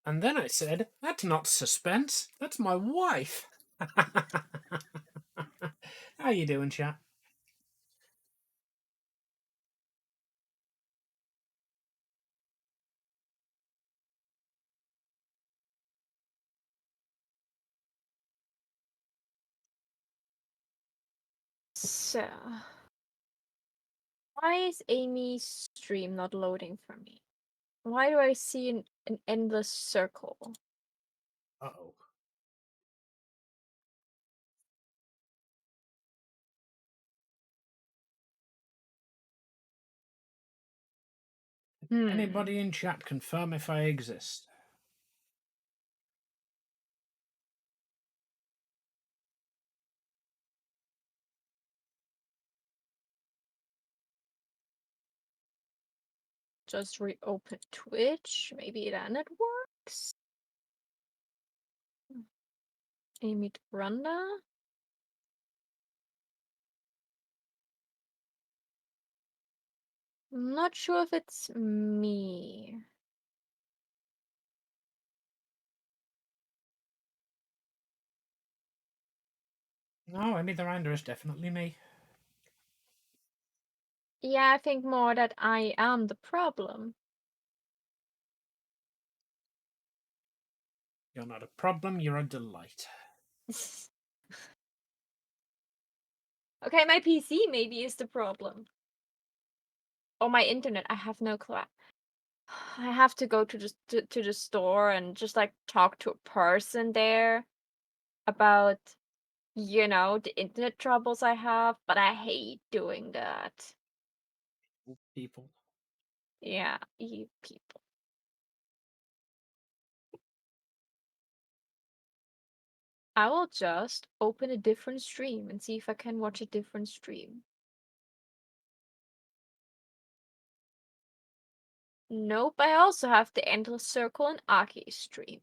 And then I said, "That's not suspense. That's my wife." How you doing, chat? So, why is Amy's stream not loading for me? Why do I see an endless circle? Uh-oh. Anybody in chat confirm if I exist? Just reopen Twitch. Maybe then it works. Amy Runda. I'm not sure if it's me. No, Amy the Rinder is definitely me. Yeah, I think more that I am the problem. You're not a problem, you're a delight. Okay, my PC maybe is the problem. Or my internet, I have no clue. I have to go to the store and just like talk to a person there about, the internet troubles I have, but I hate doing that. People. Yeah, you people. I will just open a different stream and see if I can watch a different stream. Nope, I also have the Endless Circle and Aki stream.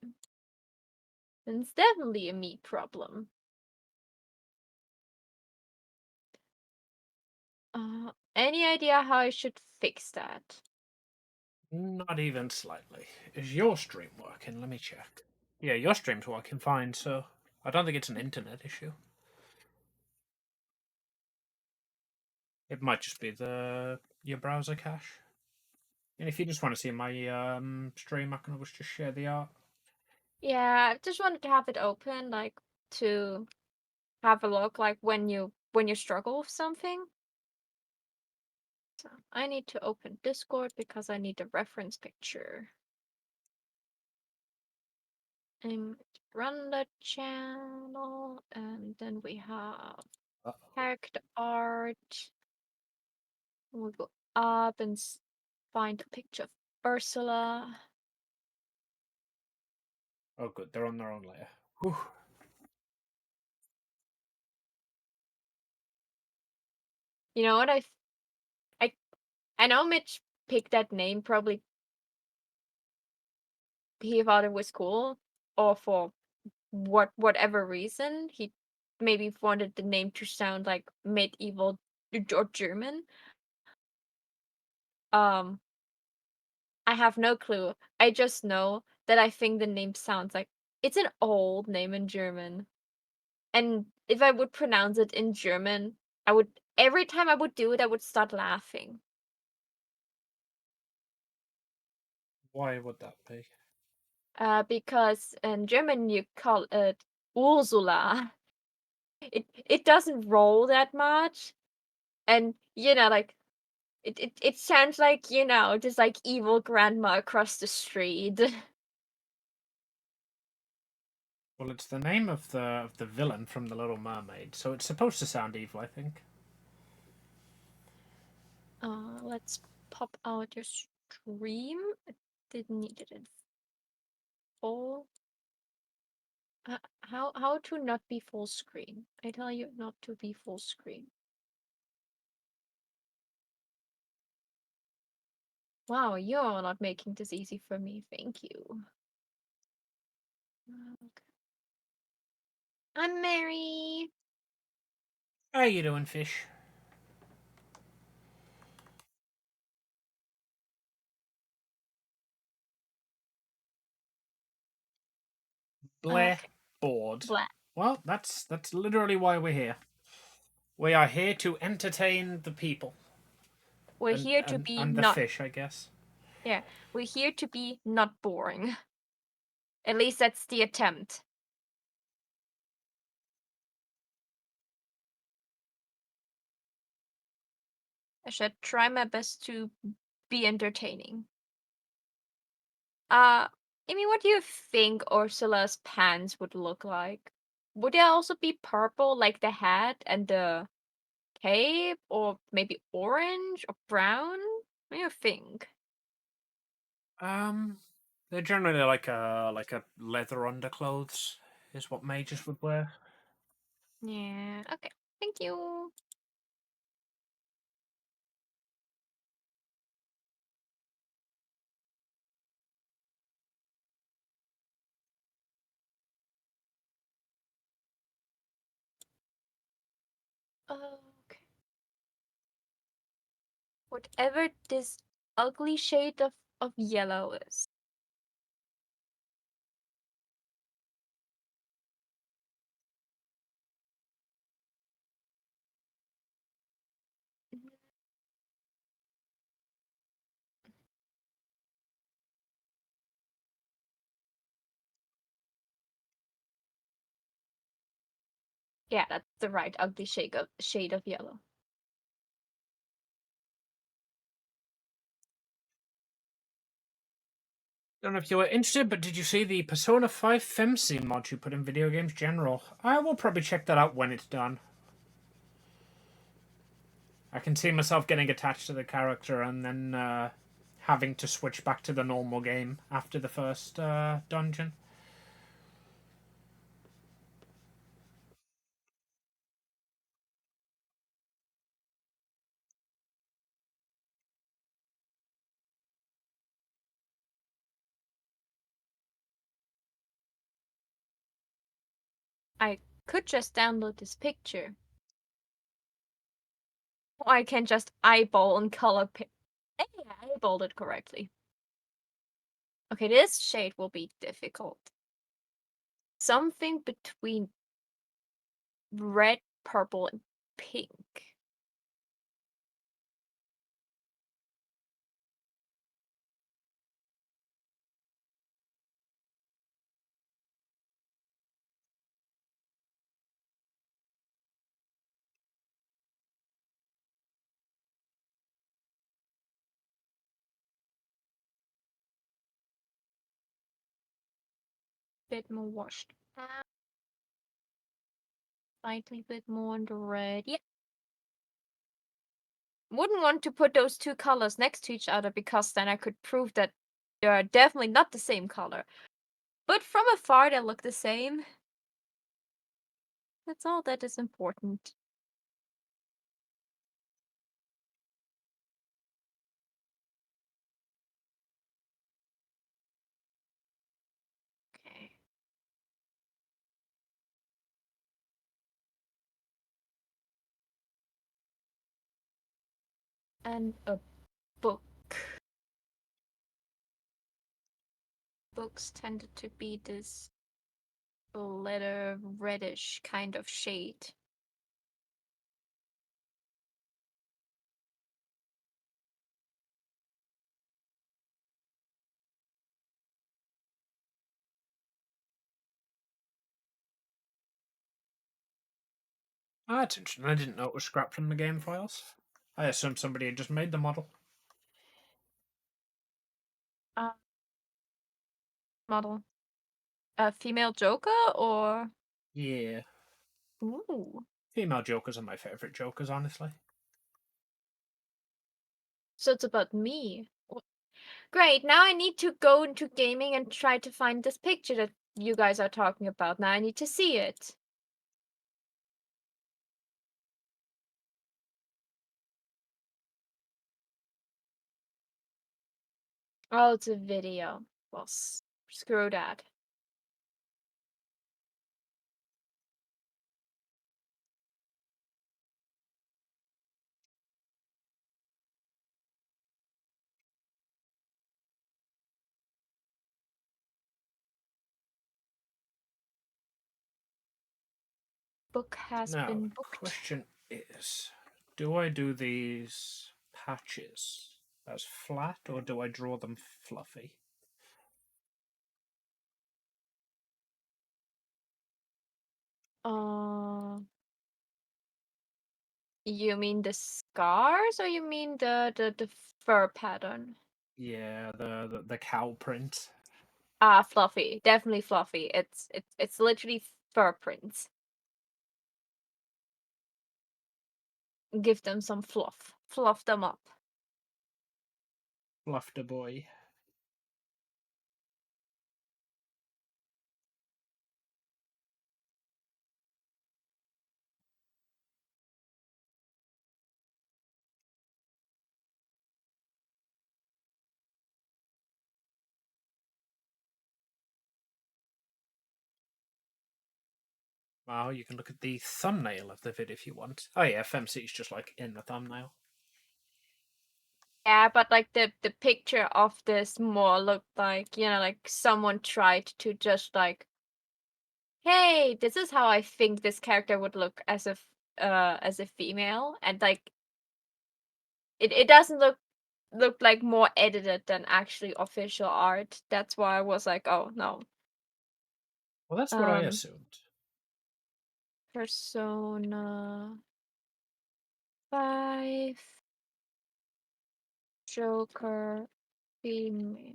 And it's definitely a me problem. Any idea how I should fix that? Not even slightly. Is your stream working? Let me check. Yeah, your stream's working fine, so I don't think it's an internet issue. It might just be your browser cache. And if you just want to see my stream, I can always just share the art. Yeah, I just wanted to have it open, like to have a look, like when you struggle with something. So I need to open Discord because I need a reference picture. And run the channel, and then we have character art. We'll go up and find a picture of Ursula. Oh, good. They're on their own layer. Whew. You know what? I know Mitch picked that name. Probably he thought it was cool, or for whatever reason he maybe wanted the name to sound like medieval or German. Um, I have no clue. I just know that I think the name sounds like it's an old name in German. And if I would pronounce it in German, I would every time I would do it, I would start laughing. Why would that be? Because in German you call it Ursula. It doesn't roll that much, and like it sounds like just like evil grandma across the street. Well, it's the name of the villain from The Little Mermaid, so it's supposed to sound evil, I think. Let's pop out your stream. I didn't need it in full. How to not be full screen? I tell you not to be full screen. Wow, you're not making this easy for me. Thank you. Okay. I'm Mary. How you doing, fish? Blair, Okay. bored. Blah. Well, that's literally why we're here. We are here to entertain the people We're here to be and the not. fish, I guess. Yeah, we're here to be not boring. At least that's the attempt. I should try my best to be entertaining. Amy, what do you think Ursula's pants would look like? Would they also be purple like the hat and the cape, or maybe orange or brown? What do you think? They're generally like a leather underclothes is what mages would wear. Yeah, okay. Thank you. Okay. Whatever this ugly shade of yellow is. Mhm. Yeah, that's the right ugly shade of yellow. Don't know if you were interested, but did you see the Persona 5 FemScene mod you put in Video Games General? I will probably check that out when it's done. I can see myself getting attached to the character and then having to switch back to the normal game after the first dungeon. I could just download this picture. Or I can just eyeball and color pick. Hey, I eyeballed it correctly. Okay, this shade will be difficult. Something between red, purple, and pink. Bit more washed out. Slightly bit more on the red. Yeah. Wouldn't want to put those two colors next to each other because then I could prove that they're definitely not the same color. But from afar, they look the same. That's all that is important. Okay. And a book. Books tended to be this leather reddish kind of shade. Ah, that's interesting. I didn't know it was scrapped from the game files. I assumed somebody had just made the model. Uh, Model. A female Joker or? Yeah. Ooh. Female Jokers are my favourite Jokers, honestly. So it's about me. Great, now I need to go into gaming and try to find this picture that you guys are talking about. Now I need to see it. Oh, it's a video. Well, screw that. Book has Now, been the booked. question is, do I do these patches as flat or do I draw them fluffy? You mean the scars or you mean the fur pattern? Yeah, the cow print. Ah, fluffy. Definitely fluffy. It's literally fur prints. Give them some fluff. Fluff them up. Fluffed a boy. Wow, you can look at the thumbnail of the vid if you want. Oh yeah, FMC is just like in the thumbnail. Yeah, but like the picture of this more looked like, like someone tried to just like, hey, this is how I think this character would look as a female, and like it doesn't look like more edited than actually official art. That's why I was like, oh no. Well, that's what I Um, assumed. Persona 5 Joker female.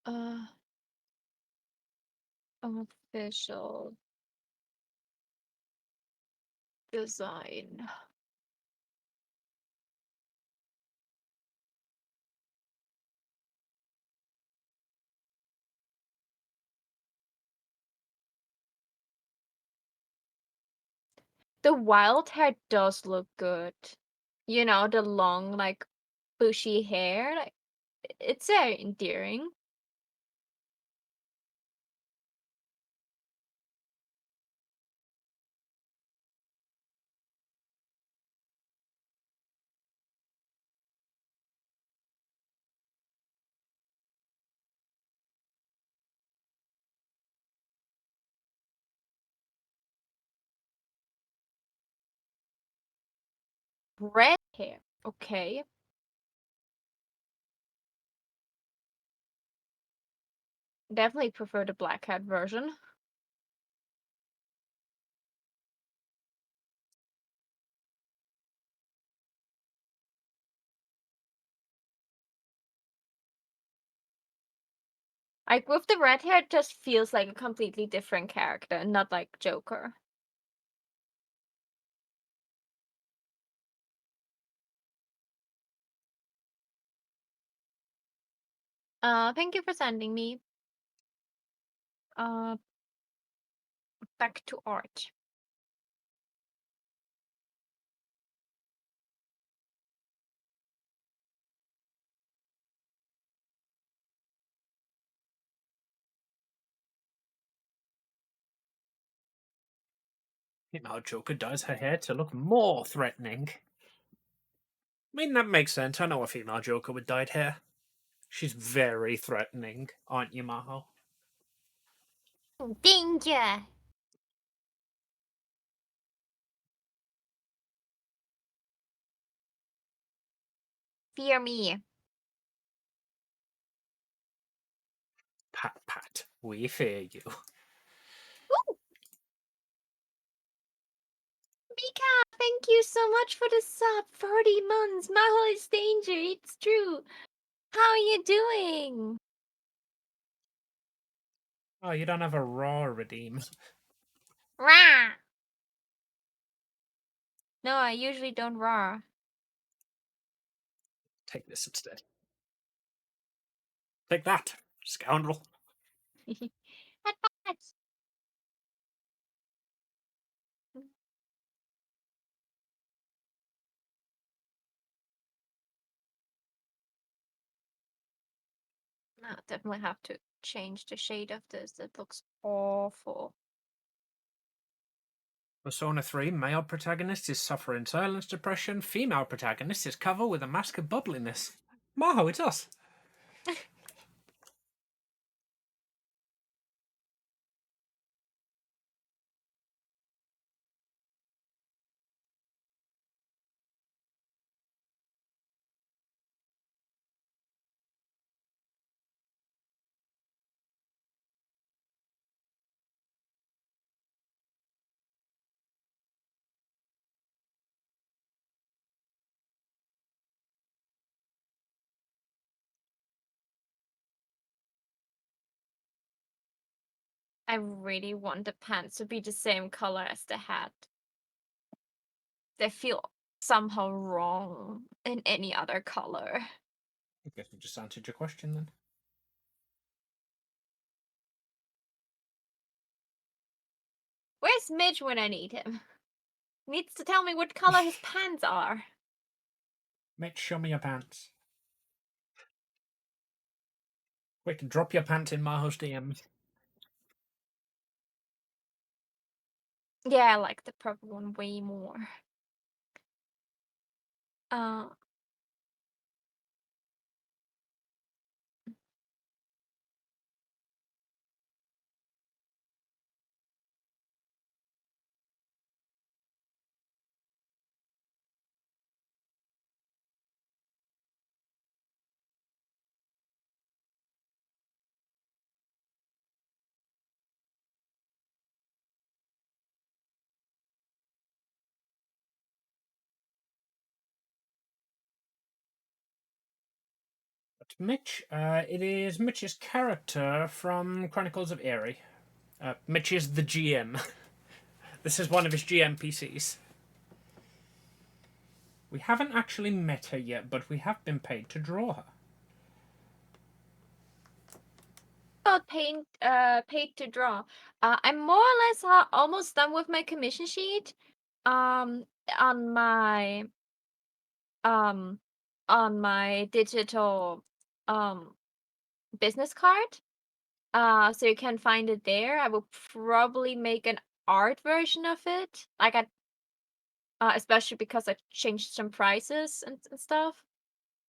Uh, Official design. The wild hair does look good. The long, like, bushy hair. Like, it's very endearing. Red hair. Okay. Definitely prefer the black hat version. Like, with the red hair, it just feels like a completely different character, not like Joker. Thank you for sending me. Uh, Back to art. Female Joker dyes her hair to look more threatening. I mean, that makes sense. I know a female Joker with dyed hair. She's very threatening, aren't you, Maho? Danger! Fear me. Pat, pat, we fear you. Ooh! Mika, thank you so much for the sub. 40 months. Mahal is danger. It's true. How are you doing? Oh, you don't have a raw redeem. Rah! No, I usually don't raw. Take this instead. Take that, scoundrel. Advance. No, definitely have to change the shade of this. It looks awful. Persona 3 male protagonist is suffering silence depression. Female protagonist is covered with a mask of bubbliness. Maho, it's us. I really want the pants to be the same color as the hat. They feel somehow wrong in any other color. I guess we just answered your question then. Where's Midge when I need him? Needs to tell me what color his pants are. Mitch, show me your pants. Quick, drop your pants in Maho's DMs. Yeah, I like the purple one way more. Uh, But Mitch, it is Mitch's character from Chronicles of Aerie. Mitch is the GM. This is one of his GM PCs. We haven't actually met her yet, but we have been paid to draw her. about paid to draw. I'm more or less almost done with my commission sheet. On my um on my digital business card. So you can find it there. I will probably make an art version of it. Like especially because I changed some prices and stuff.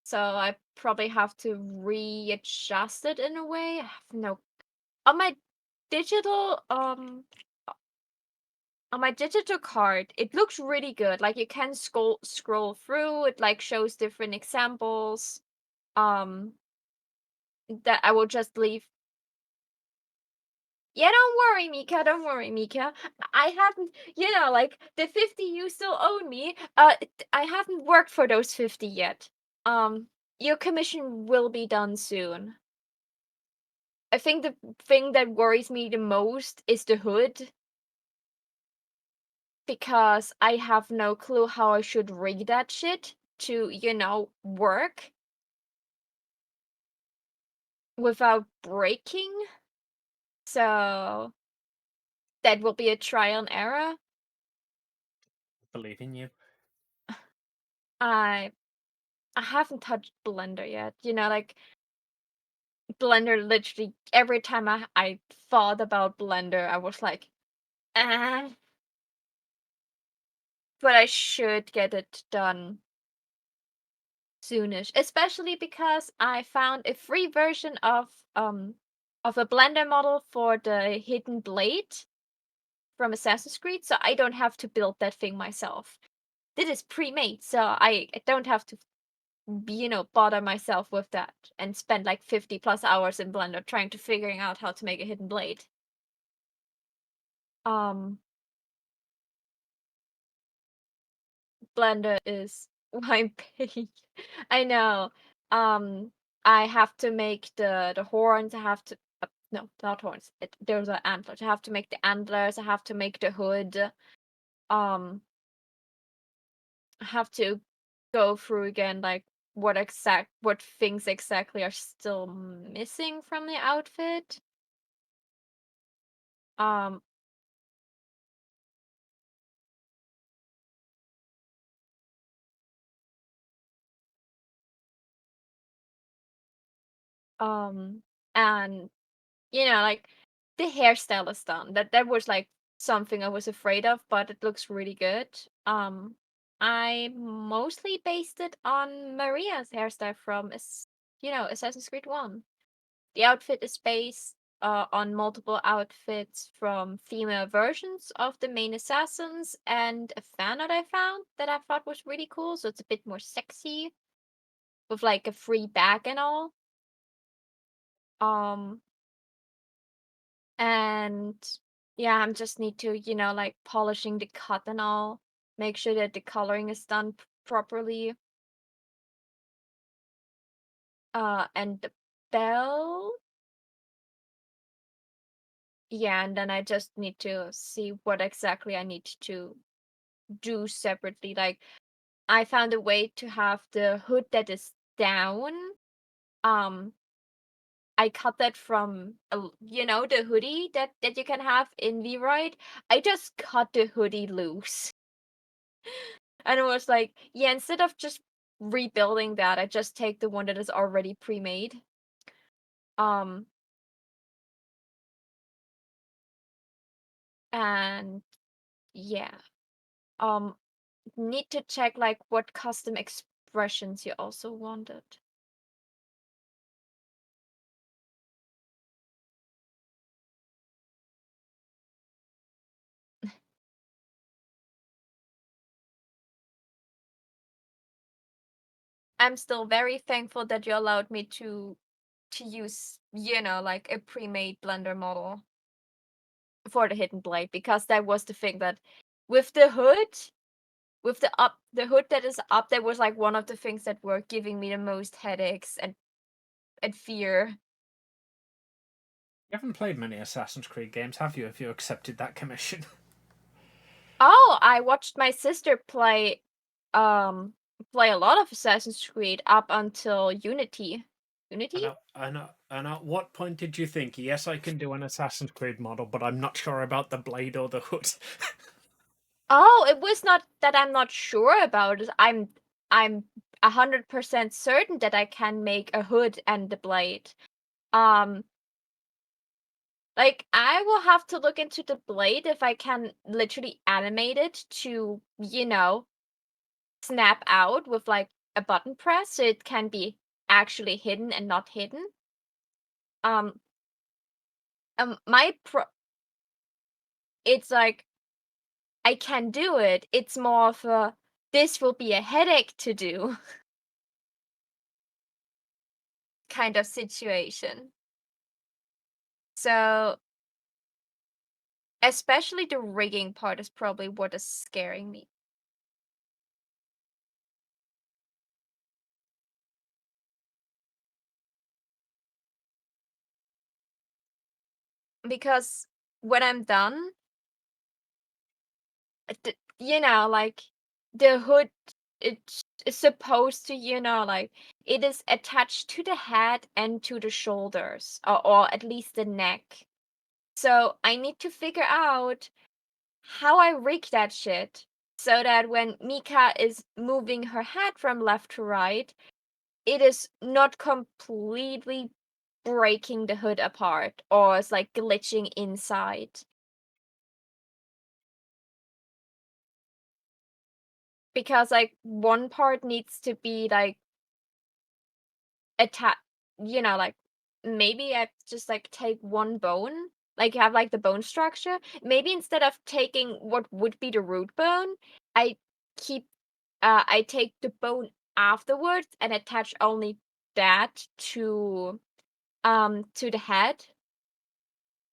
So I probably have to readjust it in a way. I have no on my digital on my digital card, it looks really good. Like you can scroll through, it like shows different examples. Um that I will just leave. Yeah, don't worry, Mika. Don't worry, Mika. I haven't, like the 50 you still owe me. I haven't worked for those 50 yet. Your commission will be done soon. I think the thing that worries me the most is the hood because I have no clue how I should rig that shit to, work without breaking. So that will be a trial and error. Believe in you. I I haven't touched Blender yet. Like Blender literally every time I thought about Blender, I was like, ah. But I should get it done soonish, especially because I found a free version of a Blender model for the Hidden Blade from Assassin's Creed, so I don't have to build that thing myself. This is pre-made, so I don't have to bother myself with that and spend like 50 plus hours in Blender trying to figuring out how to make a hidden blade. Um, Blender is my pain. I know. Um, I have to make the horns. I have to no, not horns. There's an antlers. I have to make the antlers. I have to make the hood. Um, I have to go through again like what things exactly are still missing from the outfit. Um, um, and like the hairstyle is done. That was like something I was afraid of, but it looks really good. I mostly based it on Maria's hairstyle from Assassin's Creed 1. The outfit is based on multiple outfits from female versions of the main assassins and a fan that I found that I thought was really cool. So it's a bit more sexy with like a free bag and all. Um, and yeah, I'm just need to, like polishing the cut and all, make sure that the coloring is done properly. And the belt, Yeah, and then I just need to see what exactly I need to do separately. Like, I found a way to have the hood that is down. Um, I cut that from the hoodie that you can have in V-Ride. I just cut the hoodie loose. And it was like, yeah, instead of just rebuilding that, I just take the one that is already pre-made. Um, and yeah. Um, need to check like what custom expressions you also wanted. I'm still very thankful that you allowed me to use, like a pre-made Blender model for the hidden blade, because that was the thing that with the hood, with the hood that is up, that was like one of the things that were giving me the most headaches and fear. You haven't played many Assassin's Creed games, have you, if you accepted that commission? Oh, I watched my sister play a lot of Assassin's Creed up until Unity. Unity? And at what point did you think, yes, I can do an Assassin's Creed model, but I'm not sure about the blade or the hood? Oh, it was not that I'm not sure about it. I'm 100% certain that I can make a hood and the blade. Um, like I will have to look into the blade if I can literally animate it to, snap out with like a button press so it can be actually hidden and not hidden. Um, my pro it's like I can do it. It's more of a this will be a headache to do kind of situation. So, especially the rigging part is probably what is scaring me. Because when I'm done, like the hood, it is supposed to, like it is attached to the head and to the shoulders, or at least the neck. So I need to figure out how I rig that shit so that when Mika is moving her head from left to right, it is not completely breaking the hood apart or it's like glitching inside. Because like one part needs to be like attached, like maybe I just like take one bone, like have like the bone structure. Maybe instead of taking what would be the root bone, I keep I take the bone afterwards and attach only that to the head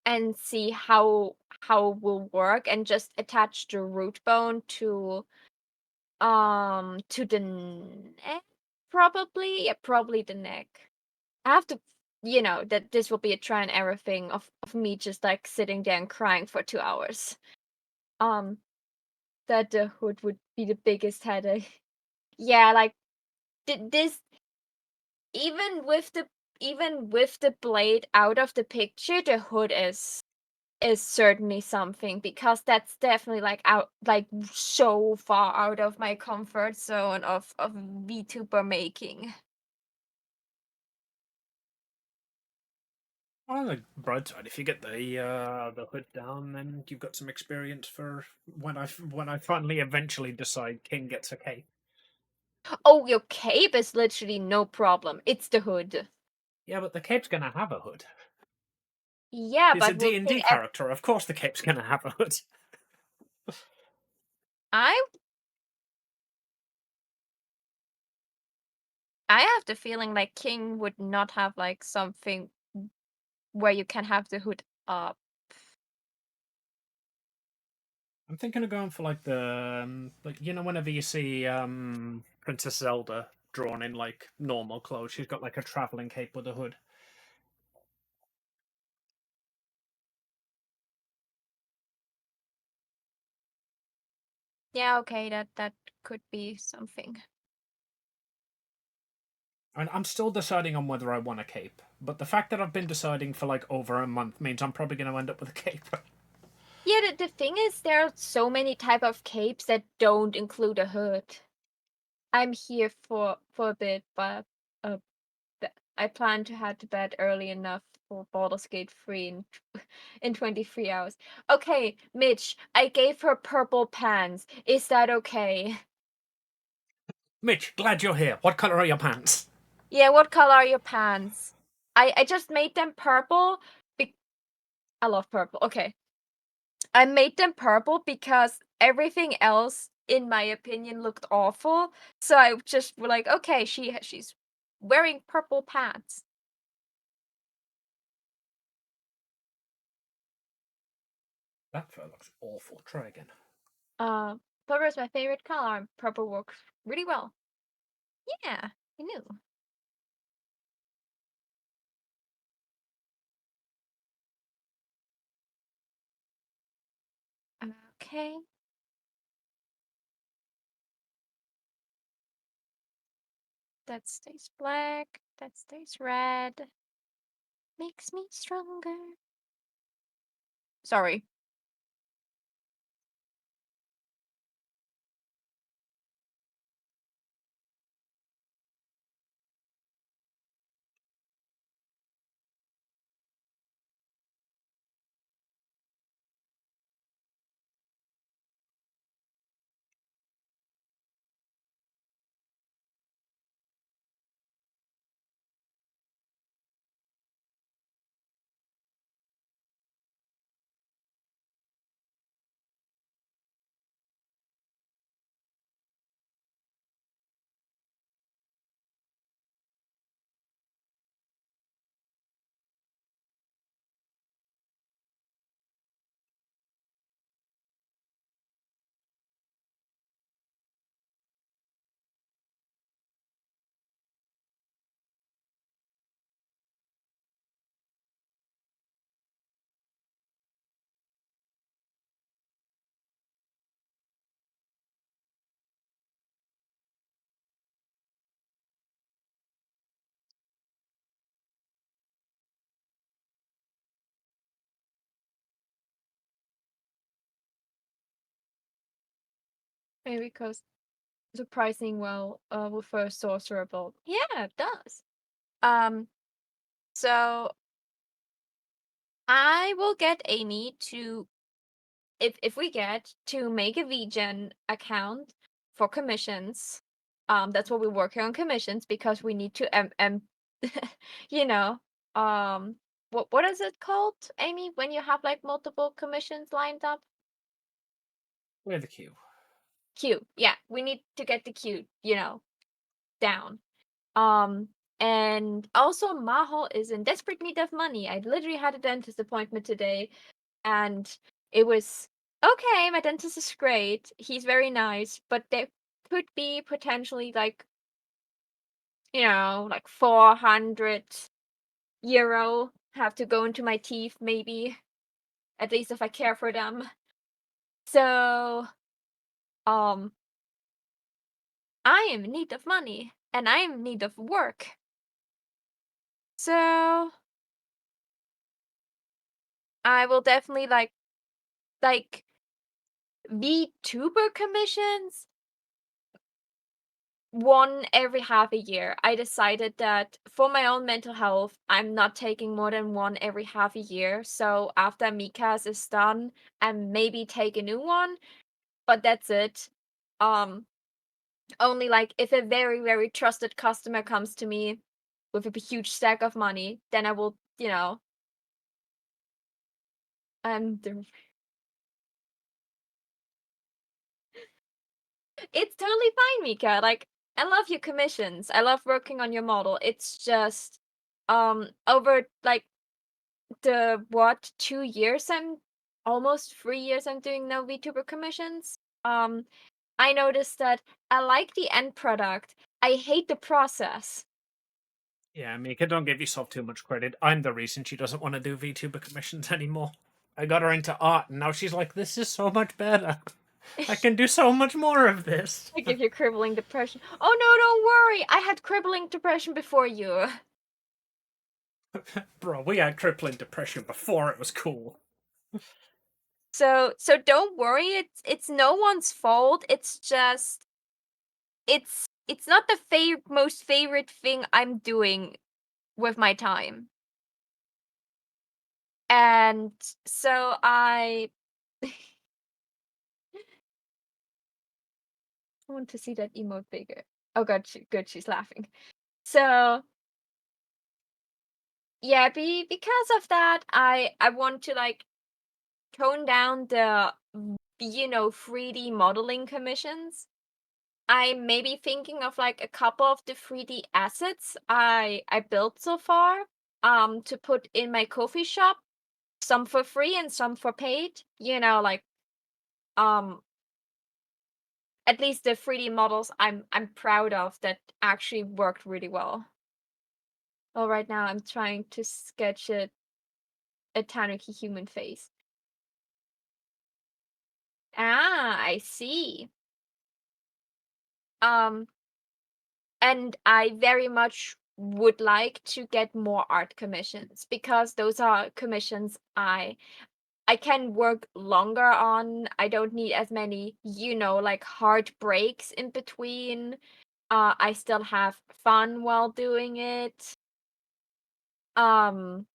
and see how it will work and just attach the root bone to the neck, probably. Yeah, probably the neck. I have to, that this will be a try and error thing of me just like sitting there and crying for 2 hours. Um, that the hood would be the biggest headache. Yeah, like this even with the even with the blade out of the picture, the hood is certainly something because that's definitely like out like so far out of my comfort zone of VTuber making. On the bright side, if you get the hood down, then you've got some experience for when I finally eventually decide King gets a cape. Oh, your cape is literally no problem. It's the hood. Yeah, but the cape's gonna have a hood. Yeah, He's a but will King D&D character. Of course, the cape's gonna have a hood. I I have the feeling like King would not have like something where you can have the hood up. I'm thinking of going for like whenever you see Princess Zelda drawn in like normal clothes, she's got like a traveling cape with a hood. Yeah, okay, that could be something. And I'm still deciding on whether I want a cape. But the fact that I've been deciding for like over a month means I'm probably going to end up with a cape. Yeah, the thing is, there are so many type of capes that don't include a hood. I'm here for a bit, but uh, I plan to head to bed early enough for Baldur's Gate 3 in 23 hours. Okay, Mitch, I gave her purple pants. Is that okay? Mitch, glad you're here. What color are your pants? Yeah, what color are your pants? I just made them purple. I love purple. Okay. I made them purple because everything else, in my opinion, looked awful. So I just were like, okay, she's wearing purple pants. That fur looks awful. Try again. Purple is my favorite color. Purple works really well. Yeah, I knew. Okay. That stays black. That stays red. Makes me stronger. Sorry. Maybe because surprising well with first sorcerer bolt. Yeah, it does. Um, so I will get Amy to if we get to make a VGen account for commissions. That's what we're working on commissions because we need to you know, um what is it called, Amy, when you have like multiple commissions lined up? Where the queue? Queue. Yeah, we need to get the queue, down. Um, and also Maho is in desperate need of money. I literally had a dentist appointment today, and it was okay. My dentist is great. He's very nice, but there could be potentially like 400 euro have to go into my teeth, maybe, at least if I care for them. So, um, I am in need of money, and I am in need of work. So I will definitely like VTuber commissions one every half a year. I decided that for my own mental health, I'm not taking more than one every half a year. So after Mika's is done, I maybe take a new one, but that's it. Um, Only like if a very, very trusted customer comes to me with a huge stack of money, then I will, the It's totally fine, Mika. Like, I love your commissions. I love working on your model. It's just, over like the what 2 years almost 3 years I'm doing no VTuber commissions. I noticed that I like the end product. I hate the process. Yeah, Mika, don't give yourself too much credit. I'm the reason she doesn't want to do VTuber commissions anymore. I got her into art, and now she's like, this is so much better. I can do so much more of this. I give you crippling depression. Oh no, don't worry. I had crippling depression before you. Bro, we had crippling depression before it was cool. So don't worry. It's no one's fault. It's just it's not the most favorite thing I'm doing with my time. And so I want to see that emote bigger. Oh god, good, she's laughing. So yeah, because of that, I want to like tone down the 3D modeling commissions. I may be thinking of like a couple of the 3D assets I built so far to put in my coffee shop, some for free and some for paid. Like um at least the 3D models I'm proud of that actually worked really well. Well, right now I'm trying to sketch a tanuki human face. Ah, I see. Um, and I very much would like to get more art commissions because those are commissions I can work longer on. I don't need as many, like hard breaks in between. I still have fun while doing it. Um,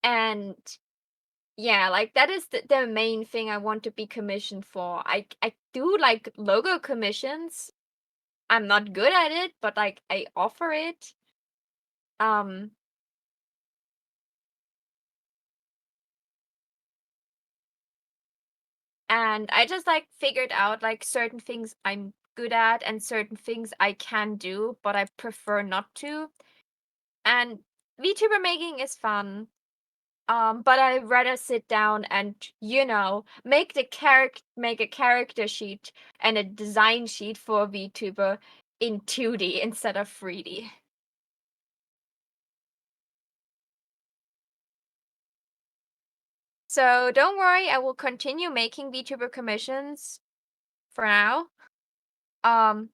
and yeah, like that is the main thing I want to be commissioned for. I do like logo commissions. I'm not good at it, but like I offer it. Um, and I just like figured out like certain things I'm good at and certain things I can do, but I prefer not to. And VTuber making is fun. But I'd rather sit down and, make a character sheet and a design sheet for a VTuber in 2D instead of 3D. So don't worry, I will continue making VTuber commissions for now. Um,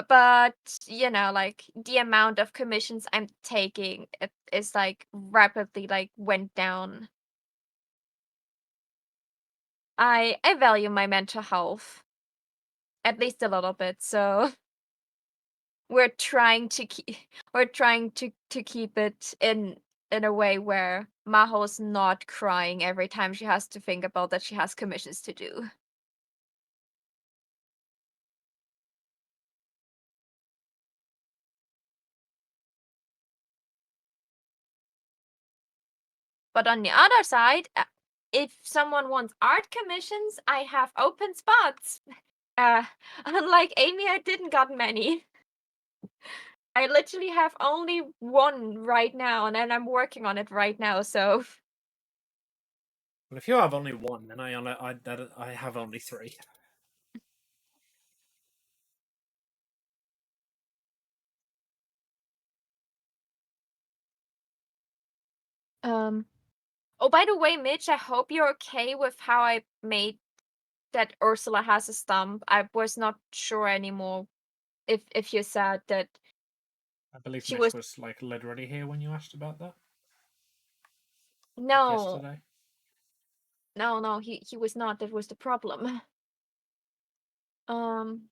but like the amount of commissions I'm taking is like rapidly like went down. I value my mental health at least a little bit, so we're trying to keep we're trying to keep it in a way where Maho's not crying every time she has to think about that she has commissions to do. But on the other side, if someone wants art commissions, I have open spots. Uh, unlike Amy, I didn't got many. I literally have only one right now, and then I'm working on it right now. So, Well, if you have only one, then I have only three. um, oh, by the way, Mitch, I hope you're okay with how I made that Ursula has a stump. I was not sure anymore if you said that I believe she Mitch was. was like literally here when you asked about that, like No, yesterday. no, he was not. That was the problem. Um,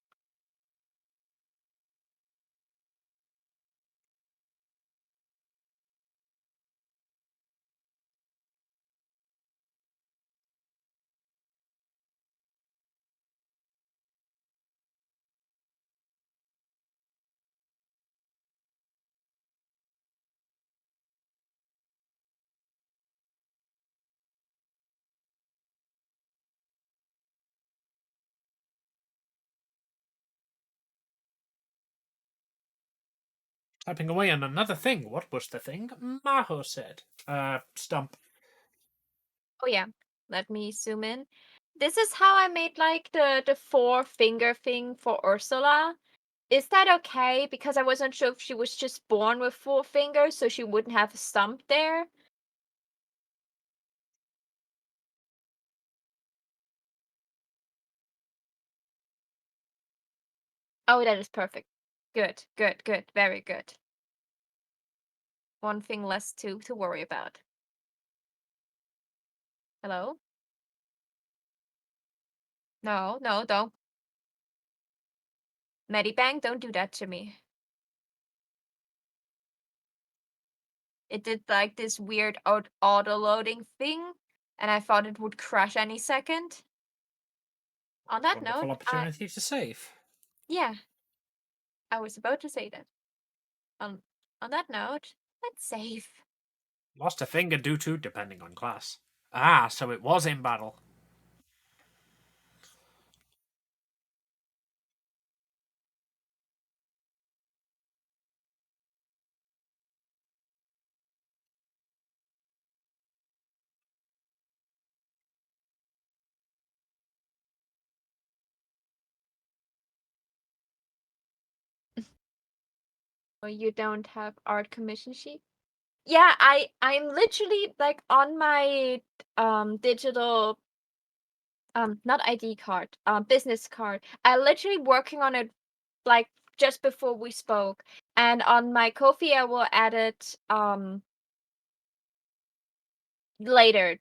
Typing away on another thing. What was the thing Maho said? Stump. oh yeah, let me zoom in. This is how I made like the four finger thing for Ursula. Is that okay? Because I wasn't sure if she was just born with four fingers, so she wouldn't have a stump there. Oh, that is perfect. Good, good, good, very good. One thing less to worry about. Hello? No, no, don't. Medibank, don't do that to me. It did like this weird auto-loading thing, and I thought it would crash any second. On that Wonderful note, opportunity to save. yeah, I was about to say that. On that note, let's save. Lost a finger due to depending on class. Ah, so it was in battle. Or you don't have art commission sheet? Yeah, I'm literally like on my digital not ID card, business card. I literally working on it like just before we spoke. And on my Ko-fi I will add it later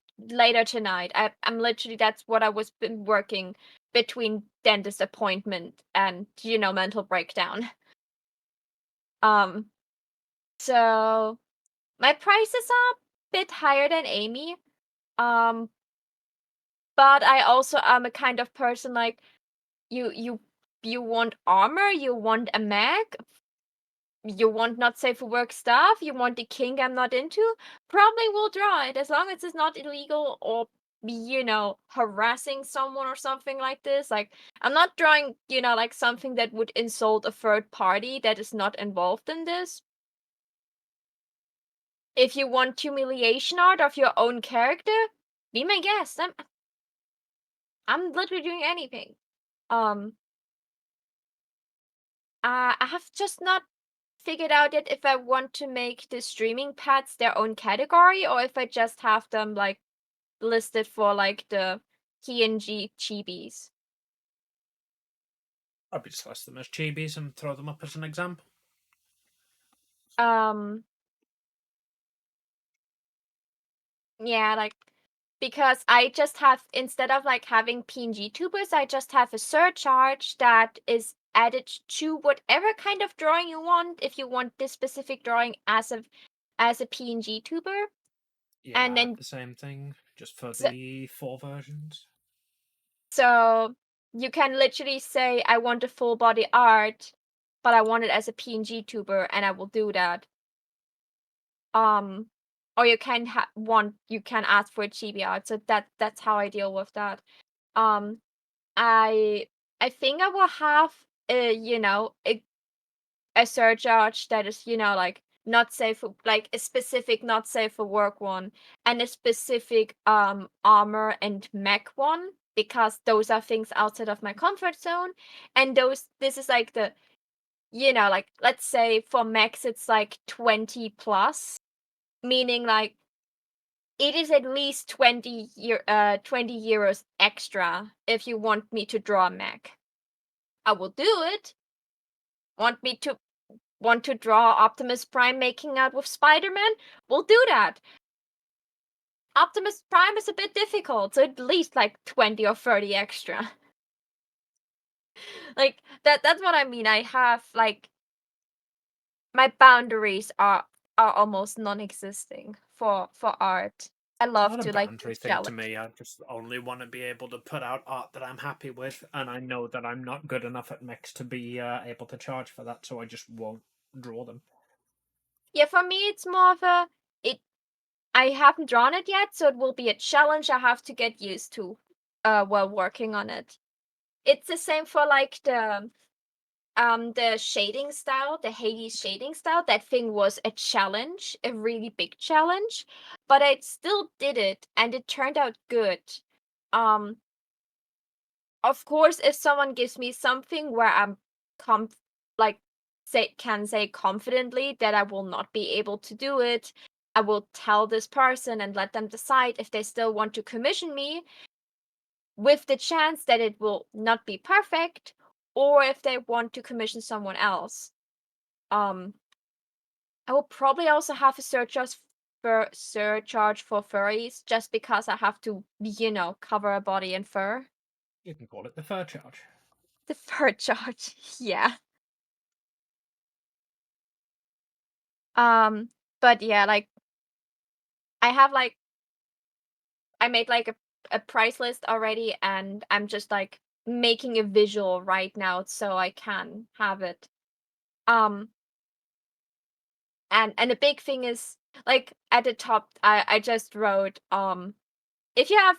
tonight. I'm literally that's what I was been working between dentist appointment and mental breakdown. Um so my prices are a bit higher than Amy. Um but I also am a kind of person like you want armor, you want a mag, you want not safe for work stuff, you want the king I'm not into, probably will draw it as long as it's not illegal or harassing someone or something like this. Like I'm not drawing, like something that would insult a third party that is not involved in this. If you want humiliation art of your own character, be my guest. I'm literally doing anything. Um I have just not figured out yet if I want to make the streaming pets their own category or if I just have them like listed for like the PNG chibis. I'd just list them as chibis and throw them up as an example. Um, yeah, like because I just have instead of like having PNG tubers, I just have a surcharge that is added to whatever kind of drawing you want. If you want this specific drawing as a PNG tuber, Yeah, and I have then the same thing, just for so, the 4 versions. so you can literally say I want a full body art, but I want it as a PNG tuber, and I will do that. Um, or you can ask for a chibi art. So that's how I deal with that. Um, I I think I will have a surcharge that is like not safe for like a specific not safe for work one and a specific armor and mech one because those are things outside of my comfort zone and this is like the like let's say for mechs it's like 20 plus, meaning like it is at least 20 euros extra if you want me to draw a mech. I will do it. Want to draw Optimus Prime making out with Spider-Man? We'll do that. Optimus Prime is a bit difficult, so at least like 20 or 30 extra. Like that's what I mean. I have like my boundaries are almost non-existing for art. I It's love not a to like boundary thing to challenge. me. I just only want to be able to put out art that I'm happy with, and I know that I'm not good enough at mix to be able to charge for that, so I just won't draw them. Yeah, for me it's more of it I haven't drawn it yet, so it will be a challenge I have to get used to while working on it. It's the same for like the shading style, the Hades shading style. That thing was a challenge, a really big challenge, but I still did it and it turned out good. Um of course if someone gives me something where I'm com like say confidently that I will not be able to do it, I will tell this person and let them decide if they still want to commission me with the chance that it will not be perfect or if they want to commission someone else. I will probably also have a surcharge for furries, just because I have to, cover a body in fur. You can call it the fur charge. The fur charge, yeah. But yeah, like I have like I made like a price list already, and I'm just like making a visual right now so I can have it. Um, and the big thing is, like, at the top, I just wrote, if you have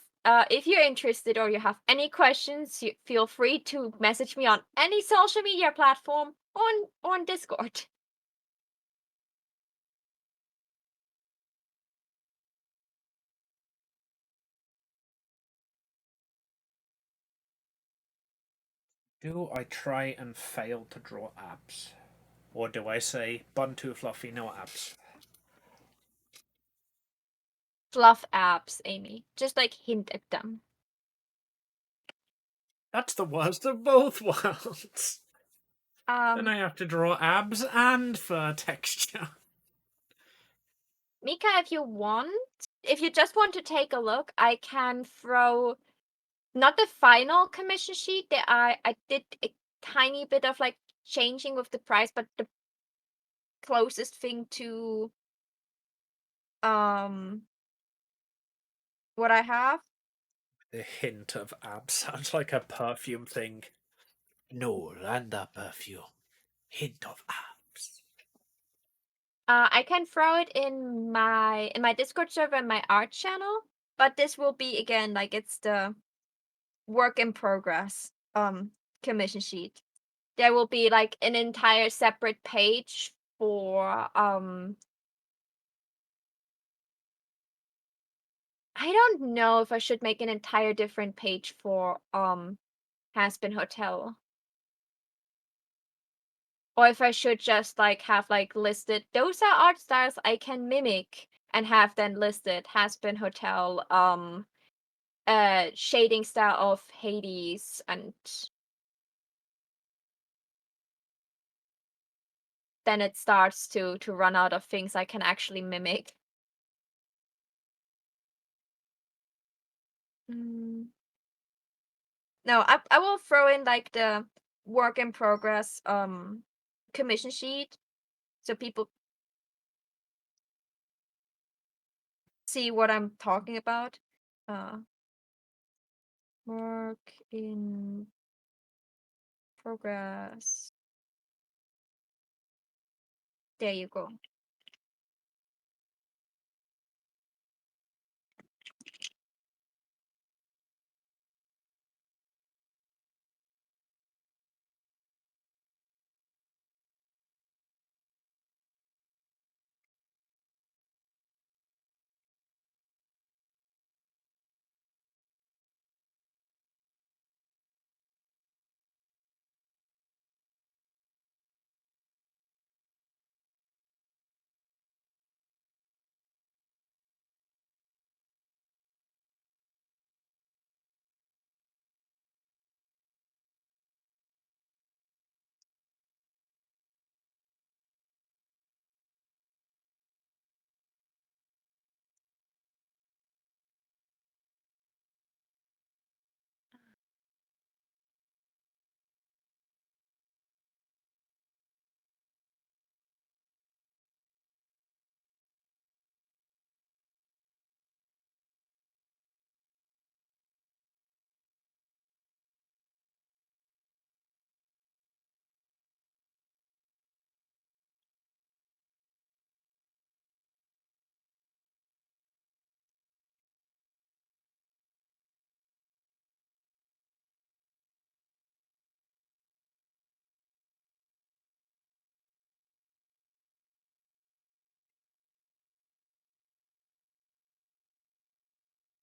if you're interested or you have any questions, you feel free to message me on any social media platform on Discord. Do I try and fail to draw abs? Or do I say, bun too fluffy, no abs? Fluff apps, Amy. Just like hint at them. That's the worst of both worlds. Then Um, I have to draw abs and fur texture. Mika, if you just want to take a look, I can throw not the final commission sheet. That I did a tiny bit of like changing with the price, but the closest thing to um what I have. The hint of abs sounds like a perfume thing. No, Landa perfume. Hint of abs. I can throw it in my Discord server and my art channel, but this will be again like it's the work in progress commission sheet. There will be like an entire separate page for I don't know if I should make an entire different page for Hazbin Hotel, or if I should just like have like listed those are art styles I can mimic, and have then listed Hazbin Hotel shading style of Hades, and then it starts to run out of things I can actually mimic. Mm. No, I will throw in like the work in progress commission sheet so people see what I'm talking about. Uh Work in progress. There you go.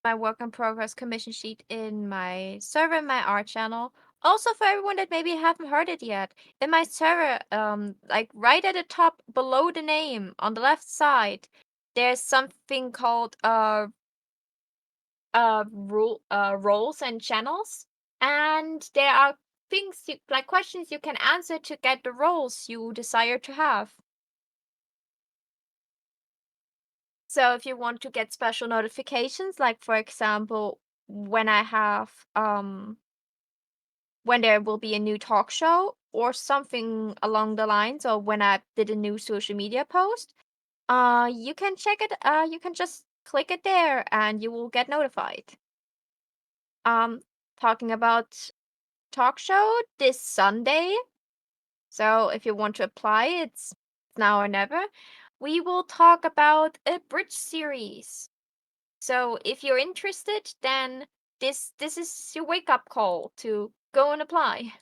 My work in progress commission sheet in my server and my art channel. Also, for everyone that maybe haven't heard it yet, in my server, like right at the top below the name on the left side, there's something called roles and channels, and there are things you like questions you can answer to get the roles you desire to have. So if you want to get special notifications, like for example, when I have when there will be a new talk show or something along the lines, or when I did a new social media post, you can check it. You can just click it there, and you will get notified. Um, Talking about talk show this Sunday. So if you want to apply, it's now or never. We will talk about a bridge series. So if you're interested, then this is your wake up call to go and apply.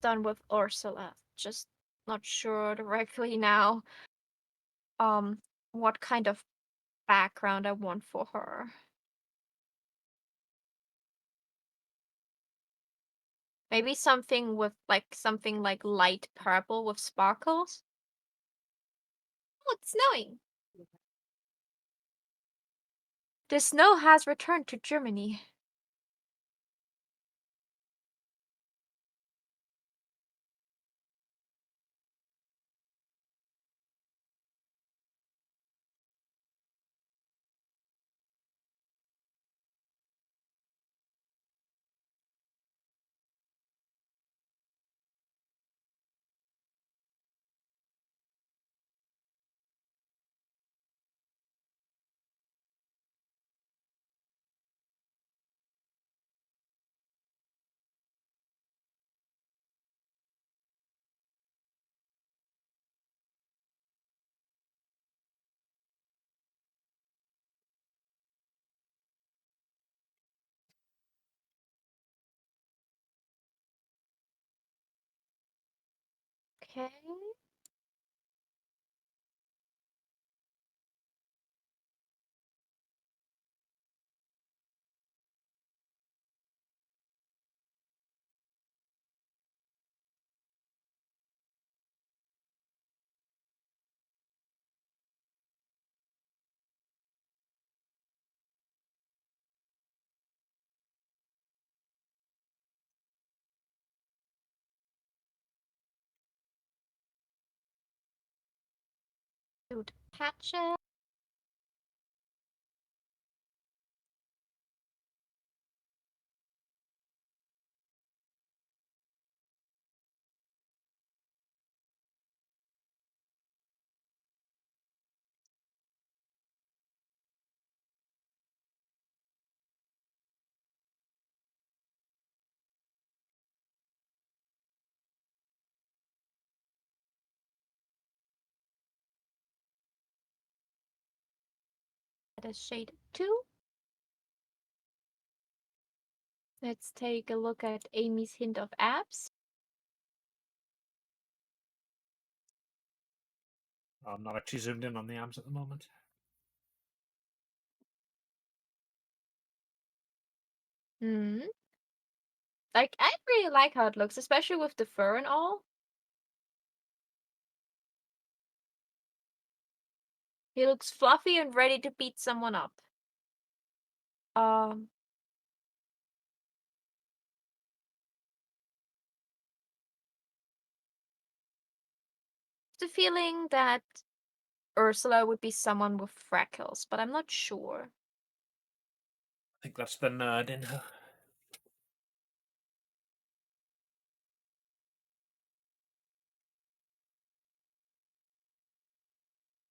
Done with Ursula. Just not sure directly now um what kind of background I want for her. Maybe something like light purple with sparkles. Oh, it's snowing. The snow has returned to Germany. Okay. Dude, patches. That is shade 2. Let's take a look at Amy's hint of abs. I'm not actually zoomed in on the abs at the moment. Hmm. Like, I really like how it looks, especially with the fur and all. He looks fluffy and ready to beat someone up. Um, the feeling that Ursula would be someone with freckles, but I'm not sure. I think that's the nerd in her.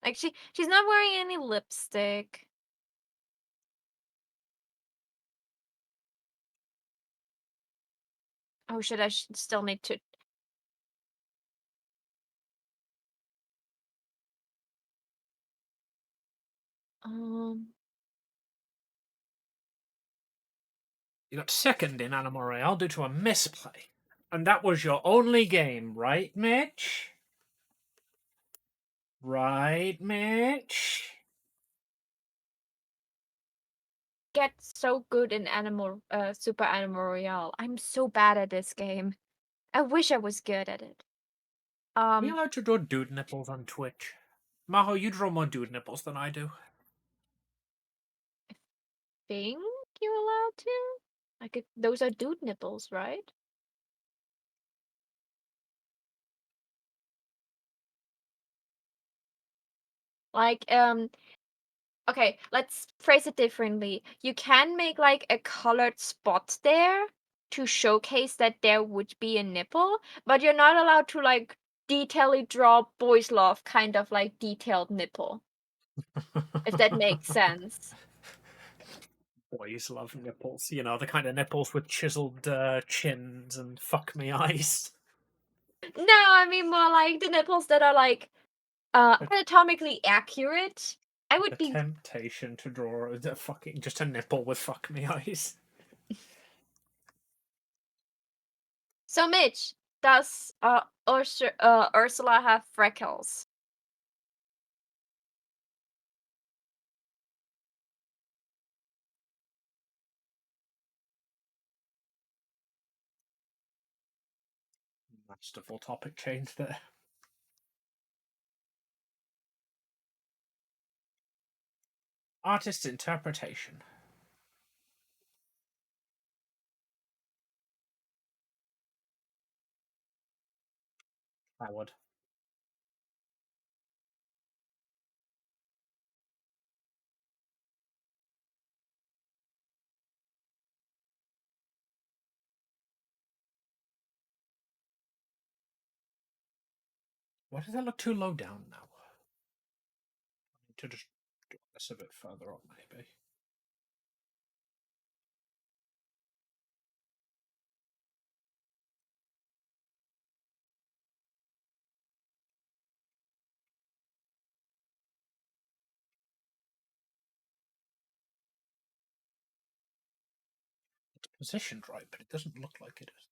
Like she's not wearing any lipstick. Oh shit! I should still need to. Um. You got second in Animal Royale due to a misplay. And that was your only game, right, Mitch? Right, Mitch? Get so good in Super Animal Royale. I'm so bad at this game. I wish I was good at it. Are you allowed to draw dude nipples on Twitch? Maho, you draw more dude nipples than I do. Think you're allowed to? Those are dude nipples, right? Like, okay, let's phrase it differently. You can make like a colored spot there to showcase that there would be a nipple, but you're not allowed to like detailedly draw boys love kind of like detailed nipple, if that makes sense. Boys love nipples. You know, the kind of nipples with chiseled chins and fuck me eyes. No, I mean more like the nipples that are like anatomically accurate. I would The be temptation to draw just a nipple with fuck me eyes. So Mitch, does Ursula have freckles? Masterful topic change there. Artist's interpretation. I would. Why does that look too low down now? I need to just do this a bit further up, maybe. It's positioned right, but it doesn't look like it is.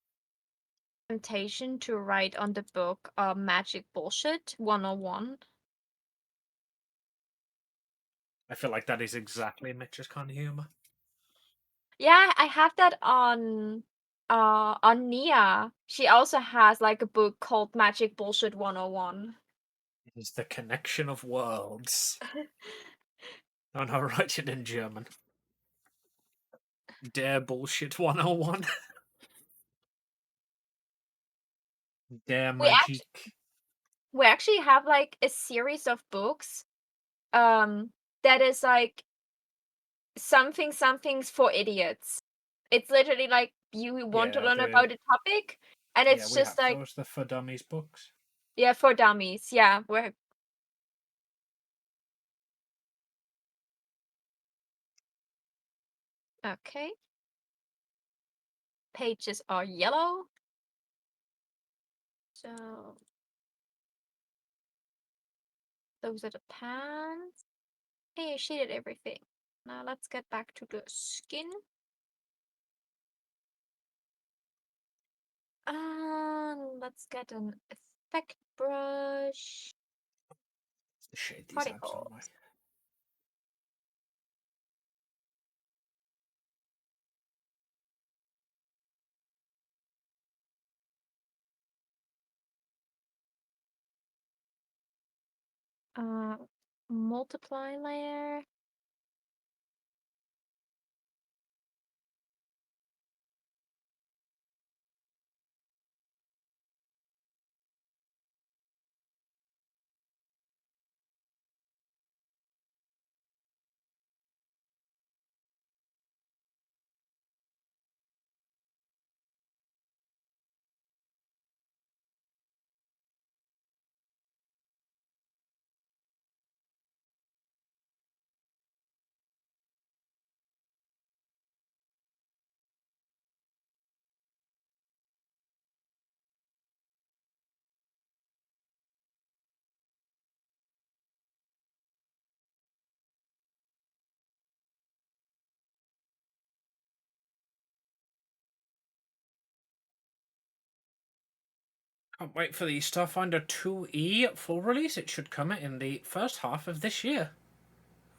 Temptation to write on the book Magic Bullshit 101. I feel like that is exactly Mitch's kind of humor. Yeah, I have that on Nia. She also has like a book called Magic Bullshit 101. It is the connection of worlds. Oh no, write it in German. Der Bullshit 101. Der We Magique. we actually have like a series of books that is like something's for idiots. It's literally like you want to Yeah, learn about a topic and yeah, it's we just have like those. The For Dummies books. yeah, for dummies. Yeah, we're okay. Pages are yellow. So those are the pants. Hey, I shaded everything. Now let's get back to the skin. Let's get an effect brush. To shade these out some way. Particles. Uh, multiply layer. Can't wait for the Starfinder 2E full release. It should come in the first half of this year.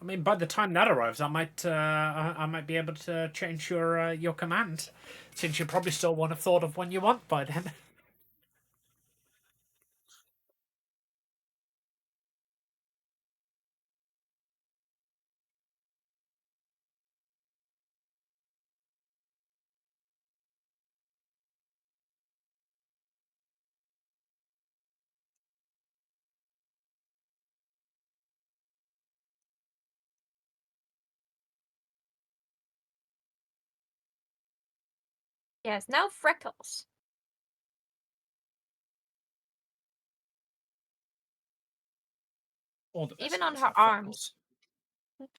I mean, by the time that arrives, I might be able to change your command, since you probably still won't have thought of one you want by then. Yes, now freckles. All the best Even on things her have arms. freckles.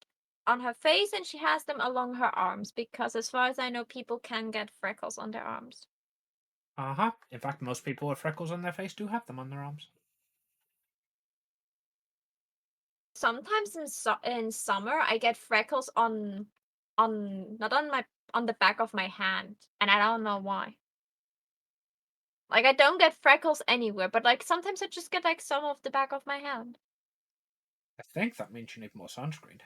On her face, and she has them along her arms, because as far as I know, people can get freckles on their arms. Uh-huh. In fact, most people with freckles on their face do have them on their arms. Sometimes in summer, I get freckles not on my on the back of my hand, and I don't know why. Like, I don't get freckles anywhere, but like sometimes I just get like some of the back of my hand. I think that means you need more sunscreen.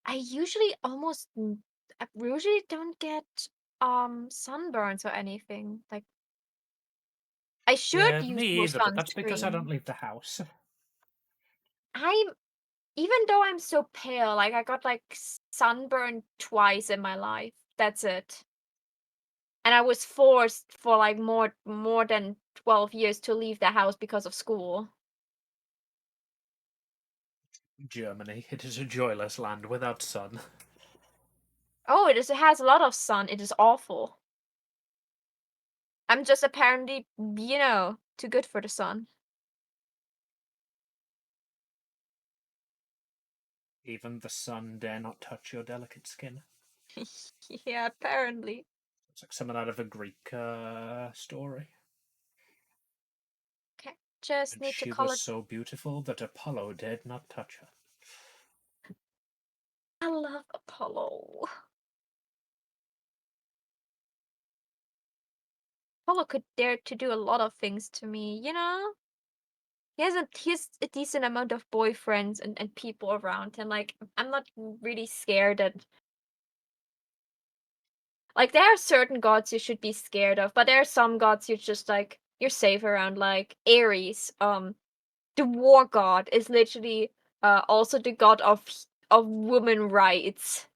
I usually don't get sunburns or anything. Like, I should Yeah, use me more either, but that's because I don't sunscreen. leave the house. I'm Even though I'm so pale, like I got like sunburned twice in my life. That's it. And I was forced for like more than 12 years to leave the house because of school. Germany, it is a joyless land without sun. Oh, it has a lot of sun. It is awful. I'm just apparently, too good for the sun. Even the sun dare not touch your delicate skin. Yeah, apparently. It's like something out of a Greek story. Okay. Just And need to she was color. so beautiful that Apollo dared not touch her. I love Apollo. Apollo could dare to do a lot of things to me. He has a decent amount of boyfriends and people around him. Like, I'm not really scared that, like, there are certain gods you should be scared of, but there are some gods you're safe around, like Ares. The war god is literally also the god of women rights.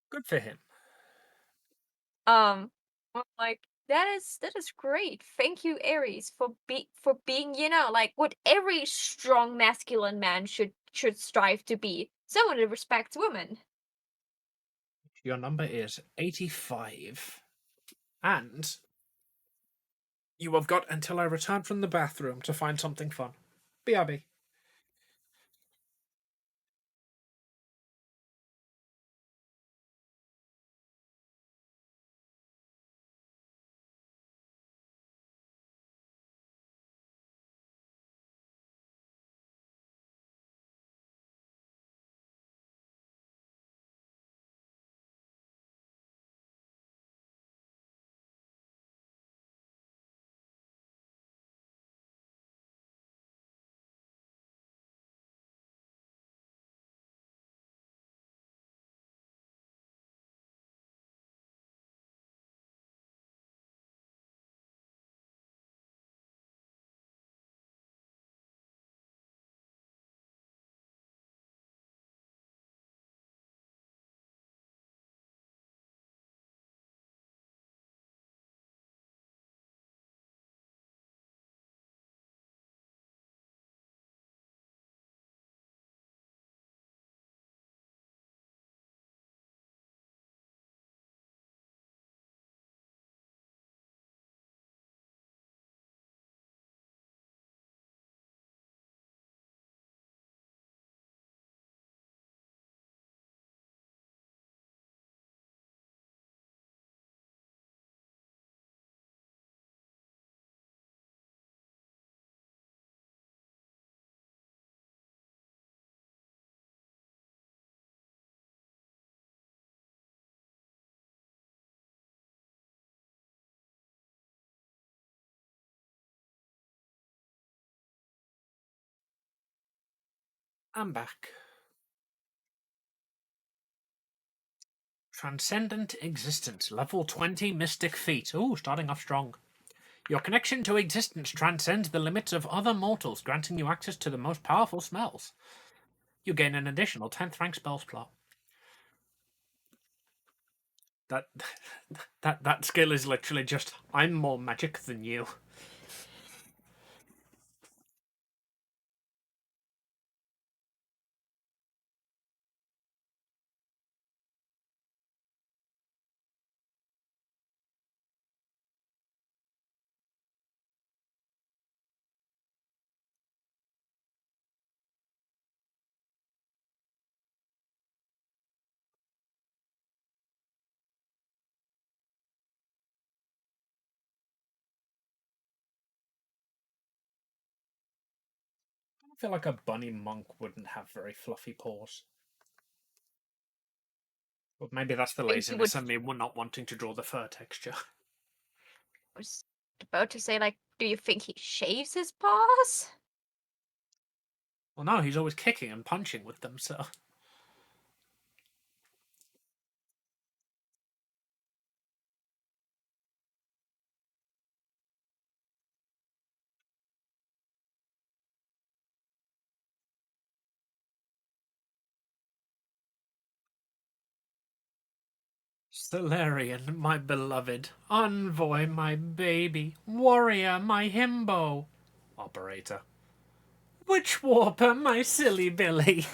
Good for him. Um, like, that is great. Thank you, Ares, for being, like what every strong masculine man should strive to be. Someone who respects women. Your number is 85. And you have got until I return from the bathroom to find something fun. BRB. I'm back. Transcendent Existence, level 20 Mystic Feat. Ooh, starting off strong. Your connection to existence transcends the limits of other mortals, granting you access to the most powerful smells. You gain an additional 10th rank spell slot. That that skill is literally just I'm more magic than you. I feel like a bunny monk wouldn't have very fluffy paws. But maybe that's the Think you would laziness and me not wanting to draw the fur texture. was about to say, like, do you think he shaves his paws? Well, no, he's always kicking and punching with them, so. Solarian, my beloved. Envoy, my baby. Warrior, my himbo. Operator. Witch Warper, my silly Billy.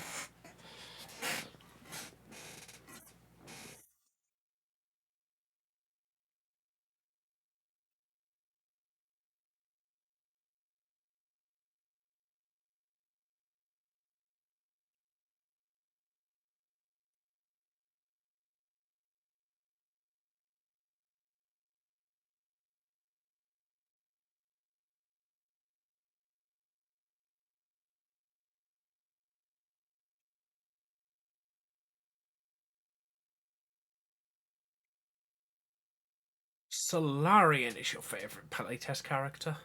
Solarian is your favourite playtest character?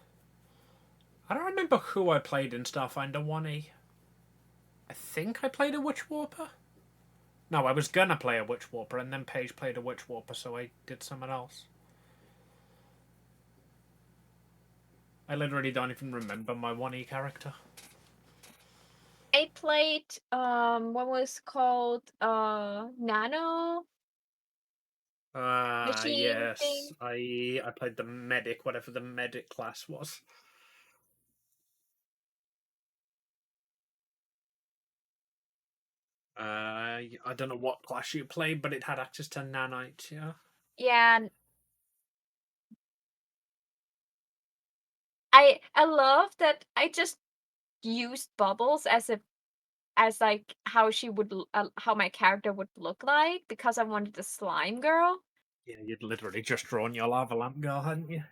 I don't remember who I played in Starfinder 1E. I think I played a Witch Warper? No, I was gonna play a Witch Warper, and then Paige played a Witch Warper, so I did someone else. I literally don't even remember my 1E character. I played what was called Nano machine thing. Yes. I played the medic, whatever the medic class was. I don't know what class you played, but it had access to nanites, yeah. Yeah, I love that I just used Bubbles as like how she would how my character would look like because I wanted the slime girl. Yeah, you'd literally just drawn your lava lamp girl, hadn't you?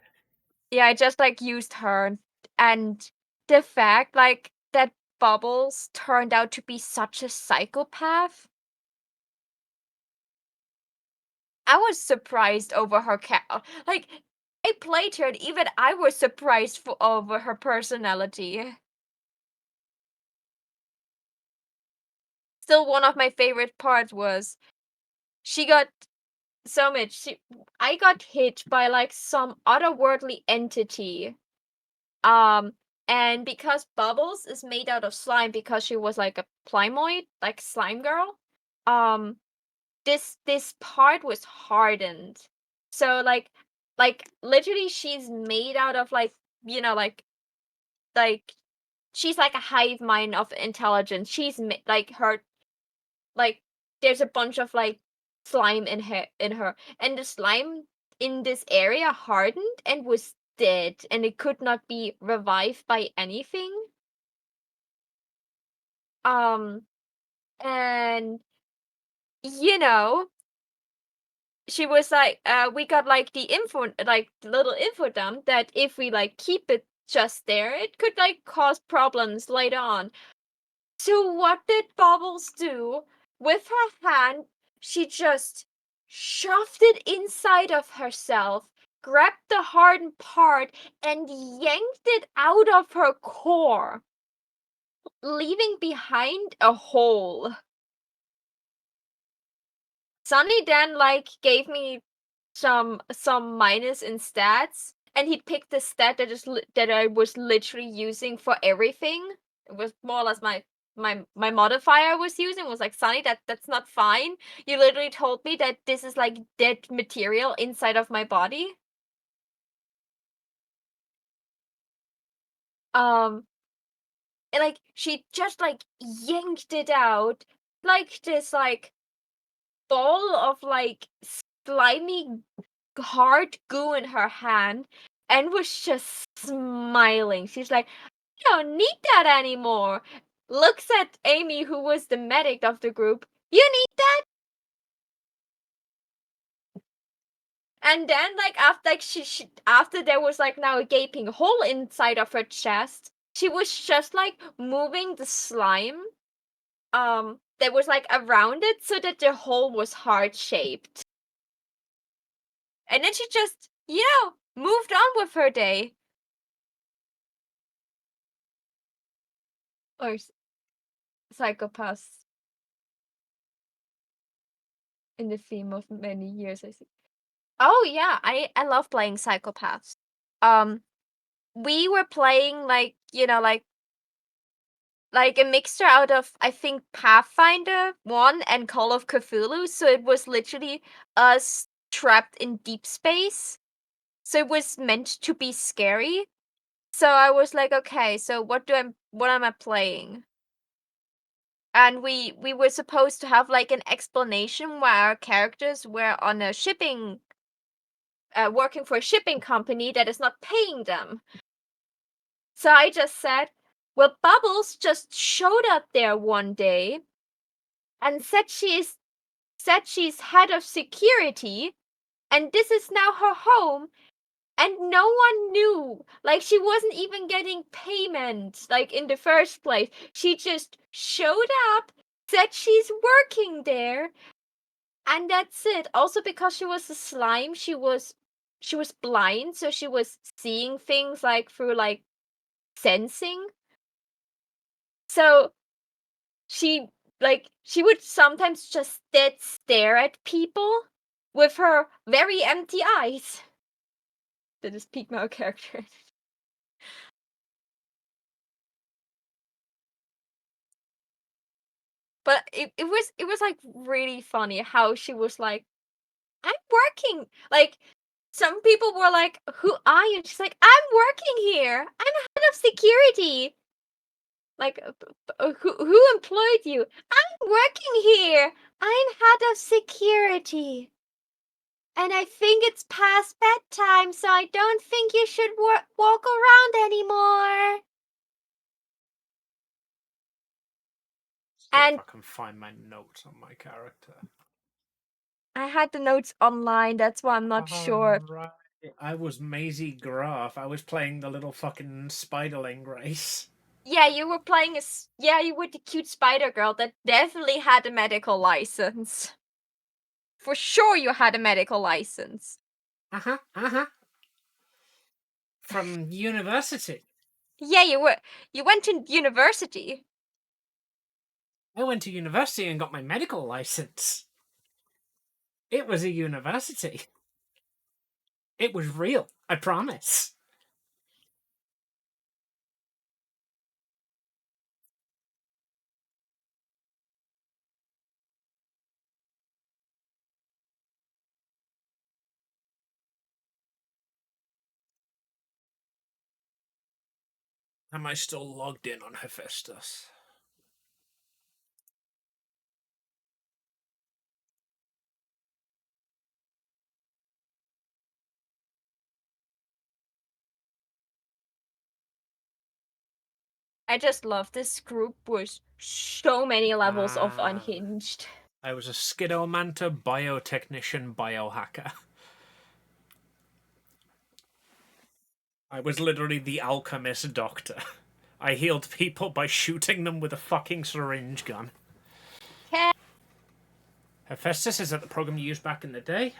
Yeah, I just like used her, and the fact like that Bubbles turned out to be such a psychopath. I was surprised over her like I played her and even I was surprised over her personality. Still one of my favorite parts was she got so much I got hit by like some otherworldly entity. Um and because Bubbles is made out of slime because she was like a Plymoid, like slime girl. Um this part was hardened. So like literally she's made out of like like she's like a hive mind of intelligence. Like her like there's a bunch of like slime in her and the slime in this area hardened and was dead and it could not be revived by anything. Um and you know she was like, we got like the info, like the little info dump that if we like keep it just there, it could like cause problems later on. So what did Bubbles do? With her hand, she just shoved it inside of herself, grabbed the hardened part, and yanked it out of her core. leaving behind a hole. Sunny then like gave me some minus in stats, and he picked the stat that I was literally using for everything. It was more or less my modifier I was using was like, Sunny, that's not fine. You literally told me that this is like dead material inside of my body. And like she just like yanked it out like this like ball of like slimy hard goo in her hand and was just smiling. She's like, "I don't need that anymore." Looks at Amy, who was the medic of the group. "You need that?" And then like after like she after there was like now a gaping hole inside of her chest, she was just like moving the slime that was like around it so that the hole was heart shaped. And then she just, moved on with her day. Or psychopaths in the theme of many years, I see. Oh yeah, I love playing psychopaths. Um, we were playing like, like a mixture out of I think Pathfinder 1 and Call of Cthulhu, so it was literally us trapped in deep space. So it was meant to be scary. So I was like, okay, so what am I playing? And we were supposed to have like an explanation where our characters were on a shipping working for a shipping company that is not paying them. So I just said, well, Bubbles just showed up there one day and said she's head of security and this is now her home, and no one knew. Like she wasn't even getting payment like in the first place. She just showed up, said she's working there, and that's it. Also because she was a slime, she was blind, so she was seeing things like through like sensing. So she would sometimes just dead stare at people with her very empty eyes. That is peak male character. But it was like really funny how she was like, I'm working. Like some people were like, who are you? She's like, I'm working here. I'm head of security. Like, who employed you? I'm working here. I'm head of security. And I think it's past bedtime, so I don't think you should walk around anymore. See if And I can find my notes on my character. I had the notes online, that's why I'm not sure. Right. I was Maisie Graf. I was playing the little fucking spiderling race. Yeah, you were playing you were the cute spider girl that definitely had a medical license. For sure you had a medical license. Uh-huh, uh-huh. From university. Yeah, you went to university. I went to university and got my medical license. It was a university. It was real, I promise. Am I still logged in on Hephaestus? I just love this group was so many levels of unhinged. I was a Skidomanter, biotechnician, biohacker. I was literally the alchemist doctor. I healed people by shooting them with a fucking syringe gun. Okay. Hephaestus is that the program you used back in the day.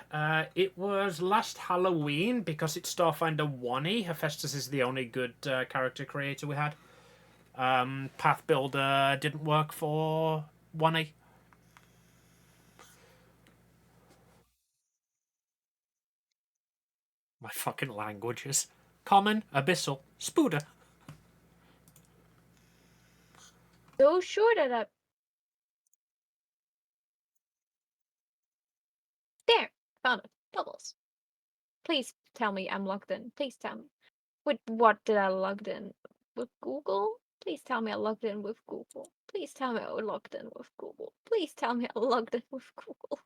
It was last Halloween because it's Starfinder 1E. Hephaestus is the only good character creator we had. Path Builder didn't work for 1A. My fucking languages. Common, Abyssal, Spooder. So sure that I... There! Found it. Bubbles. Please tell me I'm logged in. Please tell me. What did I logged in? With Google? Please tell me I logged in with Google. Please tell me I logged in with Google. Please tell me I logged in with Google.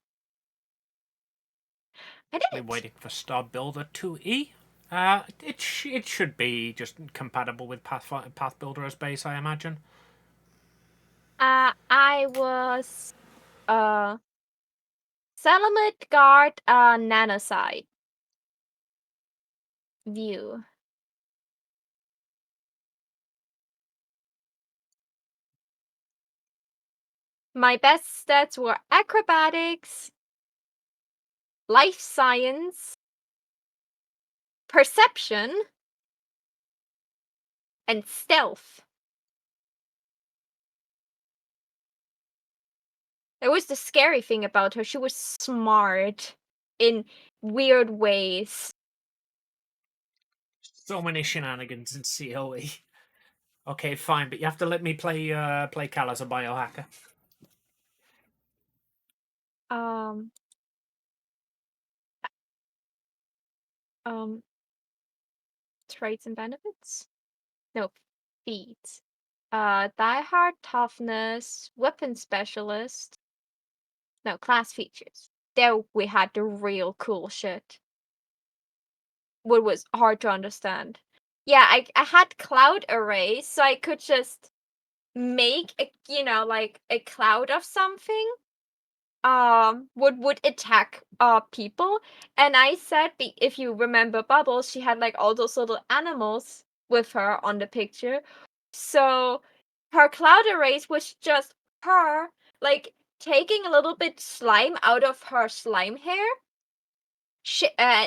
I did We're it! waiting for Star Builder 2E. It should be just compatible with Path Builder as base, I imagine. I was Salamit Guard Nanoside view. My best stats were acrobatics, life science, perception, and stealth. That was the scary thing about her. She was smart in weird ways. So many shenanigans in COE. Okay, fine, but you have to let me play Cal as a biohacker. Um, traits and benefits? No, feats. Diehard, toughness, weapon specialist. No, class features. There we had the real cool shit. What was hard to understand. Yeah, I had cloud arrays, so I could just make a, like a cloud of something would attack people. And I said, if you remember Bubbles, she had like all those little animals with her on the picture. So her cloud erase was just her like taking a little bit slime out of her slime hair,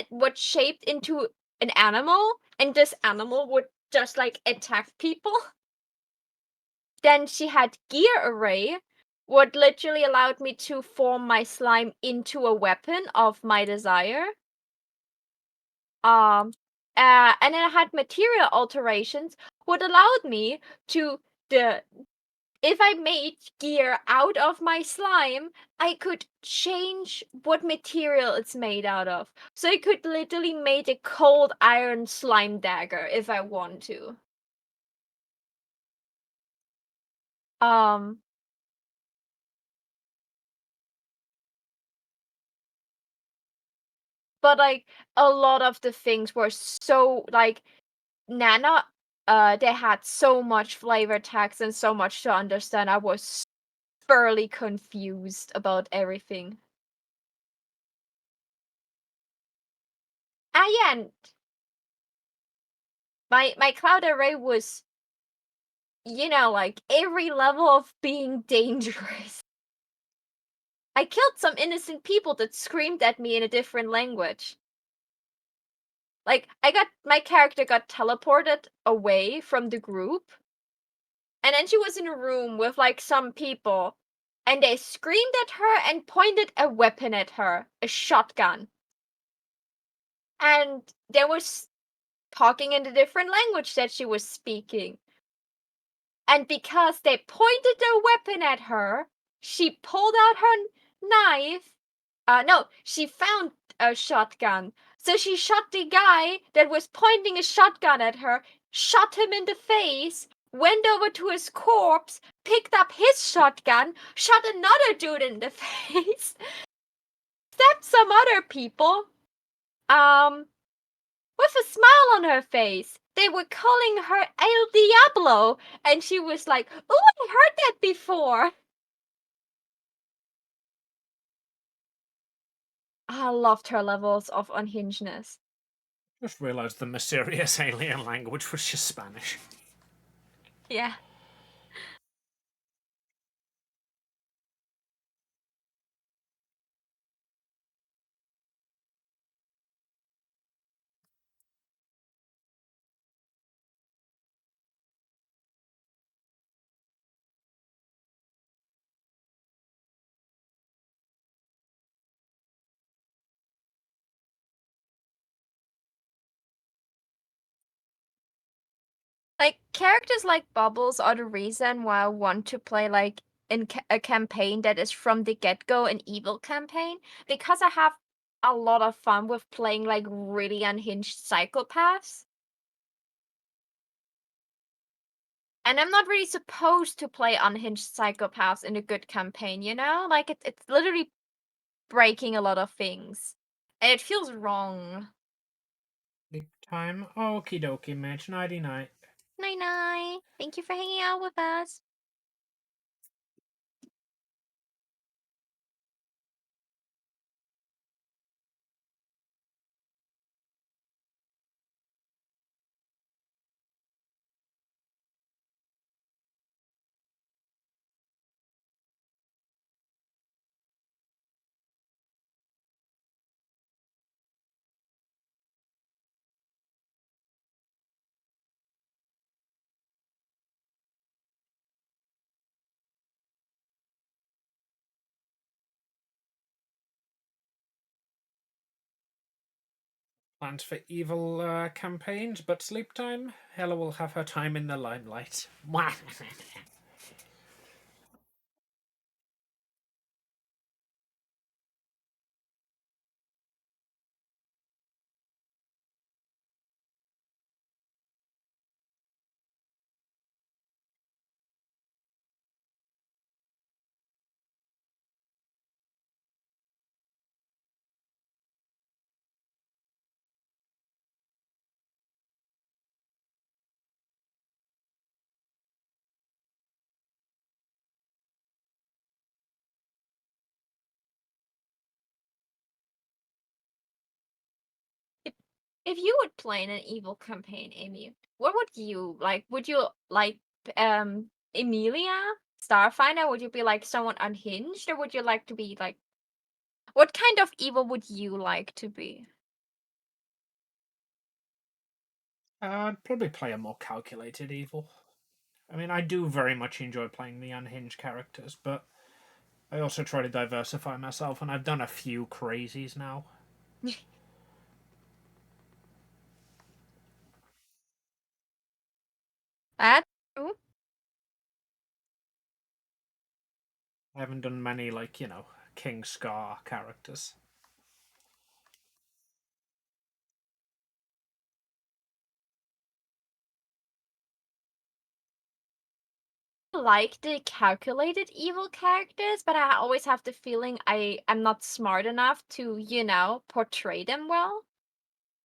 what shaped into an animal, and this animal would just like attack people. Then she had gear array, what literally allowed me to form my slime into a weapon of my desire. And then I had material alterations, what allowed me to if I made gear out of my slime, I could change what material it's made out of. So I could literally make a cold iron slime dagger if I want to. Um, but like a lot of the things were so like Nana, they had so much flavor text and so much to understand. I was thoroughly confused about everything. Yeah, and my cloud array was, like every level of being dangerous. I killed some innocent people that screamed at me in a different language. Like, my character got teleported away from the group, and then she was in a room with, like, some people, and they screamed at her and pointed a weapon at her, a shotgun. And they was talking in the different language that she was speaking. And because they pointed their weapon at her, she pulled out her knife. No, she found a shotgun. So she shot the guy that was pointing a shotgun at her, shot him in the face, went over to his corpse, picked up his shotgun, shot another dude in the face, stabbed some other people, with a smile on her face. They were calling her El Diablo, and she was like, "Oh, I heard that before." I loved her levels of unhingedness. Just realised the mysterious alien language was just Spanish. Yeah. characters like Bubbles are the reason why I want to play like in a campaign that is from the get-go an evil campaign, because I have a lot of fun with playing like really unhinged psychopaths. And I'm not really supposed to play unhinged psychopaths in a good campaign, you know? Like it's literally breaking a lot of things. And it feels wrong. Sleep time. Okie dokie, Mitch. Nighty night. Night night. Thank you for hanging out with us. Plans for evil campaigns, but sleep time? Hella will have her time in the limelight. If you would play in an evil campaign, Amy, what would you like? Would you like Emilia Starfinder? Would you be like someone unhinged, or would you like to be like what kind of evil would you like to be? I'd probably play a more calculated evil. I mean, I do very much enjoy playing the unhinged characters, but I also try to diversify myself, and I've done a few crazies now. That's true. I haven't done many, like, King Scar characters. Like the calculated evil characters, but I always have the feeling I'm not smart enough to, portray them well.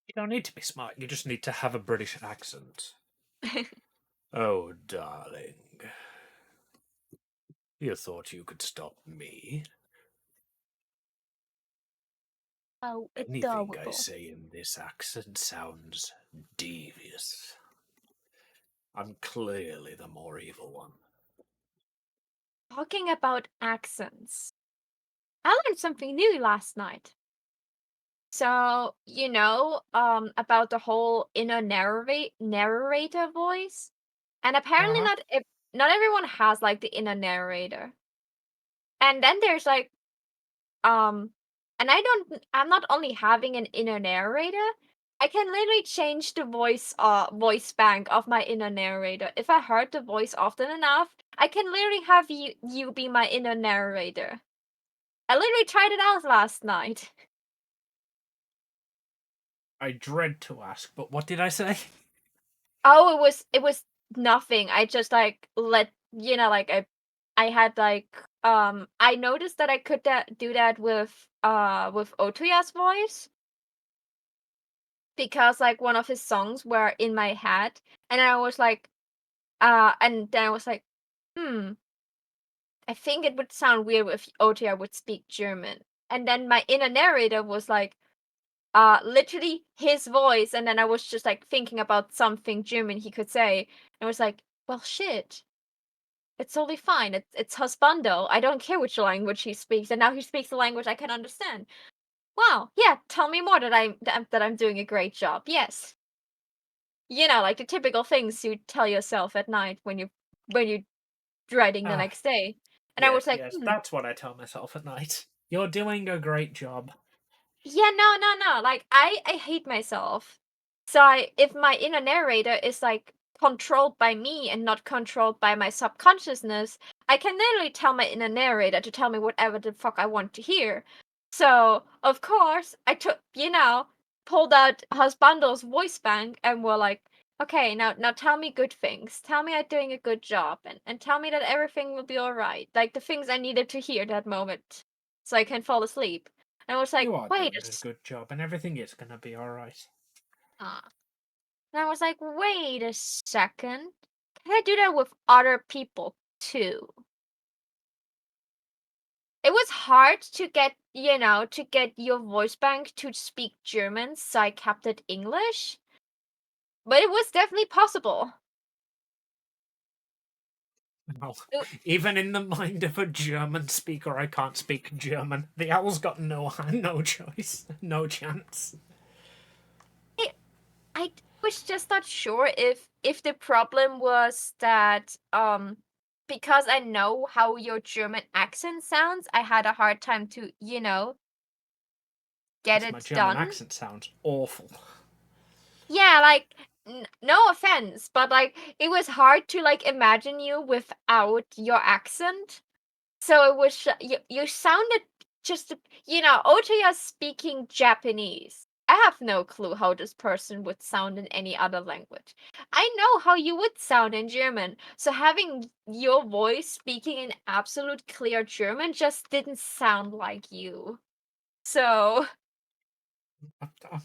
You don't need to be smart, you just need to have a British accent. Oh, darling. You thought you could stop me? Oh, Anything I adorable. say in this accent sounds devious. I'm clearly the more evil one. Talking about accents, I learned something new last night. So, about the whole inner narrator voice, and apparently Uh-huh. not everyone has like the inner narrator. And then there's like um and I'm not only having an inner narrator, I can literally change the voice bank of my inner narrator. If I heard the voice often enough, I can literally have you be my inner narrator. I literally tried it out last night. I dread to ask, but what did I say? Oh, it was nothing. I just like like I had like I noticed that I could do that with Otoya's voice because like one of his songs were in my head, and I was like and then I was like, hmm, I think it would sound weird if Otoya would speak German. And then my inner narrator was like literally his voice, and then I was just like thinking about something German he could say, and I was like, well shit. It's totally fine. It's husbando. I don't care which language he speaks, and now he speaks the language I can understand. Wow, yeah, tell me more that I'm doing a great job. Yes. Like the typical things you tell yourself at night when you're dreading the Ah, next day. And I was yes, like, yes, that's what I tell myself at night. You're doing a great job. yeah, no, no, no. Like I hate myself. So if my inner narrator is like controlled by me and not controlled by my subconsciousness, I can literally tell my inner narrator to tell me whatever the fuck I want to hear. So, of course, I took, pulled out Husbando's voice bank and were like, okay, now tell me good things. Tell me I'm doing a good job and tell me that everything will be alright. Like the things I needed to hear that moment so I can fall asleep. And I was like, You are wait doing a good job, and everything is gonna be alright. And I was like, wait a second. Can I do that with other people too? It was hard to get, to get your voice bank to speak German, so I kept it English. But it was definitely possible. No. Even in the mind of a German speaker, I can't speak German. The owl's got no choice, no chance. I was just not sure if the problem was that because I know how your German accent sounds, I had a hard time to, get My it German done. accent sounds awful. Yeah, like no offense, but like it was hard to like imagine you without your accent. So it was you sounded just Otoya speaking Japanese. I have no clue how this person would sound in any other language. I know how you would sound in German. So having your voice speaking in absolute clear German just didn't sound like you. So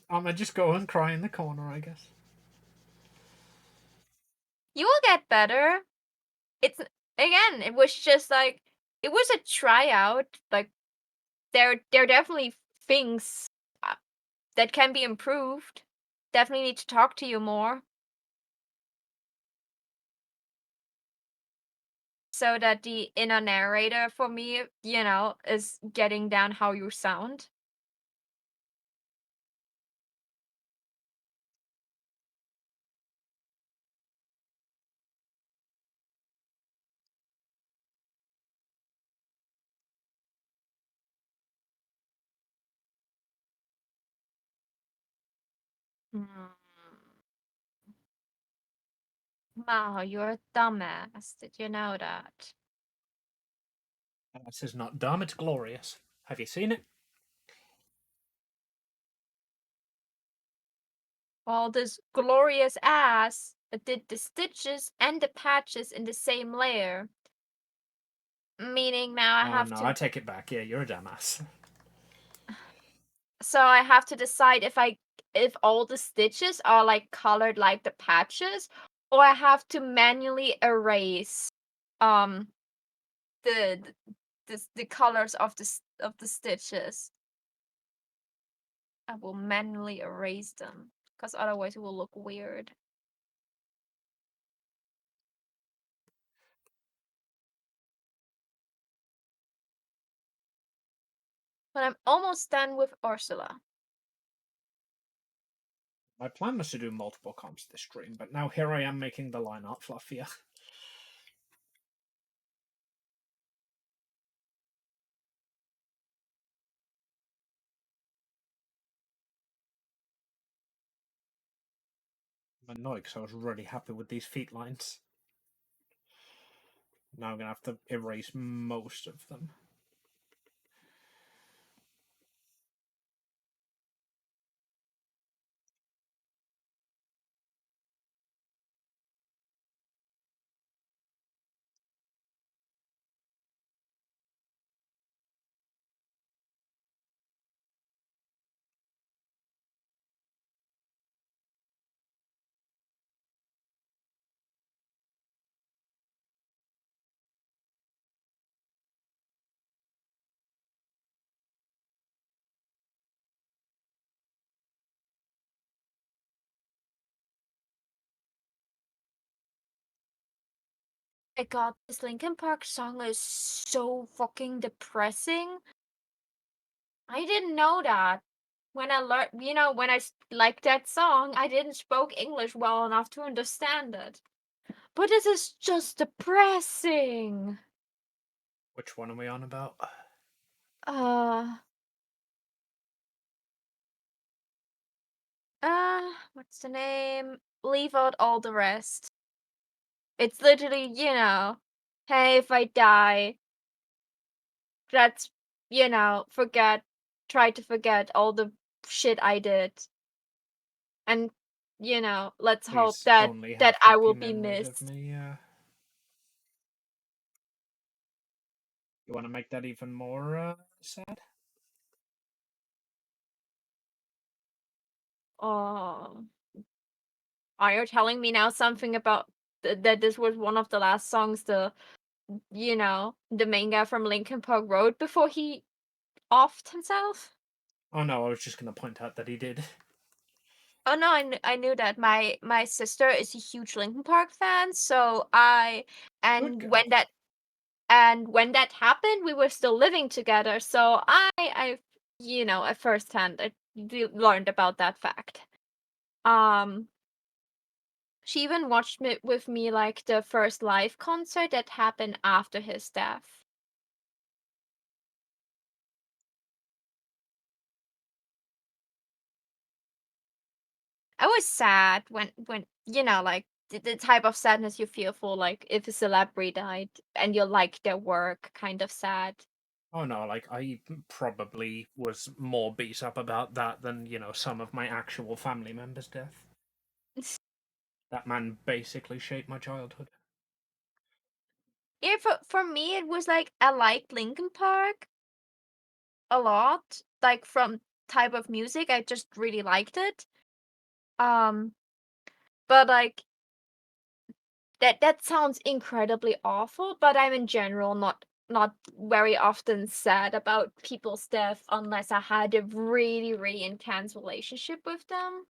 I'm gonna just go and cry in the corner, I guess. you will get better. It's again, it was just like it was a tryout. Like there are definitely things that can be improved. Definitely need to talk to you more so that the inner narrator for me, is getting down how you sound. Hmm. Wow, you're a dumbass. Did you know that? This is not dumb, it's glorious. Have you seen it? Well, this glorious ass did the stitches and the patches in the same layer. Meaning now I Oh have no, I to take it back. Yeah, you're a dumbass. so I have to decide if all the stitches are like colored like the patches, or I have to manually erase um the the colors of the stitches. I will manually erase them because otherwise it will look weird. But I'm almost done with Ursula. My plan was to do multiple comps this stream, but now here I am making the line art fluffier. I'm annoyed because I was really happy with these feet lines. Now I'm gonna have to erase most of them. My god, this Linkin Park song is so fucking depressing. I didn't know that. When I learned, when I liked that song, I didn't speak English well enough to understand it. But this is just depressing. Which one are we on about? Uh, what's the name? Leave out all the rest. It's literally, hey, if I die, let's, try to forget all the shit I did. And, let's hope Please that only that have I happy will be memories of missed. me. You want to make that even more sad? Oh, are you telling me now something about that this was one of the last songs the main guy from Linkin Park wrote before he offed himself? Oh no, I was just going to point out that he did. Oh no, I knew that. My sister is a huge Linkin Park fan, so Good and girl. when that happened, we were still living together. So I at first hand I learned about that fact. Um, she even watched me with me like the first live concert that happened after his death. I was sad when like the type of sadness you feel for like if a celebrity died and you like their work, kind of sad. Oh no, like I probably was more beat up about that than, some of my actual family members' death. That man basically shaped my childhood. Yeah, for me it was like I liked Linkin Park a lot. Like from type of music, I just really liked it. Um, but like that sounds incredibly awful, but I'm in general not very often sad about people's death unless I had a really, really intense relationship with them.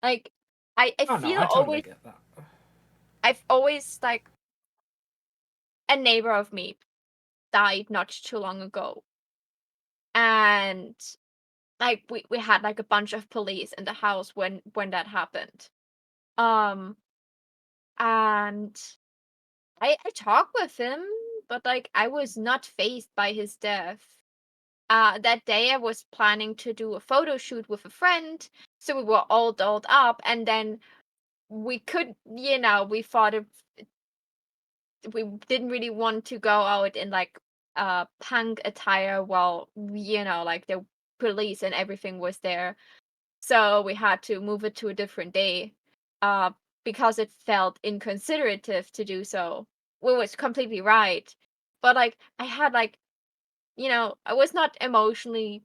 Like I Oh no, feel I totally always get that. I've always like a neighbor of me died not too long ago. And like we had like a bunch of police in the house when that happened. Um and I talked with him, but like I was not fazed by his death. That day I was planning to do a photo shoot with a friend, so we were all dolled up, and then we could, we thought we didn't really want to go out in like punk attire while like the police and everything was there. So we had to move it to a different day, uh, because it felt inconsiderate to do so. Well, it was completely right. But like I had like, I was not emotionally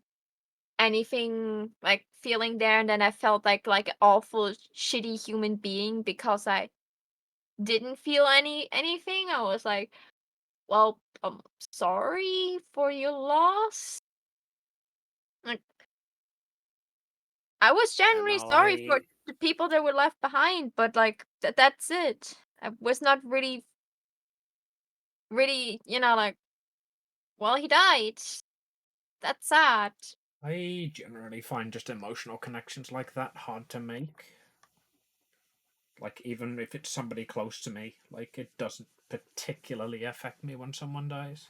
anything like feeling there, and then I felt like an awful shitty human being because I didn't feel anything. I was like, well, I'm sorry for your loss. Like I was Yeah, genuinely no, sorry for the people that were left behind, but like that's it. I was not really, really, like, well, he died. That's sad. I generally find just emotional connections like that hard to make. Like even if it's somebody close to me, like it doesn't particularly affect me when someone dies.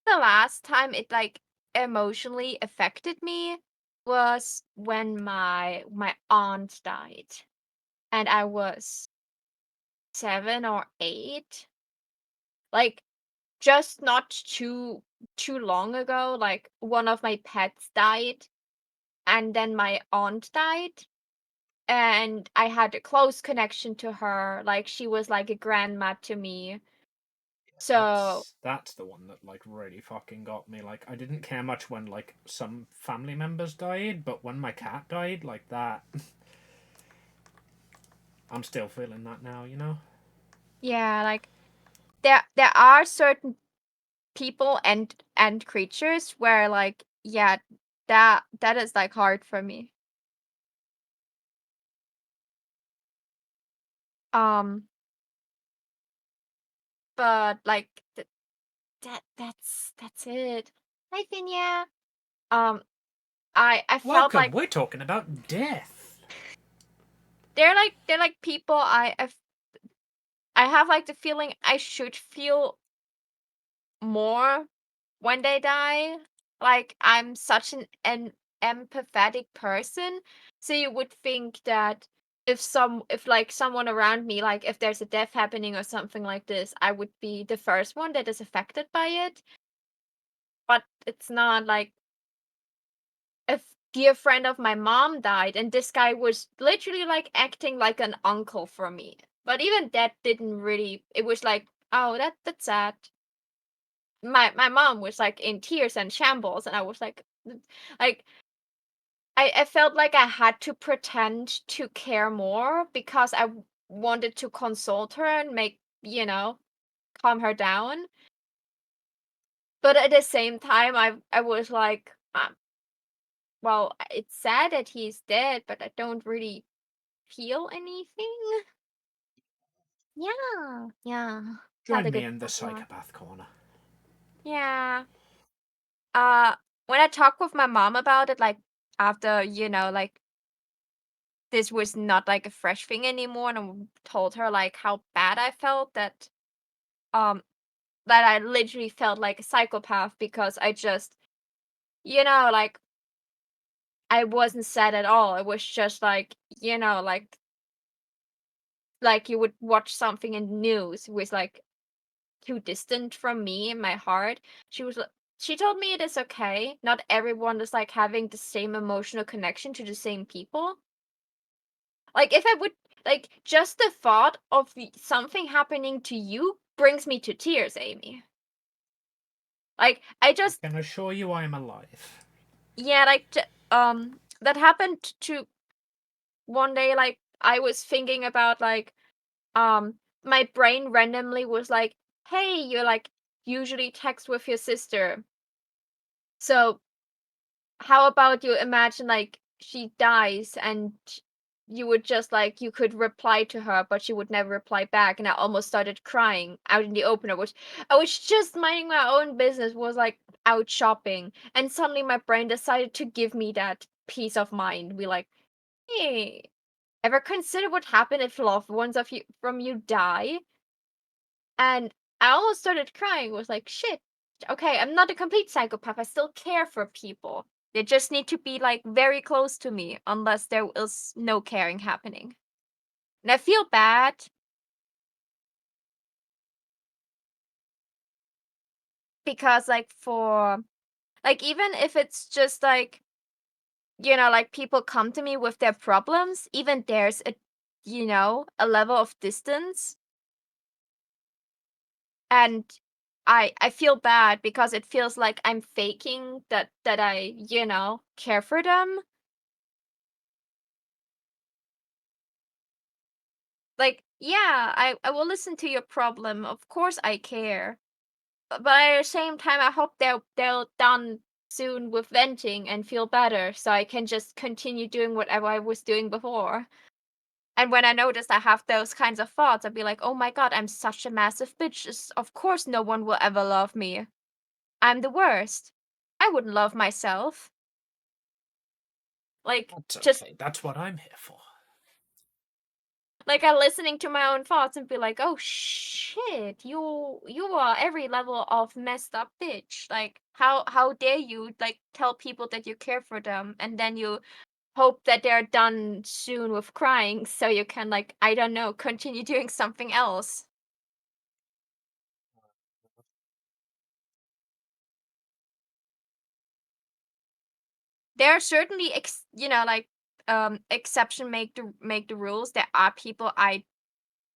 The last time it like emotionally affected me was when my aunt died, and I was 7 or 8. Like just not too long ago, like one of my pets died, and then my aunt died, and I had a close connection to her. Like she was like a grandma to me. So That's the one that like really fucking got me. Like I didn't care much when like some family members died, but when my cat died, like that, I'm still feeling that now. yeah, like there are certain people and creatures where like yeah, that is like hard for me. Um, but like that's it. Hi, Finya. Um, I felt Welcome. like We're talking about death. they're like people I have like the feeling I should feel more when they die. Like I'm such an empathetic person, so you would think that if like someone around me, like if there's a death happening or something like this, I would be the first one that is affected by it. But it's not like a dear friend of my mom died, and this guy was literally like acting like an uncle for me. But even that didn't really. It was like, oh, that's sad. My mom was like in tears and shambles, and I was like I felt like I had to pretend to care more because wanted to console her and calm her down. But at the same time, I was like, well, it's sad that he's dead, but I don't really feel anything. Yeah, yeah. Had Join a me good in the talk about. psychopath corner. Yeah. Uh, when I talked with my mom about it, like after like this was not like a fresh thing anymore, and I told her like how bad I felt um that I literally felt like a psychopath because I just like I wasn't sad at all. It was just like like you would watch something in the news was like too distant from me and my heart. She told me it is okay. Not everyone is like having the same emotional connection to the same people. Like if I would like just the thought of something happening to you brings me to tears, Amy. Like I I just can assure you I am alive. yeah, like that happened to one day. Like I was thinking about my brain randomly was like, "Hey, you like usually text with your sister. So how about you imagine like she dies and you would just like you could reply to her, but she would never reply back." And I almost started crying out in the open. I was just minding my own business, was like out shopping, and suddenly my brain decided to give me that peace of mind. Be like, hey, ever consider what happened if loved ones of you from you die? And I almost started crying. Was like, shit. Okay, I'm not a complete psychopath. I still care for people. They just need to be like very close to me, unless there is no caring happening. And I feel bad because like for like even if it's just like like people come to me with their problems, even there's a level of distance. And I feel bad because it feels like I'm faking that I care for them. Like, yeah, I will listen to your problem. Of course I care. But at the same time, I hope they'll done soon with venting and feel better so I can just continue doing whatever I was doing before. And when I notice I have those kinds of thoughts, I'd be like, "Oh my god, I'm such a massive bitch. Of course no one will ever love me. I'm the worst. I wouldn't love myself." Like That's just okay. That's what I'm here for. like I'm listening to my own thoughts and be like, "Oh shit, you are every level of messed up bitch. Like how dare you like tell people that you care for them and then you hope that they're done soon with crying so you can like I don't know, continue doing something else." There are certainly exception make the rules. There are people I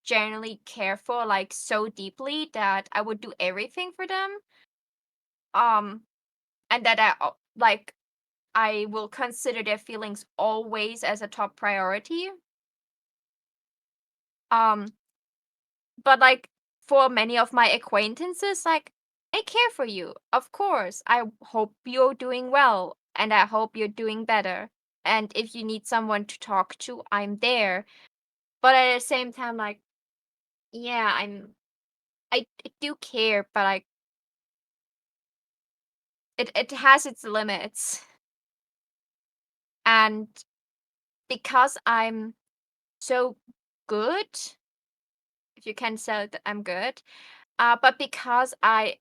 genuinely care for like so deeply that I would do everything for them. Um and that like I will consider their feelings always as a top priority. Um, but like for many of my acquaintances, like I care for you. Of course. I hope you're doing well and I hope you're doing better. And if you need someone to talk to, I'm there. But at the same time, like, yeah, I do care, but like it has its limits. And because I'm so good, if you can say that I'm good. But because I'm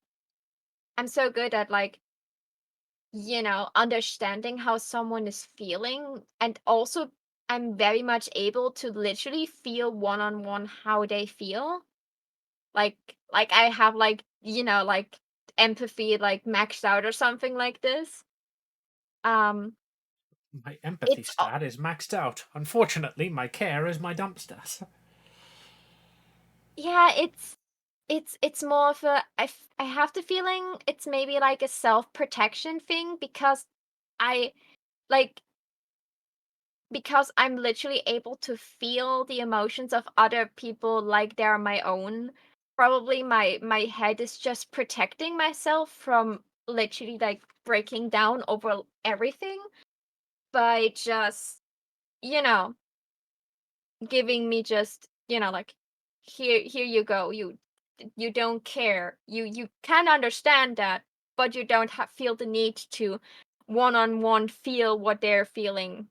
so good at like, understanding how someone is feeling and also I'm very much able to literally feel one-on-one how they feel. Like I have like, like empathy like maxed out or something like this. Um My empathy it's stat is maxed out. Unfortunately, my care is my dump stat. Yeah, it's more of I have the feeling it's maybe like a self-protection thing because I like because I'm literally able to feel the emotions of other people like they're my own. Probably my head is just protecting myself from literally like breaking down over everything by just, you know, giving me just, like here you go. You don't care. You can understand that, but you don't feel the need to one-on-one feel what they're feeling.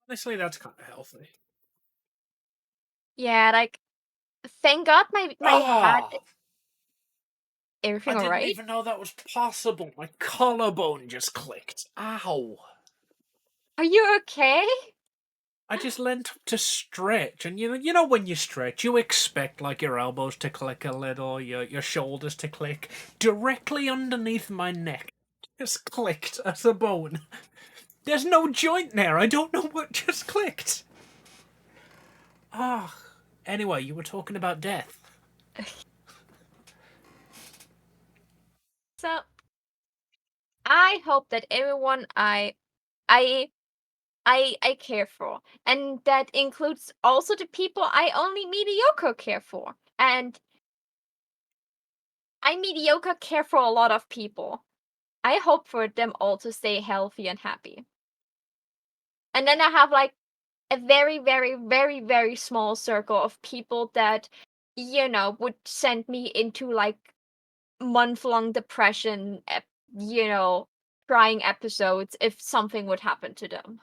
Honestly, that's kind of healthy. Yeah, like thank God my head. Ah! I Everything all didn't right? even know that was possible. My collarbone just clicked. Ow! Are you okay? I just leant up to stretch, and you know when you stretch, you expect like your elbows to click a little, your shoulders to click. Directly underneath my neck, just clicked as a bone. There's no joint there. I don't know what just clicked. Ah. Anyway, you were talking about death. So I hope that everyone I I care for, and that includes also the people I only mediocre care for. And I mediocre care for a lot of people. I hope for them all to stay healthy and happy. And then I have like a very, very, very, very small circle of people that, would send me into like month-long depression, crying episodes if something would happen to them.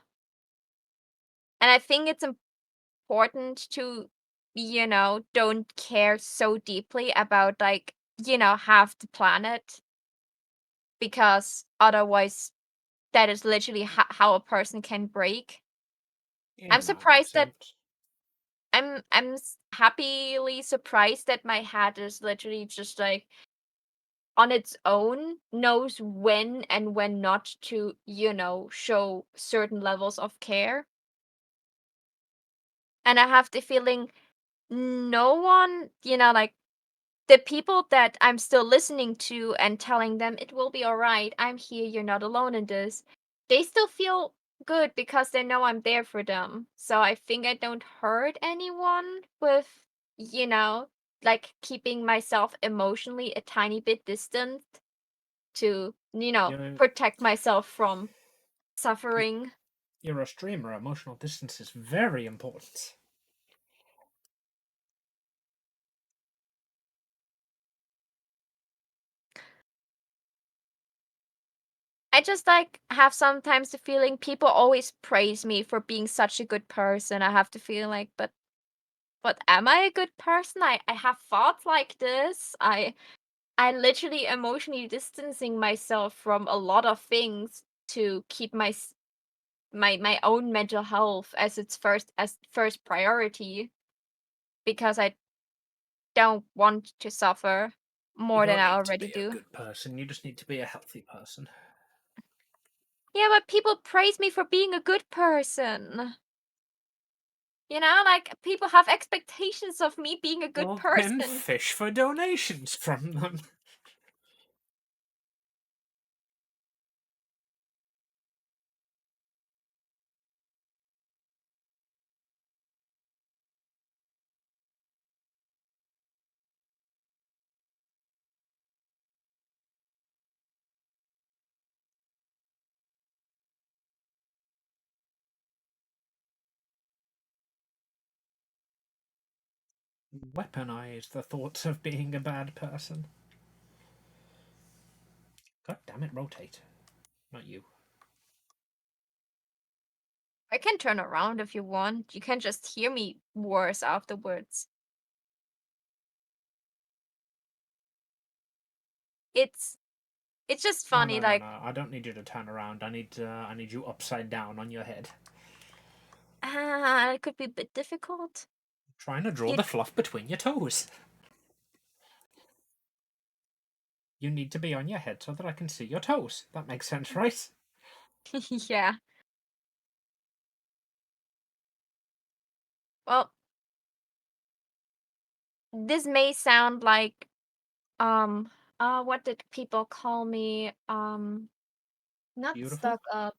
And I think it's important to, don't care so deeply about like, half the planet because otherwise that is literally how a person can break. Yeah, I'm no, it makes surprised that sense. happily surprised that my hat is literally just like on its own knows when and when not to, show certain levels of care. And I have the feeling no one, like the people that I'm still listening to and telling them it will be all right, I'm here, you're not alone in this, they still feel good because they know I'm there for them. So I think I don't hurt anyone with, you know, like keeping myself emotionally a tiny bit distant to, You're, protect myself from suffering. you're a streamer. Emotional distance is very important. I just like have sometimes the feeling people always praise me for being such a good person. I have the feeling like, but am I a good person? I have thoughts like this. I literally emotionally distancing myself from a lot of things to keep my own mental health as first priority because I don't want to suffer You more than don't I need to already be a do. good person. You just need to be a healthy person. Yeah, but people praise me for being a good person. Like people have expectations of me being a good Well, then person. fish for donations from them. Weaponize the thoughts of being a bad person. God damn it, rotate. Not you. I can turn around if you want. You can just hear me worse afterwards. It's it's just No, funny, no, no, like no. I don't need you to turn around. I need you upside down on your head. It could be a bit difficult. Trying to draw You the fluff between your toes. You need to be on your head so that I can see your toes. That makes sense, right? yeah. Well, this may sound like what did people call me? Not Beautiful. stuck up.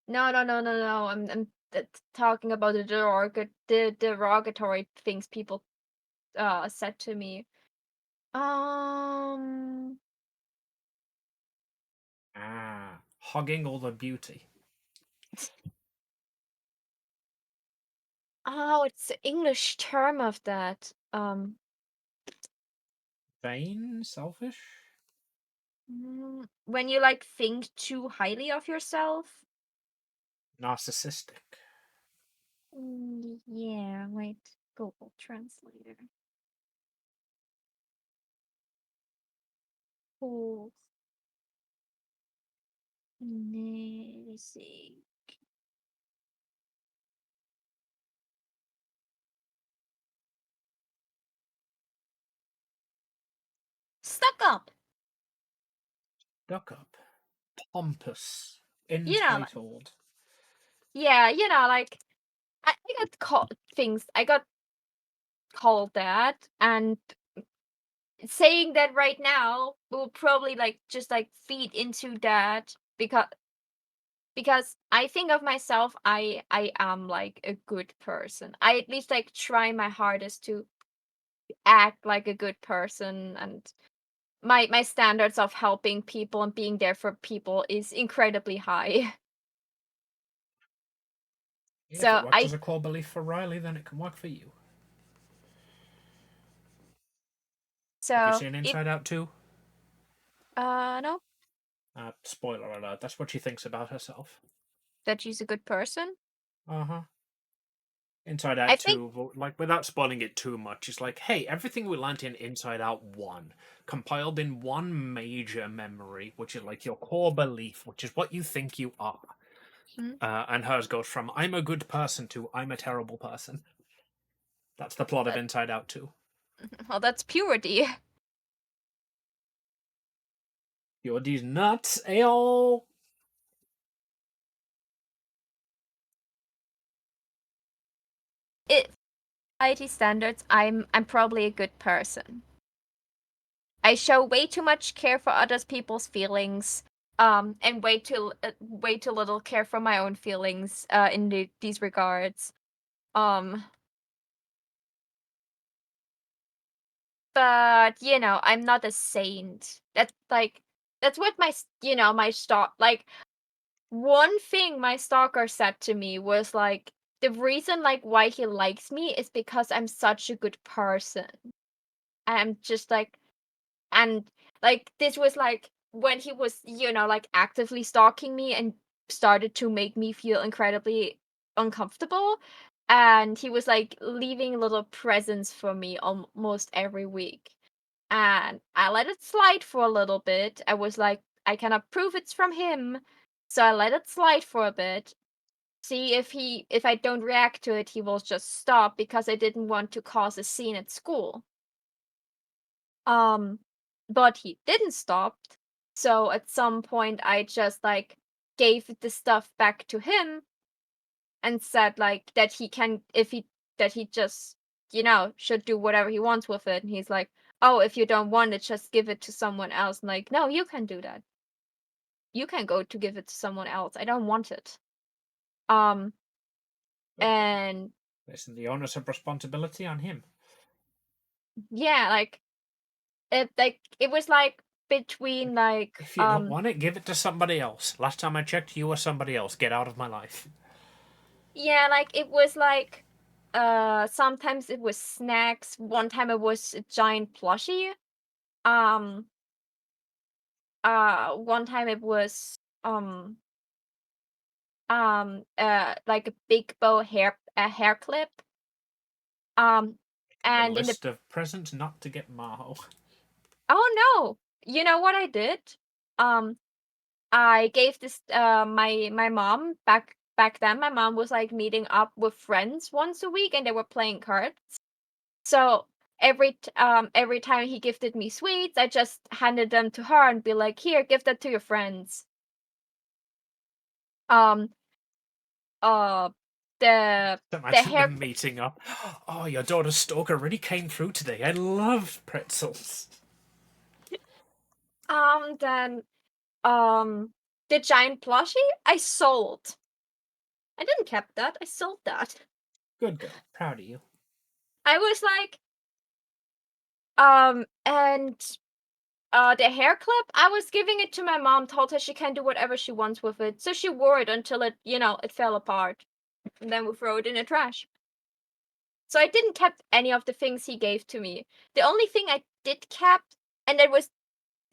No. I'm talking about the derogatory things people said to me. Um Ah, hogging all the beauty. oh, it's the English term of that. Vain, selfish. When you like think too highly of yourself. Narcissistic. Yeah, wait. Google Translator. Cool. Let's see. Stuck up. Duck up. Pompous. You know, like, Entitled. yeah, like I got called things. I got called that, and saying that right now will probably like just like feed into that because I think of myself, I am like a good person. I at least like try my hardest to act like a good person, and my standards of helping people and being there for people is incredibly high. Yeah, if it So worked I as a core belief for Riley, then it can work for you. Have you so seen if Inside Out 2? no, Spoiler alert, that's what she thinks about herself. that she's a good person. Uh-huh. Inside I Out think 2, like, without spoiling it too much, it's like, hey, everything we learnt in Inside Out 1, compiled in one major memory, which is like your core belief, which is what you think you are. mm, And hers goes from, I'm a good person to, I'm a terrible person. That's the plot of that, Inside Out 2. well, that's purity. You're these nuts, ayo! It society standards, I'm probably a good person. I show way too much care for other people's feelings, and way too little care for my own feelings, in these regards. Um, but I'm not a saint. That's what my stalk like. One thing my stalker said to me was like the reason like why he likes me is because I'm such a good person. I'm just like and like this was like when he was like actively stalking me and started to make me feel incredibly uncomfortable, and he was like leaving little presents for me almost every week, and I let it slide for a little bit. I was like, I cannot prove it's from him, so I let it slide for a bit, see if I don't react to it he will just stop, because I didn't want to cause a scene at school. um, but he didn't stop. So at some point I just like gave the stuff back to him and said like that he can if he that he just should do whatever he wants with it. And he's like, "Oh, if you don't want it, just give it to someone else." I'm like, "No, you can do that. You can go to give it to someone else. I don't want it." Um Good boy. and Listen, the onus of responsibility on him. yeah, it was like between like If you don't want it, give it to somebody else. Last time I checked, you were somebody else. Get out of my life. yeah, like it was like sometimes it was snacks. One time it was a giant plushie. Um one time it was like a big bow hair clip. Um A and in the list of presents not to get Maho. oh no. You know what I did? Um I gave this my mom back back then my mom was like meeting up with friends once a week and they were playing cards. So every time he gifted me sweets, I just handed them to her and be like, "Here, give that to your friends." Um uh the the Imagine hair them meeting up. Oh, your daughter Stalker really came through today. I love pretzels. then the giant plushie I sold. I didn't keep that. I sold that. Good girl. Proud of you. I was like, and the hair clip, I was giving it to my mom, told her she can do whatever she wants with it. So she wore it until it fell apart. And then we throw it in the trash. So I didn't kept any of the things he gave to me. The only thing I did kept, and it was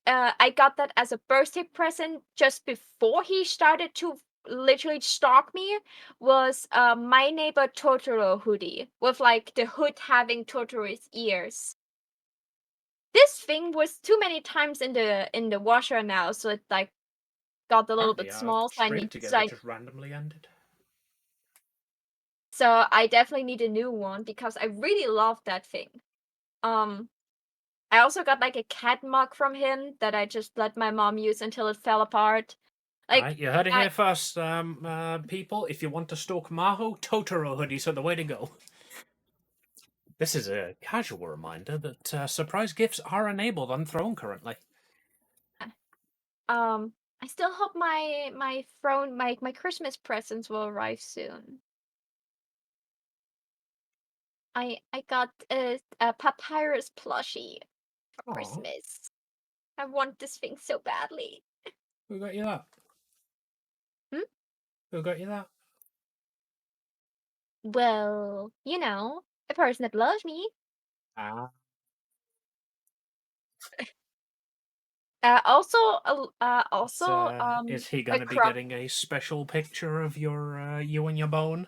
I got that as a birthday present just before he started to literally stalk me, was My Neighbor Totoro hoodie with like the hood having Totoro's ears. This thing was too many times in the washer now, so it like got a little Apparently, bit our small. stream together just randomly ended. So I definitely need a new one because I really love that thing. I also got like a cat mug from him that I just let my mom use until it fell apart. Like Right, you heard it I here first, people. If you want to stalk Maho, Totoro hoodies are the way to go. This is a casual reminder that surprise gifts are enabled on Throne currently. I still hope my Christmas presents will arrive soon. I got a papyrus plushie for Aw, Christmas. I want this thing so badly. who got you that? Hmm? Who got you that? Well, a person that loves me. Ah, is he A going to be crop. getting a special picture of your you and your bone?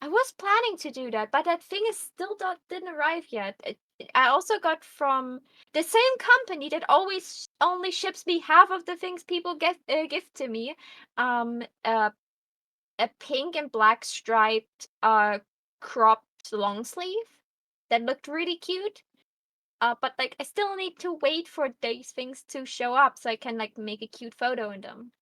I was planning to do that, but that thing is still didn't arrive yet. I also got from the same company that always only ships me half of the things people gift to me. Um, uh, a pink and black striped cropped long sleeve that looked really cute. But like I still need to wait for these things to show up so I can like make a cute photo in them.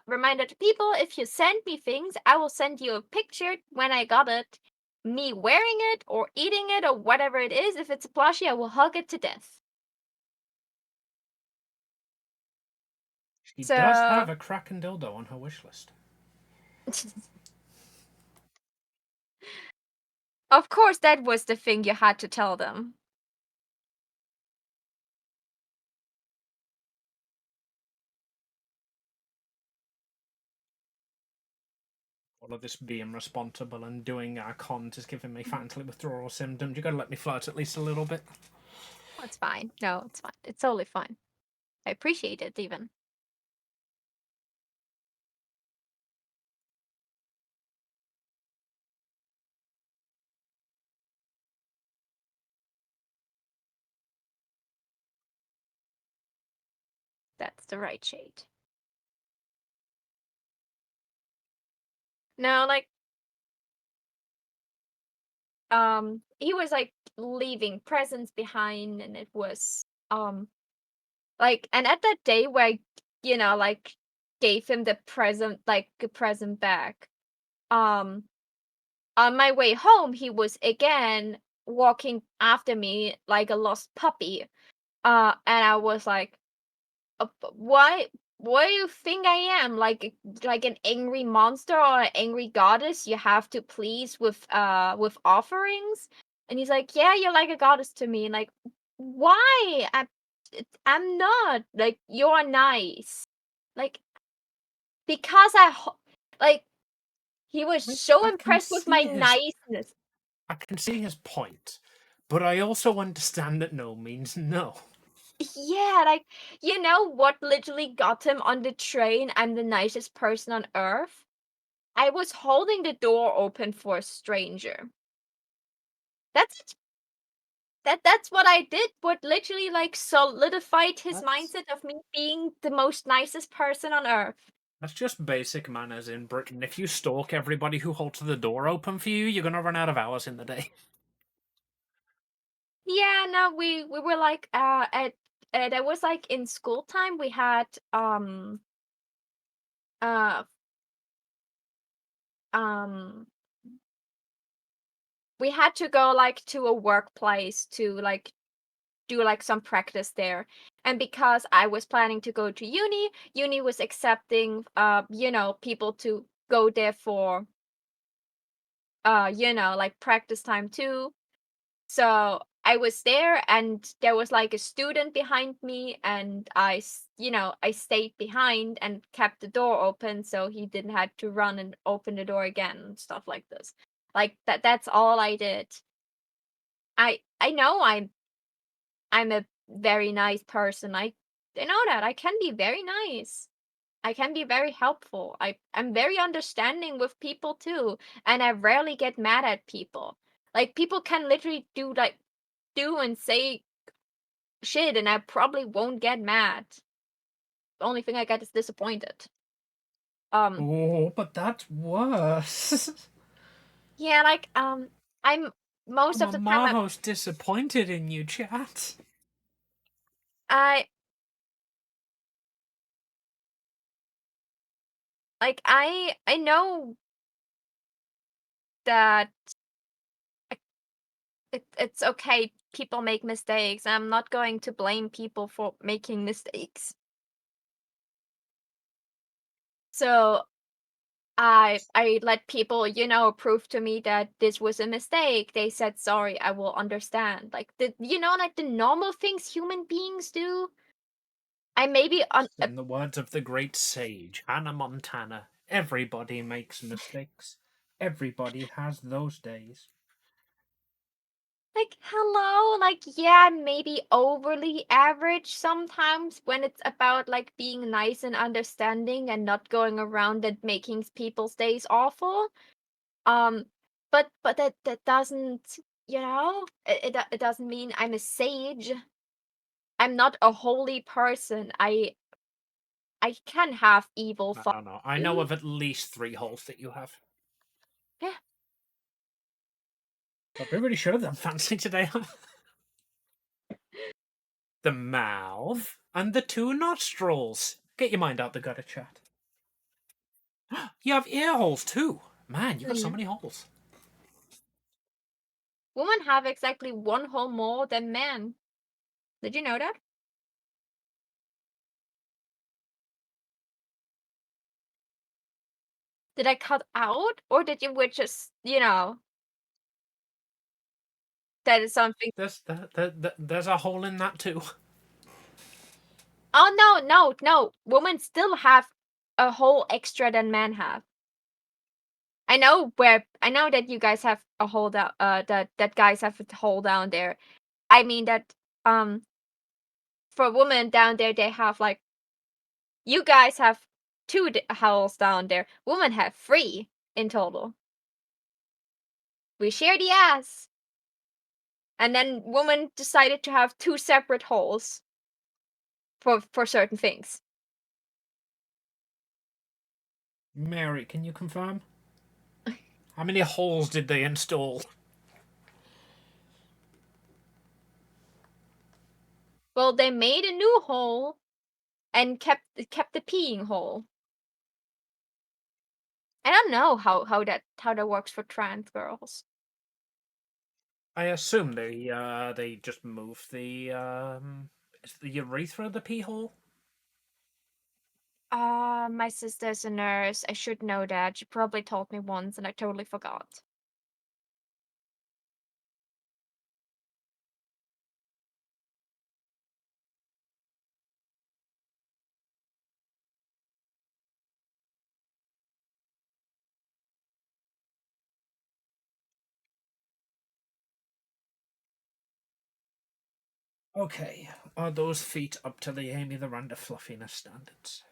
Reminder to people, if you send me things, I will send you a picture when I got it. Me wearing it or eating it or whatever it is. If it's a plushie, I will hug it to death. She does So, have a Kraken dildo on her wish list. of course, that was the thing you had to tell them. All of this being responsible and doing our cons is giving me faculty withdrawal symptoms. You gotta let me flirt at least a little bit. It's fine. No, it's fine. It's totally fine. I appreciate it, even. That's the right shade. No, like, he was like leaving presents behind, and it was like, and at that day where I, like gave him the present, like a present back, um, on my way home, he was again walking after me like a lost puppy. And I was like, why? What do you think I am? Like an angry monster or an angry goddess you have to please with offerings? And he's like, yeah, you're like a goddess to me. And like, why? I'm not. Like, you're nice. Like, because like, he was so I can impressed with my see his niceness. I can see his point, but I also understand that no means no. Yeah, like, you know what literally got him on the train? I'm the nicest person on earth. I was holding the door open for a stranger. That's it. That's what I did. What literally like solidified his That's mindset of me being the most nicest person on earth. That's just basic manners in Britain. If you stalk everybody who holds the door open for you, you're gonna run out of hours in the day. Yeah, no, we were like that was like in school time we had uh um we had to go like to a workplace to like do like some practice there. And because I was planning to go to uni was accepting people to go there for like practice time too. So I was there and there was like a student behind me and I stayed behind and kept the door open so he didn't have to run and open the door again and stuff like this. Like that's all I did. I know I'm a very nice person. I know that. I can be very nice. I can be very helpful. I'm very understanding with people too, and I rarely get mad at people. Like people can literally do and say shit and I probably won't get mad. The only thing I get is disappointed. Um Oh, but that's worse. yeah, like I'm most of the time Maho's disappointed in you, chat. I I know that it's okay. People make mistakes. I'm not going to blame people for making mistakes. So I let people, prove to me that this was a mistake. They said sorry, I will understand. Like like the normal things human beings do. I maybe on In the words of the great sage, Hannah Montana, everybody makes mistakes. Everybody has those days. like hello, like yeah, maybe overly average sometimes when it's about like being nice and understanding and not going around and making people's days awful. Um, but that doesn't, it doesn't mean I'm a sage. I'm not a holy person. I can have evil I thoughts don't know. I know too. of at least 3 holes that you have. Yeah. But we really should have done fancy today, huh? The mouth and the 2 nostrils. Get your mind out the gutter, chat. You have ear holes too. Man, you got so Mm. many holes. Women have exactly one hole more than men. Did you know that? Did I cut out, or did you were just, that is something? There's a hole in that too. Oh no, no, no. Women still have a hole extra than men have. I know that you guys have a hole down that guys have a hole down there. I mean that um for women down there they have like you guys have two holes down there. Women have three in total. We share the ass. And then women decided to have two separate holes for certain things. Mary, can you confirm? How many holes did they install? Well, they made a new hole and kept the peeing hole. I don't know how that works for trans girls. I assume they just move the is the urethra the pee hole? My sister's a nurse. I should know that. She probably told me once and I totally forgot. Okay, are those feet up to the Amy the Randa fluffiness standards?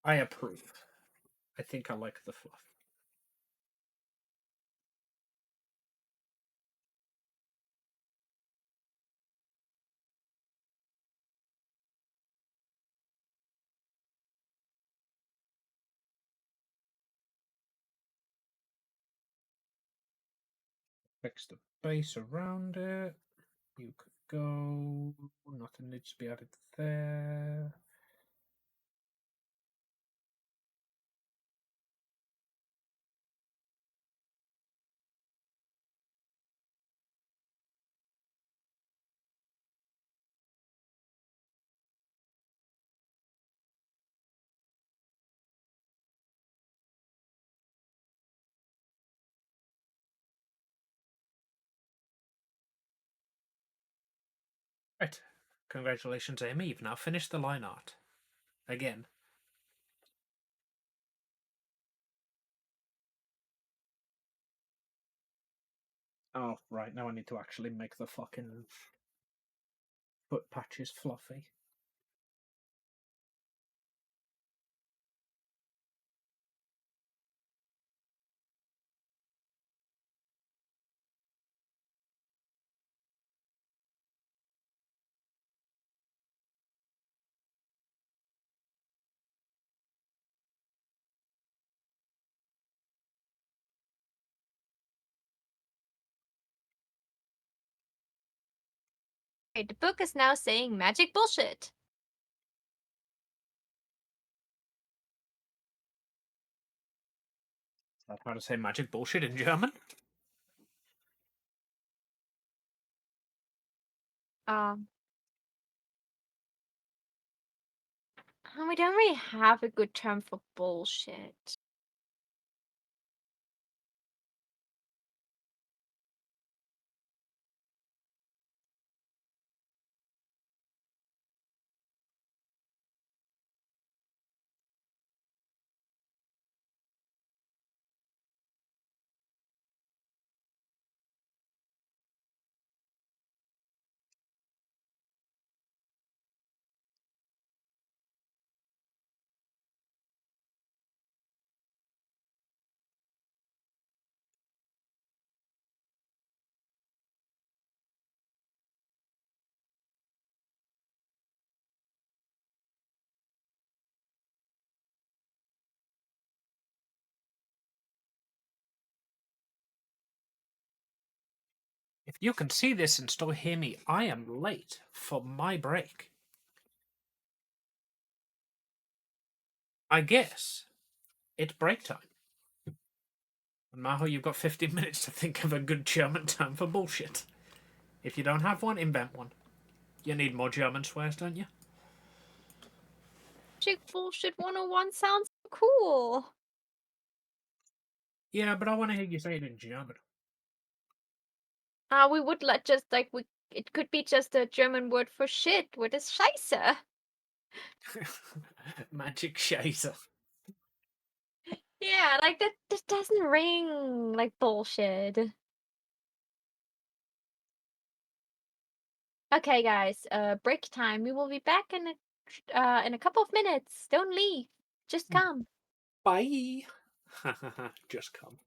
I approve. I think I like the fluff. Fix the base around it. You could go. Nothing needs to be added there. Right. Congratulations, Amy. You've now finished the line art. Again. Oh, right. Now I need to actually make the fucking foot patches fluffy. Okay, the book is now saying magic bullshit. Is that how to say magic bullshit in German? Um, we don't really have a good term for bullshit. If you can see this and still hear me, I am late for my break. I guess it's break time. And Maho, you've got 15 minutes to think of a good German term for bullshit. If you don't have one, invent one. You need more German swears, don't you? Magic bullshit 101 sounds so cool. Yeah, but I want to hear you say it in German. We would let just like we. It could be just a German word for shit. What is Scheiße? Magic Shazer. Yeah, like that. That doesn't ring like bullshit. Okay, guys. Break time. We will be back in a couple of minutes. Don't leave. Just come. Bye. Just come.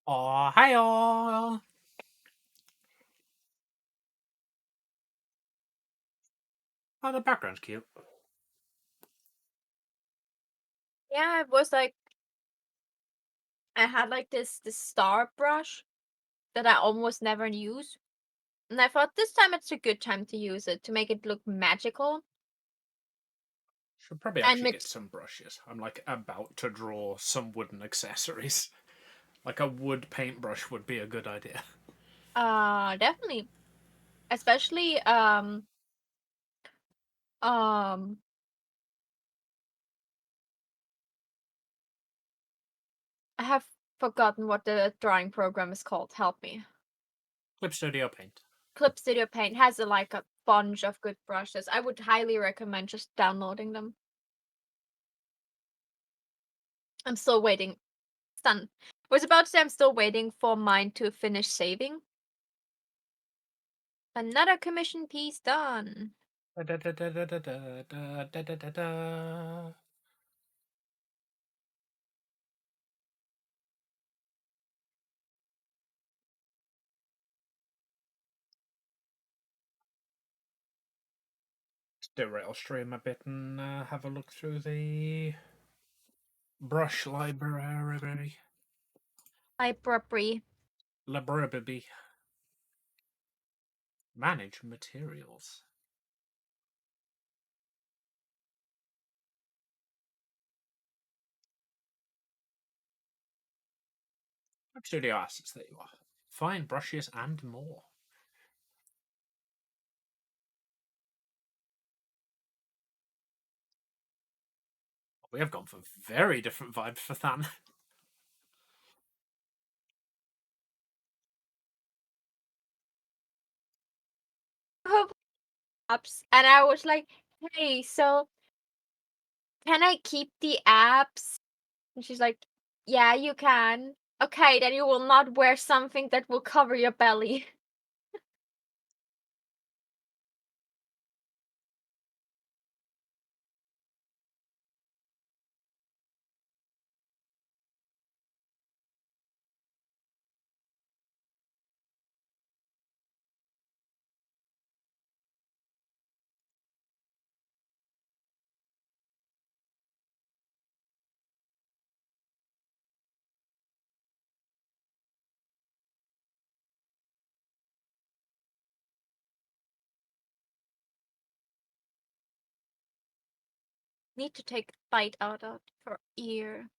Oh, hi all. Oh, the background's cute. Yeah, it was like I had like this star brush that I almost never use. And I thought this time it's a good time to use it to make it look magical Should probably and actually get mix. some brushes. I'm like about to draw some wooden accessories. Like a wood paintbrush would be a good idea. Definitely. Especially um I have forgotten what the drawing program is called. Help me. Clip Studio Paint. Clip Studio Paint has like a bunch of good brushes. I would highly recommend just downloading them. I'm still waiting. It's done. I was about to say I'm still waiting for mine to finish saving. Another commission piece done. Da, da, da, da, da, da, da, da, da, da, da. Derail stream a bit and have a look through the brush library. Library. Library. Manage materials. Web Studio Assets, there you are. Fine brushes and more. We have gone for very different vibes for Than. Apps, and I was like, "Hey, so can I keep the apps?" And she's like, "Yeah, you can." Okay, then you will not wear something that will cover your belly. Need to take a bite out of her ear.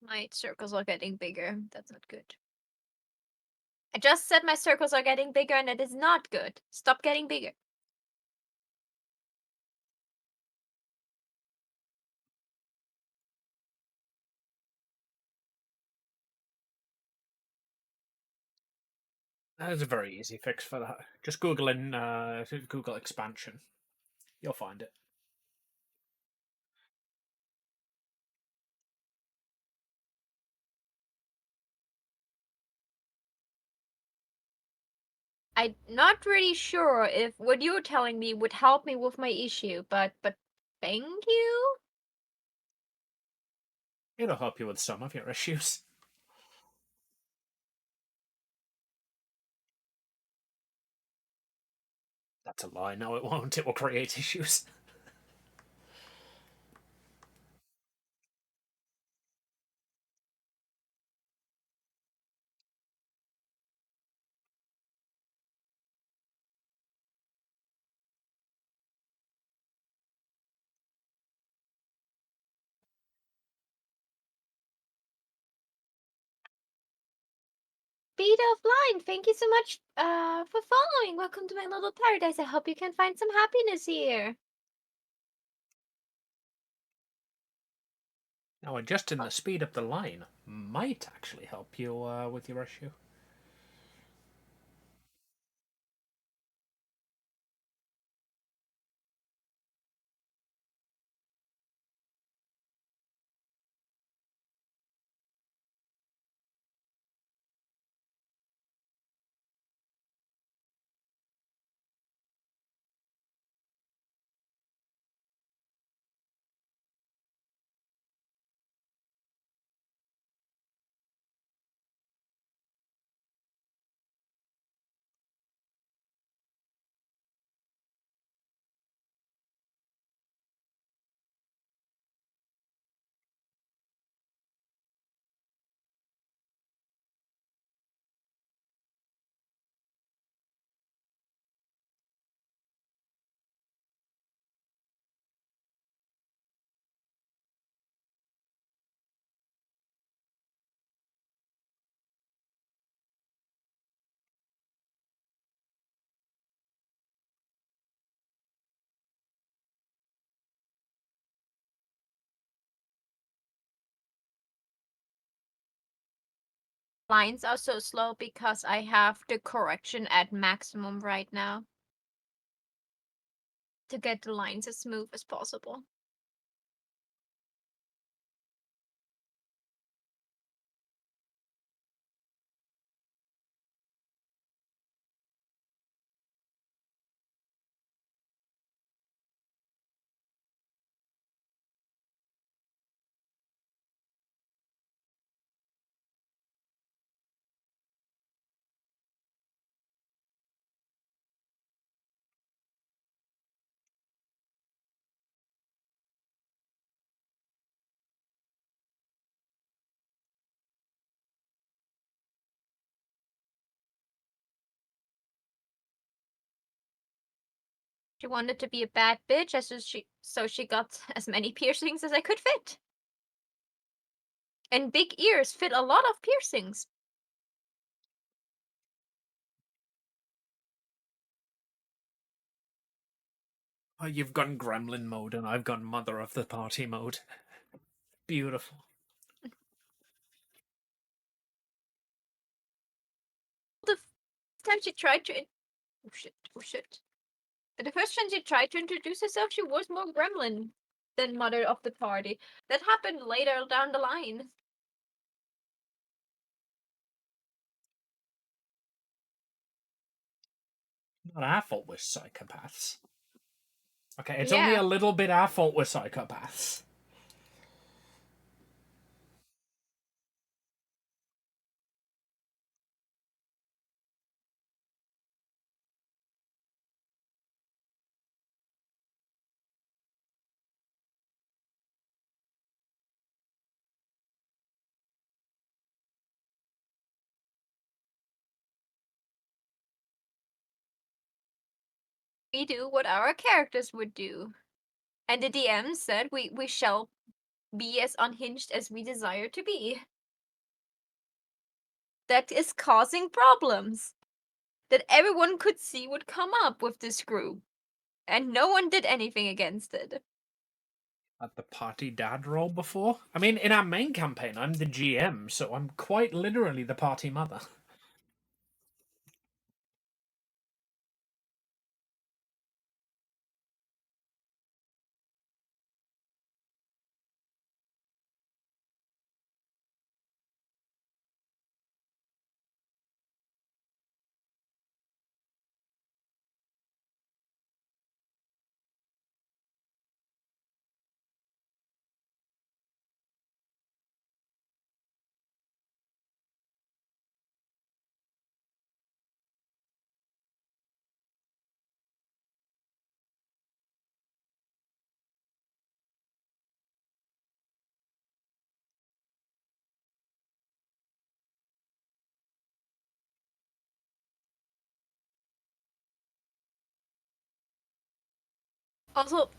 My circles are getting bigger. That's not good. I just said my circles are getting bigger and it is not good. Stop getting bigger. There's a very easy fix for that. Just Google expansion. You'll find it. I'm not really sure if what you're telling me would help me with my issue, but thank you. It'll help you with some of your issues. That's a lie. No, it won't. It will create issues. Speed of line, thank you so much for following. Welcome to my little paradise. I hope you can find some happiness here. Now, adjusting the speed of the line might actually help you with your issue. Lines are so slow because I have the correction at maximum right now to get the lines as smooth as possible. She wanted to be a bad bitch, so she got as many piercings as I could fit. And big ears fit a lot of piercings. Oh, you've gone gremlin mode and I've gone mother of the party mode. Beautiful. The time she tried to oh shit. The first time she tried to introduce herself, she was more gremlin than mother of the party. That happened later down the line. Not our fault we're psychopaths. Okay, it's only Yeah. a little bit our fault we're psychopaths. We do what our characters would do. And the DM said we shall be as unhinged as we desire to be. That is causing problems. That everyone could see would come up with this group. And no one did anything against it. Had the party dad role before? I mean, in our main campaign, I'm the GM, so I'm quite literally the party mother. Also,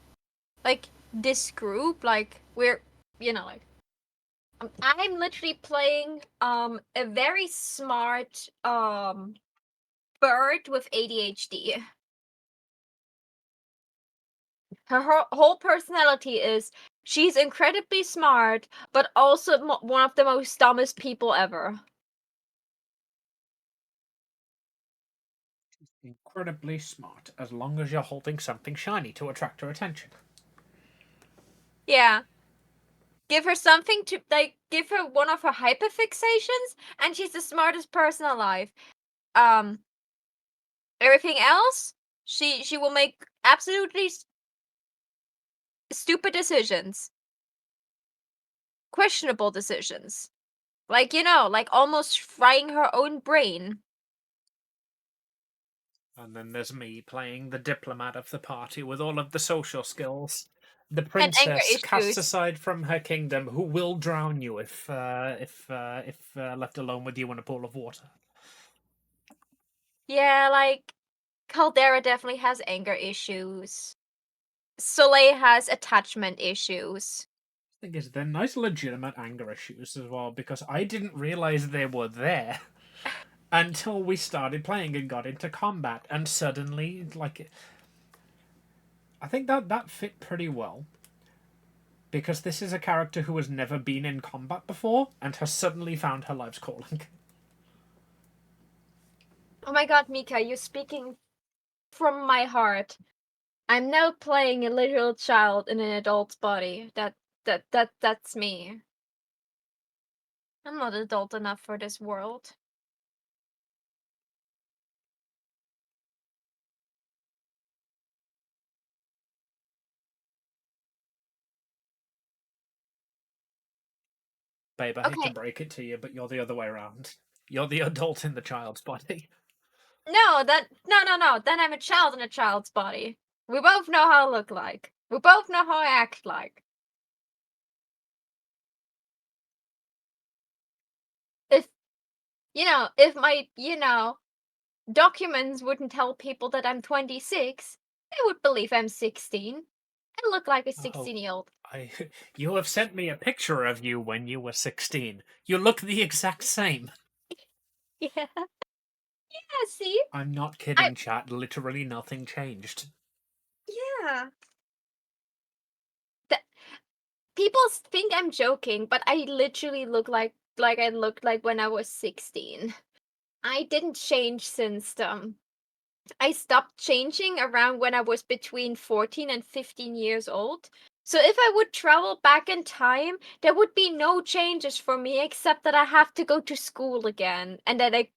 like this group, like we're, like I'm literally playing a very smart bird with ADHD. Her whole personality is she's incredibly smart, but also one of the most dumbest people ever. Incredibly smart, as long as you're holding something shiny to attract her attention. Yeah. Give her something to, like, give her one of her hyperfixations, and she's the smartest person alive. Everything else, she will make absolutely stupid decisions. Questionable decisions. Like, like almost frying her own brain. And then there's me playing the diplomat of the party with all of the social skills. The And anger princess cast issues. aside from her kingdom, who will drown you if left alone with you in a pool of water. Yeah, like, Caldera definitely has anger issues. Soleil has attachment issues. Thing is, they're nice, legitimate anger issues as well, because I didn't realize they were there until we started playing and got into combat, and suddenly, like, I think that fit pretty well. Because this is a character who has never been in combat before and has suddenly found her life's calling. Oh my god, Mika, you're speaking from my heart. I'm now playing a literal child in an adult's body. That's me. I'm not adult enough for this world. Babe, I hate to Okay, break it to you, but you're the other way around. You're the adult in the child's body. no, no. Then I'm a child in a child's body. We both know how I look like. We both know how I act like. If if my documents wouldn't tell people that I'm 26, they would believe I'm 16. I look like a Oh, 16-year-old. you have sent me a picture of you when you were 16. You look the exact same. Yeah, yeah. See, I'm not I kidding, chat. Literally nothing changed. yeah. That people think I'm joking, but I literally look like I looked like when I was 16. I didn't change since I stopped changing around when I was between 14 and 15 years old. So if I would travel back in time, there would be no changes for me except that I have to go to school again and that I,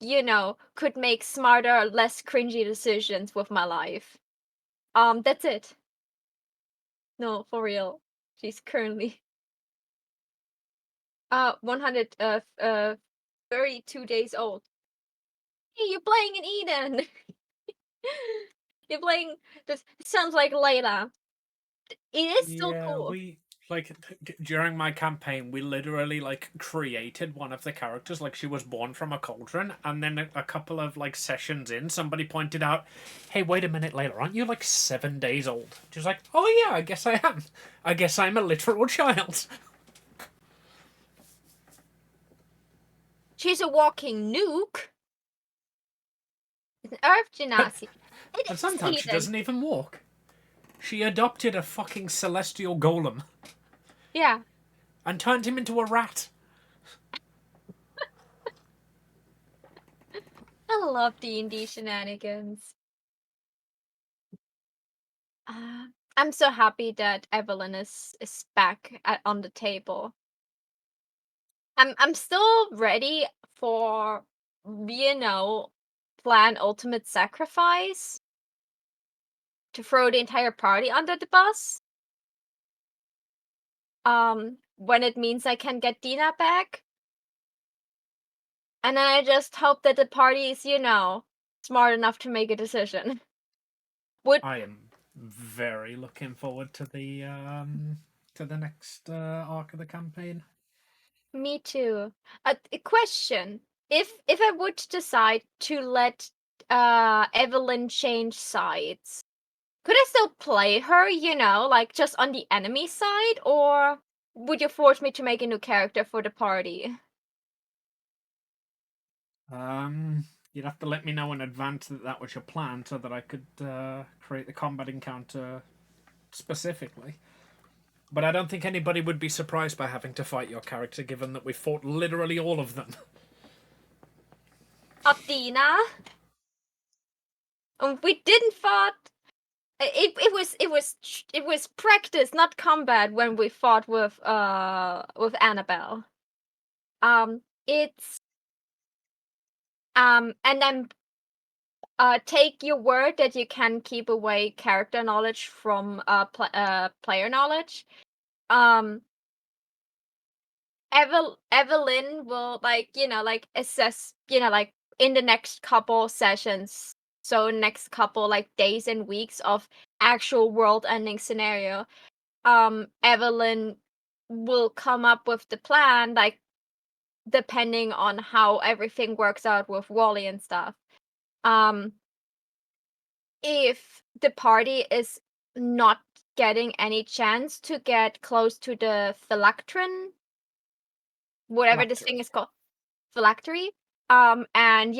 could make smarter, less cringy decisions with my life. That's it. No, for real. She's currently 100 32 days old. Hey, you're playing in Eden. You're playing this sounds like Layla. It is still Yeah, cool. we like during my campaign, we literally like created one of the characters like she was born from a cauldron, and then a couple of like sessions in, somebody pointed out, "Hey, wait a minute, later, aren't you like 7 days old?" She was like, "Oh yeah, I guess I am. I guess I'm a literal child." She's a walking nuke. It's an Earth Genasi. It And is sometimes she Eden. doesn't even walk. She adopted a fucking celestial golem Yeah. and turned him into a rat. I love D&D shenanigans. I'm so happy that Evelyn is back on the table. I'm still ready for, plan ultimate sacrifice to throw the entire party under the bus. When it means I can get Dina back. And then I just hope that the party is, smart enough to make a decision. Would I am very looking forward to the next arc of the campaign. Me too. A question: if I would decide to let Evelyn change sides, Could I still play her, like just on the enemy side, or would you force me to make a new character for the party? You'd have to let me know in advance that that was your plan so that I could create the combat encounter specifically. But I don't think anybody would be surprised by having to fight your character, given that we fought literally all of them. Athena? We didn't fight. It was practice, not combat, when we fought with Annabelle. It's and then take your word that you can keep away character knowledge from player knowledge. Evelyn will assess, in the next couple sessions, so next couple days and weeks of actual world ending scenario. Evelyn will come up with the plan, depending on how everything works out with Wally and stuff. If the party is not getting any chance to get close to the phylactery, whatever this thing is called, phylactery, and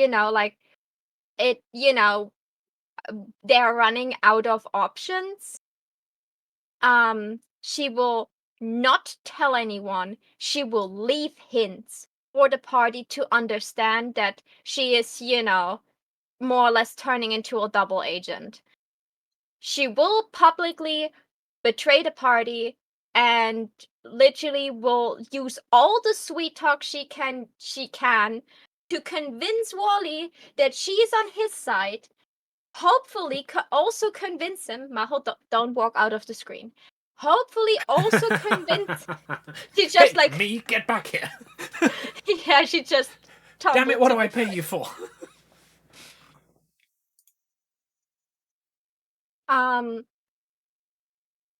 it, they're running out of options, she will not tell anyone. She will leave hints for the party to understand that she is, more or less turning into a double agent. She will publicly betray the party and literally will use all the sweet talk she can to convince Wally that she is on his side. Hopefully also convince him, Maho, don't walk out of the screen. Hopefully also convince. She just Hey, me, get back here! Yeah, she just Damn it! What do I tumbled. pay you for?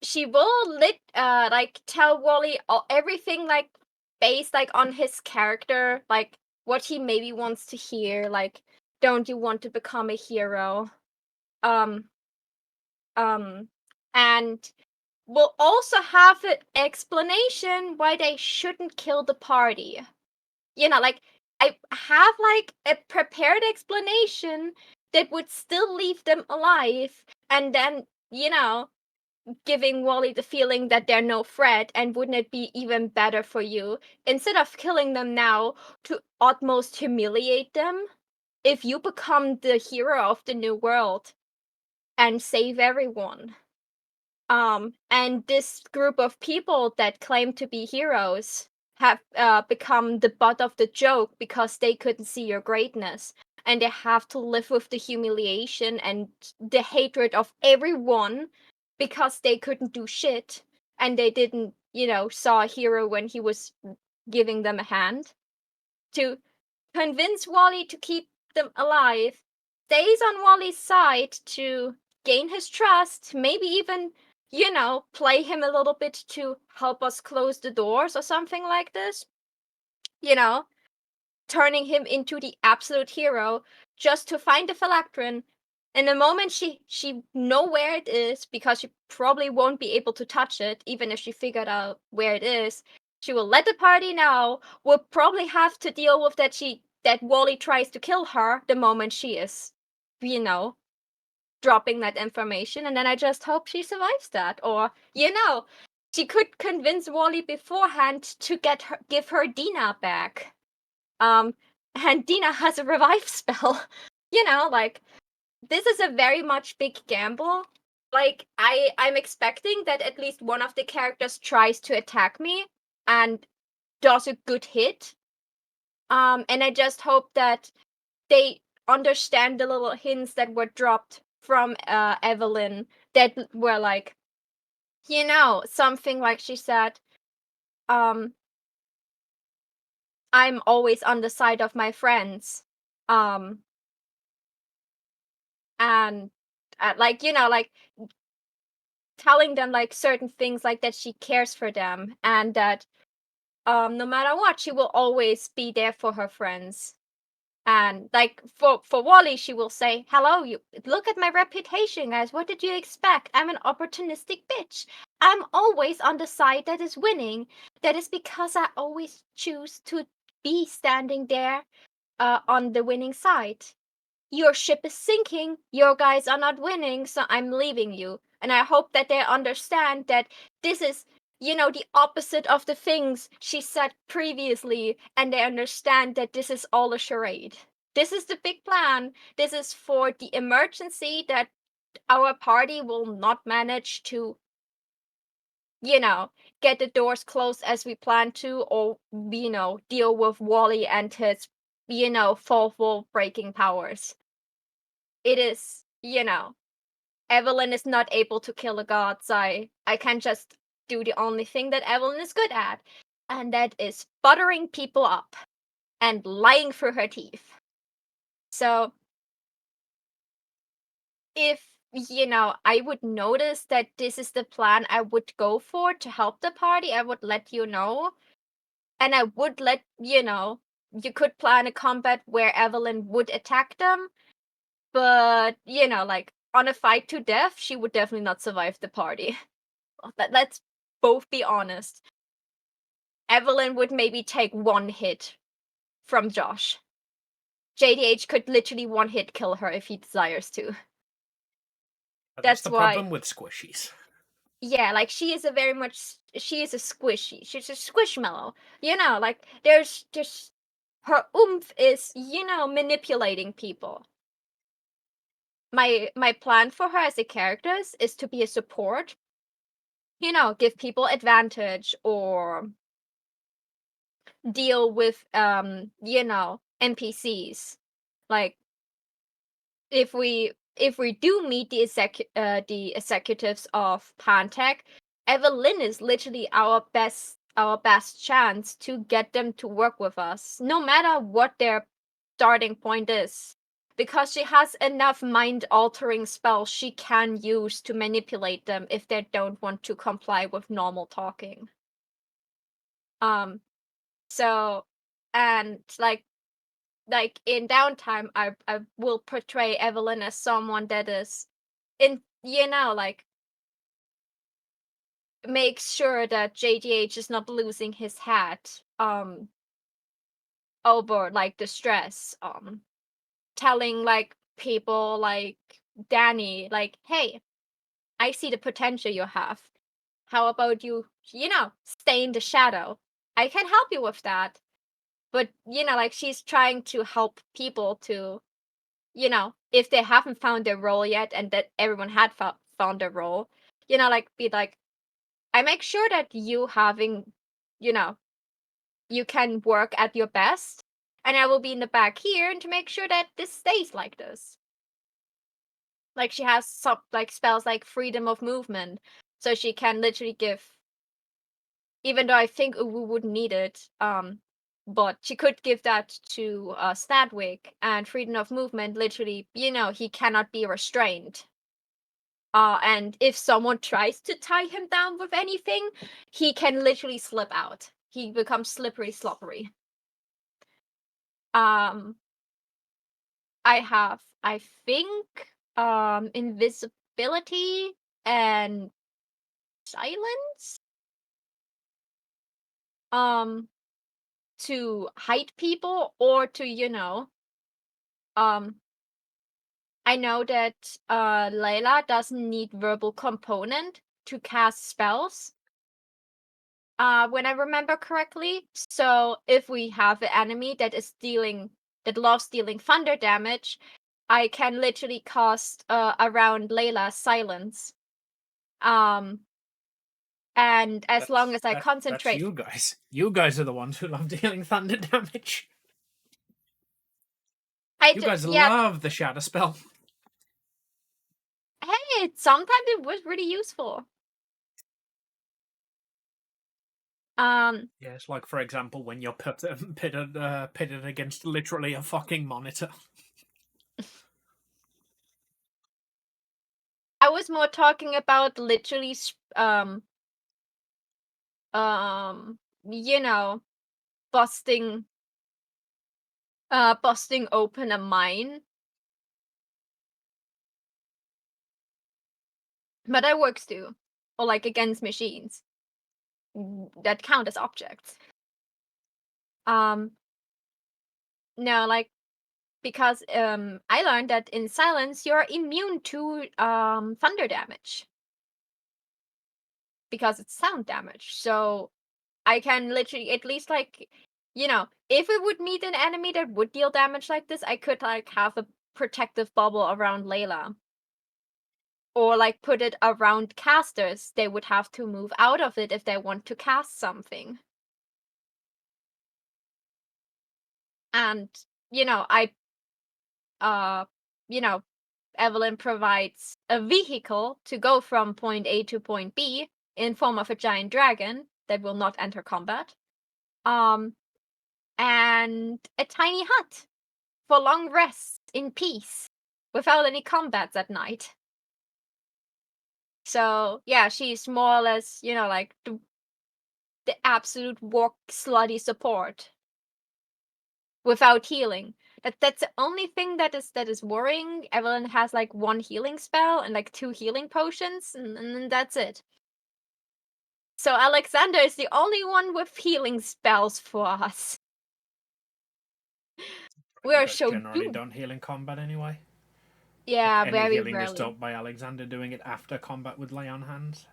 She will tell Wally everything based on his character, what he maybe wants to hear, don't you want to become a hero? Um and we'll also have an explanation why they shouldn't kill the party. I have a prepared explanation that would still leave them alive, and then, giving Wally the feeling that they're no threat. And wouldn't it be even better for you, instead of killing them now, to utmost humiliate them, if you become the hero of the new world and save everyone? And this group of people that claim to be heroes have become the butt of the joke because they couldn't see your greatness, and they have to live with the humiliation and the hatred of everyone because they couldn't do shit, and they didn't, saw a hero when he was giving them a hand. To convince Wally to keep them alive, stays on Wally's side to gain his trust, maybe even, play him a little bit to help us close the doors or something like this. Turning him into the absolute hero just to find the phylactery. And the moment she know where it is, because she probably won't be able to touch it, even if she figured out where it is, she will let the party know. We'll probably have to deal with that Wally tries to kill her the moment she is, dropping that information. And then I just hope she survives that. Or, she could convince Wally beforehand to give her Dina back. And Dina has a revive spell. This is a very much big gamble. I'm expecting that at least one of the characters tries to attack me and does a good hit. And I just hope that they understand the little hints that were dropped from Evelyn, that were something like she said, I'm always on the side of my friends. And telling them certain things, that she cares for them, and that no matter what, she will always be there for her friends. And like for Wally, she will say, "Hello, you look at my reputation, guys. What did you expect? I'm an opportunistic bitch. I'm always on the side that is winning. That is because I always choose to be standing there on the winning side. Your ship is sinking. Your guys are not winning, so I'm leaving you." And I hope that they understand that this is, the opposite of the things she said previously, and they understand that this is all a charade. This is the big plan. This is for the emergency that our party will not manage to, get the doors closed as we plan to, or, deal with Wally and his, full breaking powers. It is, Evelyn is not able to kill a god, so I can just do the only thing that Evelyn is good at, and that is buttering people up and lying through her teeth. So, if, I would notice that this is the plan I would go for to help the party, I would let you know. And I would let, you could plan a combat where Evelyn would attack them, but, like, on a fight to death, she would definitely not survive the party. Let's both be honest. Evelyn would maybe take one hit from Josh. JDH could literally one hit kill her if he desires to. But that's That's the why, problem with squishies. yeah, like she is a squishy. She's a squishmallow. Like there's just her oomph is, manipulating people. My plan for her as a character is to be a support. Give people advantage or deal with NPCs. Like if we do meet the executives of Pantech, Evelyn is literally our best chance to get them to work with us, no matter what their starting point is. Because she has enough mind altering spells she can use to manipulate them if they don't want to comply with normal talking. Um so and like in downtime I will portray Evelyn as someone that is in like makes sure that JDH is not losing his head over like the stress, telling like people like Danny, like, hey, I see the potential you have. How about you, stay in the shadow? I can help you with that. But like she's trying to help people to, if they haven't found their role yet, and that everyone had found their role, like be like, I make sure that you having, you know, you can work at your best, and I will be in the back here and to make sure that this stays like this. Like she has some like spells like freedom of movement, so she can literally give. Even though I think Uwu wouldn't need it, but she could give that to Snadwick, and freedom of movement. Literally, he cannot be restrained. And if someone tries to tie him down with anything, he can literally slip out. He becomes slippery, sloppery. Um, I think, invisibility and silence. To hide people or to, um, I know that Layla doesn't need verbal component to cast spells. When I remember correctly. So if we have an enemy that loves dealing thunder damage, I can literally cast around Layla silence. Um, and as long as I That's concentrate, you guys. You guys are the ones who love dealing thunder damage. You guys yeah. love the shatter spell. Hey, sometimes it was really useful. Yes, like for example, when you're pitted against literally a fucking monitor. I was more talking about literally, um, you know, busting, busting open a mine. But that works too. Or like against machines that count as objects. Um, no, like because I learned that in silence you're immune to thunder damage because it's sound damage. So I can literally at least like if it would meet an enemy that would deal damage like this, I could like have a protective bubble around Layla. Or like put it around casters. They would have to move out of it if they want to cast something. And I uh you know, Evelyn provides a vehicle to go from point A to point B in form of a giant dragon that will not enter combat. Um and a tiny hut for long rests in peace without any combats at night. So, yeah, she's more or less, like the absolute walk slutty support without healing. That's the only thing that is worrying. Evelyn has like one healing spell and like 2 healing potions, and that's it. So Alexander is the only one with healing spells for us. We are You guys so generally doomed. don't heal in combat anyway. Like Yeah, any very healing is rarely. done by Alexander doing it after combat with lay on hands.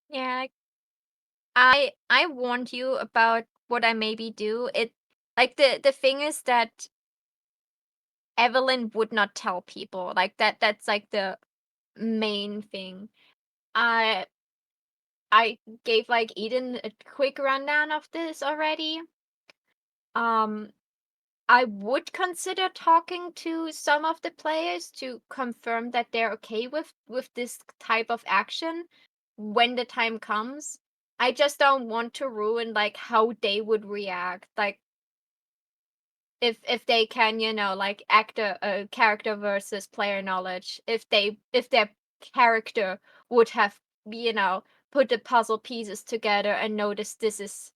Yeah, like, I warned you about what I maybe do. It like the thing is that Evelyn would not tell people. Like that's like the main thing. I I gave like Eden a quick rundown of this already. Um I would consider talking to some of the players to confirm that they're okay with this type of action when the time comes. I just don't want to ruin like how they would react. Like if they can, like a character versus player knowledge, if their character would have, put the puzzle pieces together and notice this is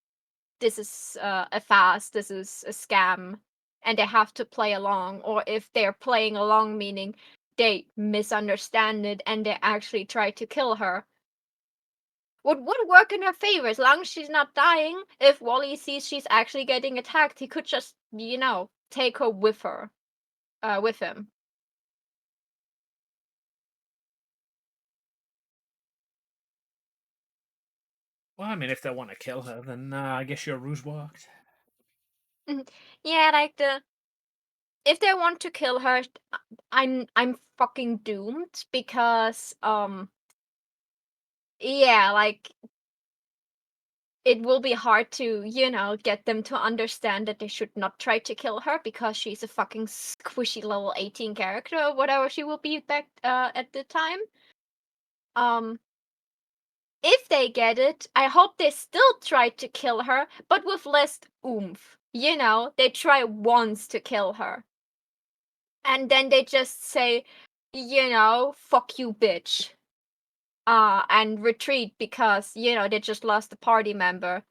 a fast, this is a scam, and they have to play along, or if they're playing along, meaning they misunderstand it and they actually try to kill her. Would work in her favor as long as she's not dying. If Wally sees she's actually getting attacked, he could just, take her with with him. Well, I mean, if they want to kill her, then I guess your ruse worked. Yeah, like if they want to kill her, I'm fucking doomed because yeah, like it will be hard to, get them to understand that they should not try to kill her because she's a fucking squishy level 18 character or whatever she will be back at the time. Um, if they get it, I hope they still try to kill her, but with less oomph. They try once to kill her. And then they just say, fuck you, bitch. And retreat because, they just lost a party member.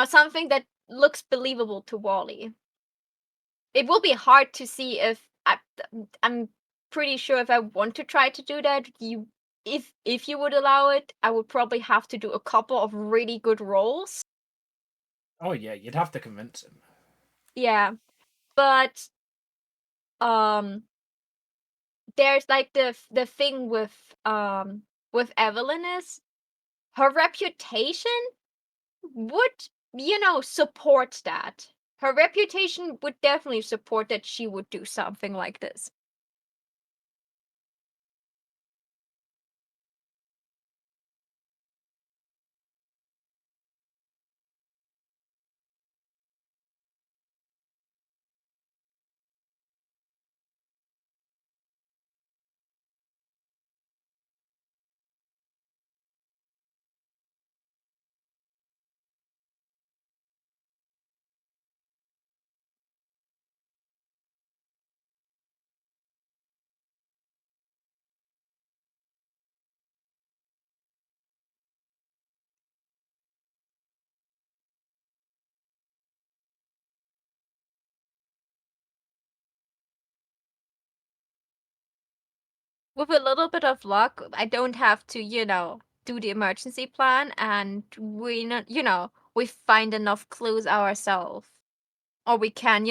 Something that looks believable to Wally. It will be hard to see if I'm pretty sure if I want to try to do that, if you would allow it, I would probably have to do a couple of really good rolls. Oh yeah, you'd have to convince him. Yeah, but um, there's like the thing with Evelyn is her reputation would, support that. Her reputation would definitely support that she would do something like this. With a little bit of luck, I don't have to, do the emergency plan, and we find enough clues ourselves. Or we can,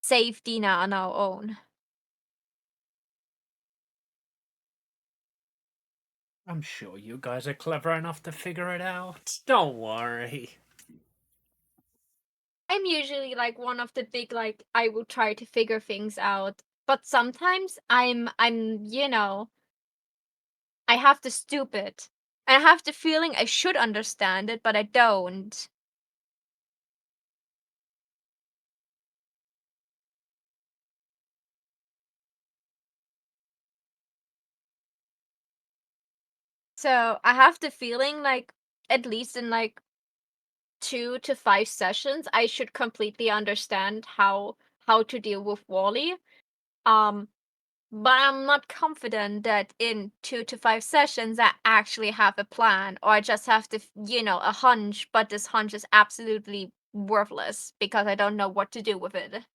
save Dina on our own. I'm sure you guys are clever enough to figure it out. Don't worry. I'm usually like one of the big, like, I will try to figure things out. But sometimes I have the stupid. I have the feeling I should understand it, but I don't. So I have the feeling like at least in like 2 to 5 sessions, I should completely understand how to deal with Wally. Um, but I'm not confident that in 2 to 5 sessions I actually have a plan, or I just have a hunch, but this hunch is absolutely worthless because I don't know what to do with it.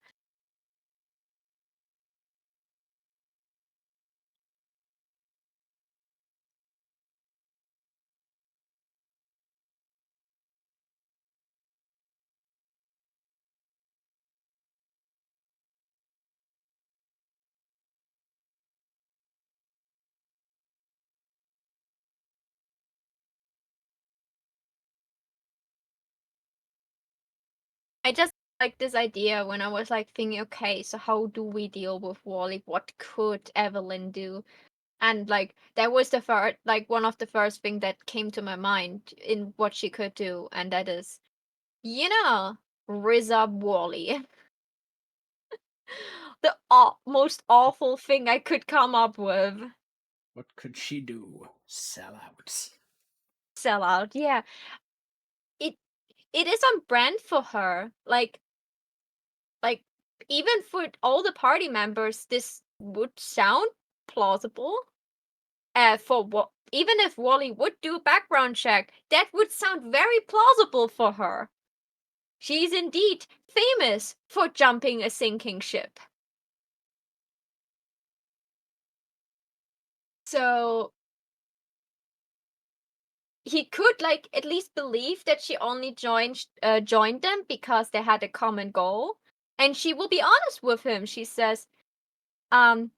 I just like this idea when I was like thinking, okay, so how do we deal with Wally? What could Evelyn do? And like that was the first, like one of the first thing that came to my mind in what she could do, and that is, riz up Wally. The most awful thing I could come up with. What could she do? Sell out. Sell out, yeah. It it is on brand for her. Like even for all the party members, this would sound plausible. For what, even if Wally would do a background check, that would sound very plausible for her. She's indeed famous for jumping a sinking ship. So he could like at least believe that she only joined them because they had a common goal, and she will be honest with him. She says, um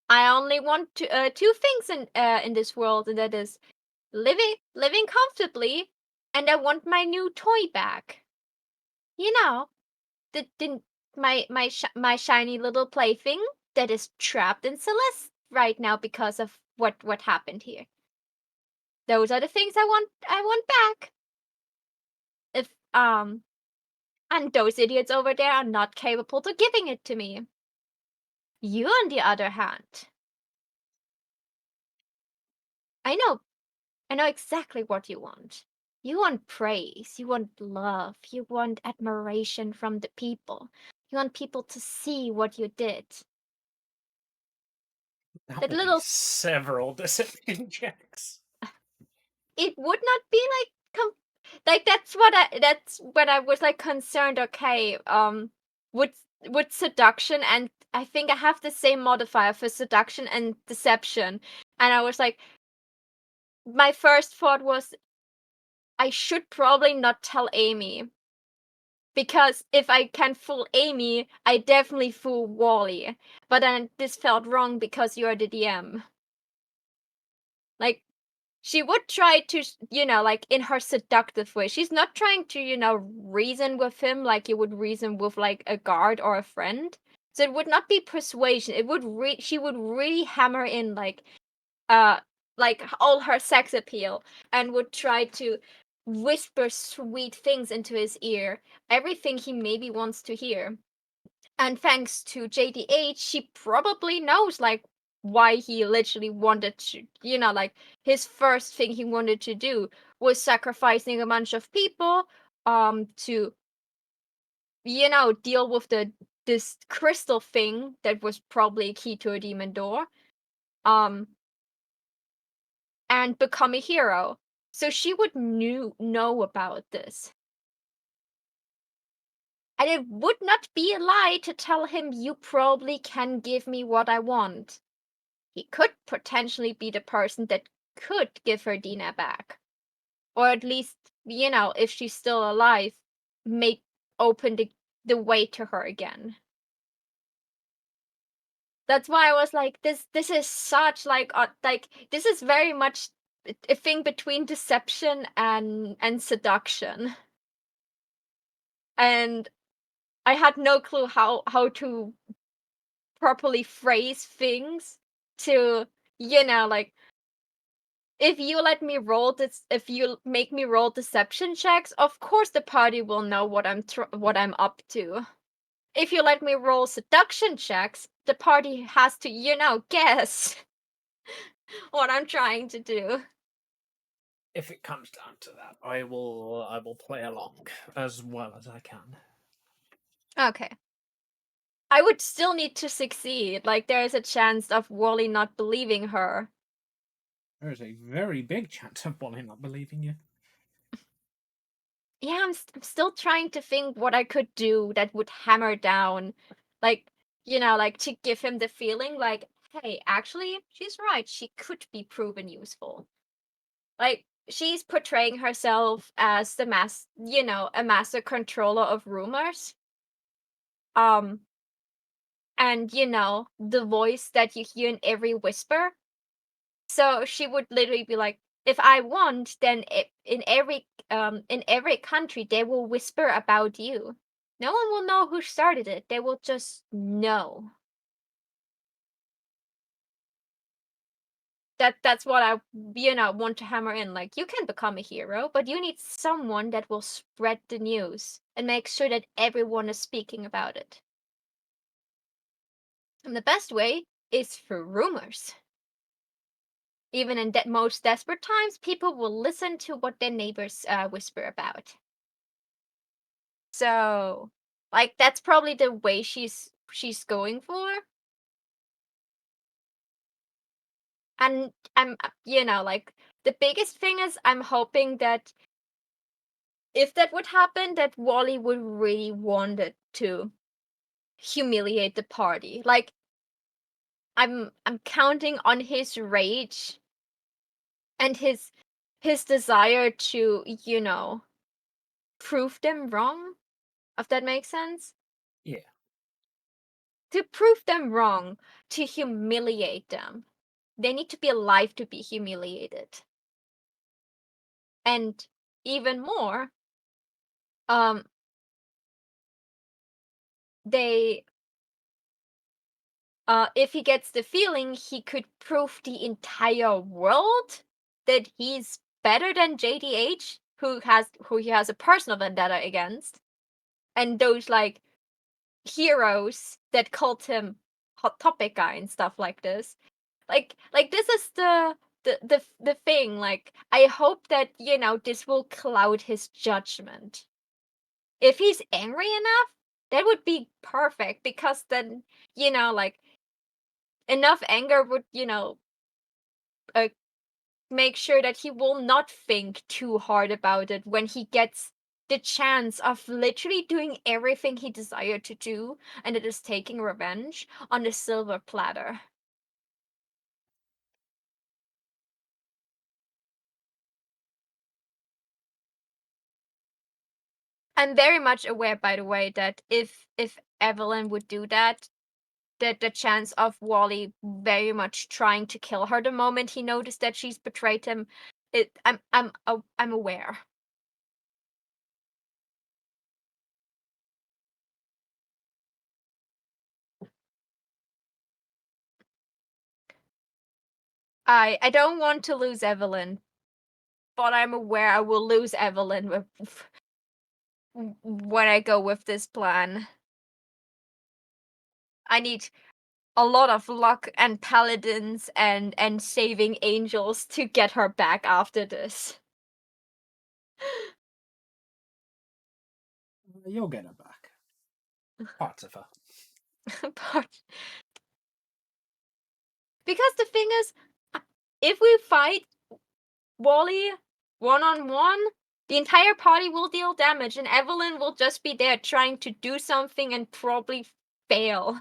I only want two things in this world, and that is living comfortably, and I want my new toy back. You know, the my shiny little plaything that is trapped in Celeste right now because of what happened here. Those are the things I want back. If and those idiots over there are not capable to giving it to me. You, on the other hand, I know I know exactly what you want. You want praise, you want love, you want admiration from the people. You want people to see what you did. That That will be little several deception checks. it would not be like like that's when I was like concerned, okay, would seduction, and I think I have the same modifier for seduction and deception. And I was like, my first thought was I should probably not tell Amy, because if I can fool Amy, I definitely fool Wally. But then this felt wrong because you're the DM. Like, she would try to, like in her seductive way. She's not trying to, reason with him like you would reason with like a guard or a friend. So it would not be persuasion. It would she would really hammer in uh like all her sex appeal, and would try to whisper sweet things into his ear, everything he maybe wants to hear. And thanks to JDH, she probably knows like why he literally wanted to, like his first thing he wanted to do was sacrificing a bunch of people to deal with this crystal thing that was probably a key to a demon door. Um and become a hero. So she would know about this. And it would not be a lie to tell him, you probably can give me what I want. he could potentially be the person that could give her Dina back. Or at least, if she's still alive, open the way to her again. That's why I was like, this is such like this is very much a thing between deception and seduction. And I had no clue how to properly phrase things to, like, if you make me roll deception checks, of course the party will know what I'm up to. If you let me roll seduction checks, the party has to, guess what I'm trying to do. If it comes down to that, I will play along as well as I can. Okay. I would still need to succeed. Like, there's a chance of Wally not believing her. There is a very big chance of Wally not believing you. Yeah, I'm still trying to think what I could do that would hammer down, like, like to give him the feeling like, hey, actually, she's right. She could be proven useful. Like, she's portraying herself as a master controller of rumors. And the voice that you hear in every whisper. So she would literally be like, if I want, then in every country they will whisper about you. No one will know who started it. They will just know. That's what I want to hammer in. Like, you can become a hero, but you need someone that will spread the news and make sure that everyone is speaking about it. And the best way is through rumors. Even in most desperate times, people will listen to what their neighbors whisper about. So, like, that's probably the way she's going for. And I'm, like, the biggest thing is I'm hoping that if that would happen, that Wally would really wanted to humiliate the party. Like, I'm counting on his rage and his desire to, prove them wrong, if that makes sense. Yeah. To prove them wrong, to humiliate them. They need to be alive to be humiliated. And even more, um, they, if he gets the feeling he could prove the entire world that he's better than JDH, who he has a personal vendetta against, and those like heroes that called him Hot Topic guy and stuff like this. Like this is the thing. Like, I hope that this will cloud his judgment. If he's angry enough, that would be perfect, because then like enough anger would uh, make sure that he will not think too hard about it when he gets the chance of literally doing everything he desired to do, and it is taking revenge on a silver platter. I'm very much aware, by the way, that if Evelyn would do that, that the chance of Wally very much trying to kill her the moment he noticed that she's betrayed him, I'm aware. I don't want to lose Evelyn, but I'm aware I will lose Evelyn when I go with this plan. I need a lot of luck and paladins and saving angels to get her back after this. You'll get her back. Parts of her. But because the thing is, if we fight Wally one-on-one, the entire party will deal damage, and Evelyn will just be there trying to do something and probably fail.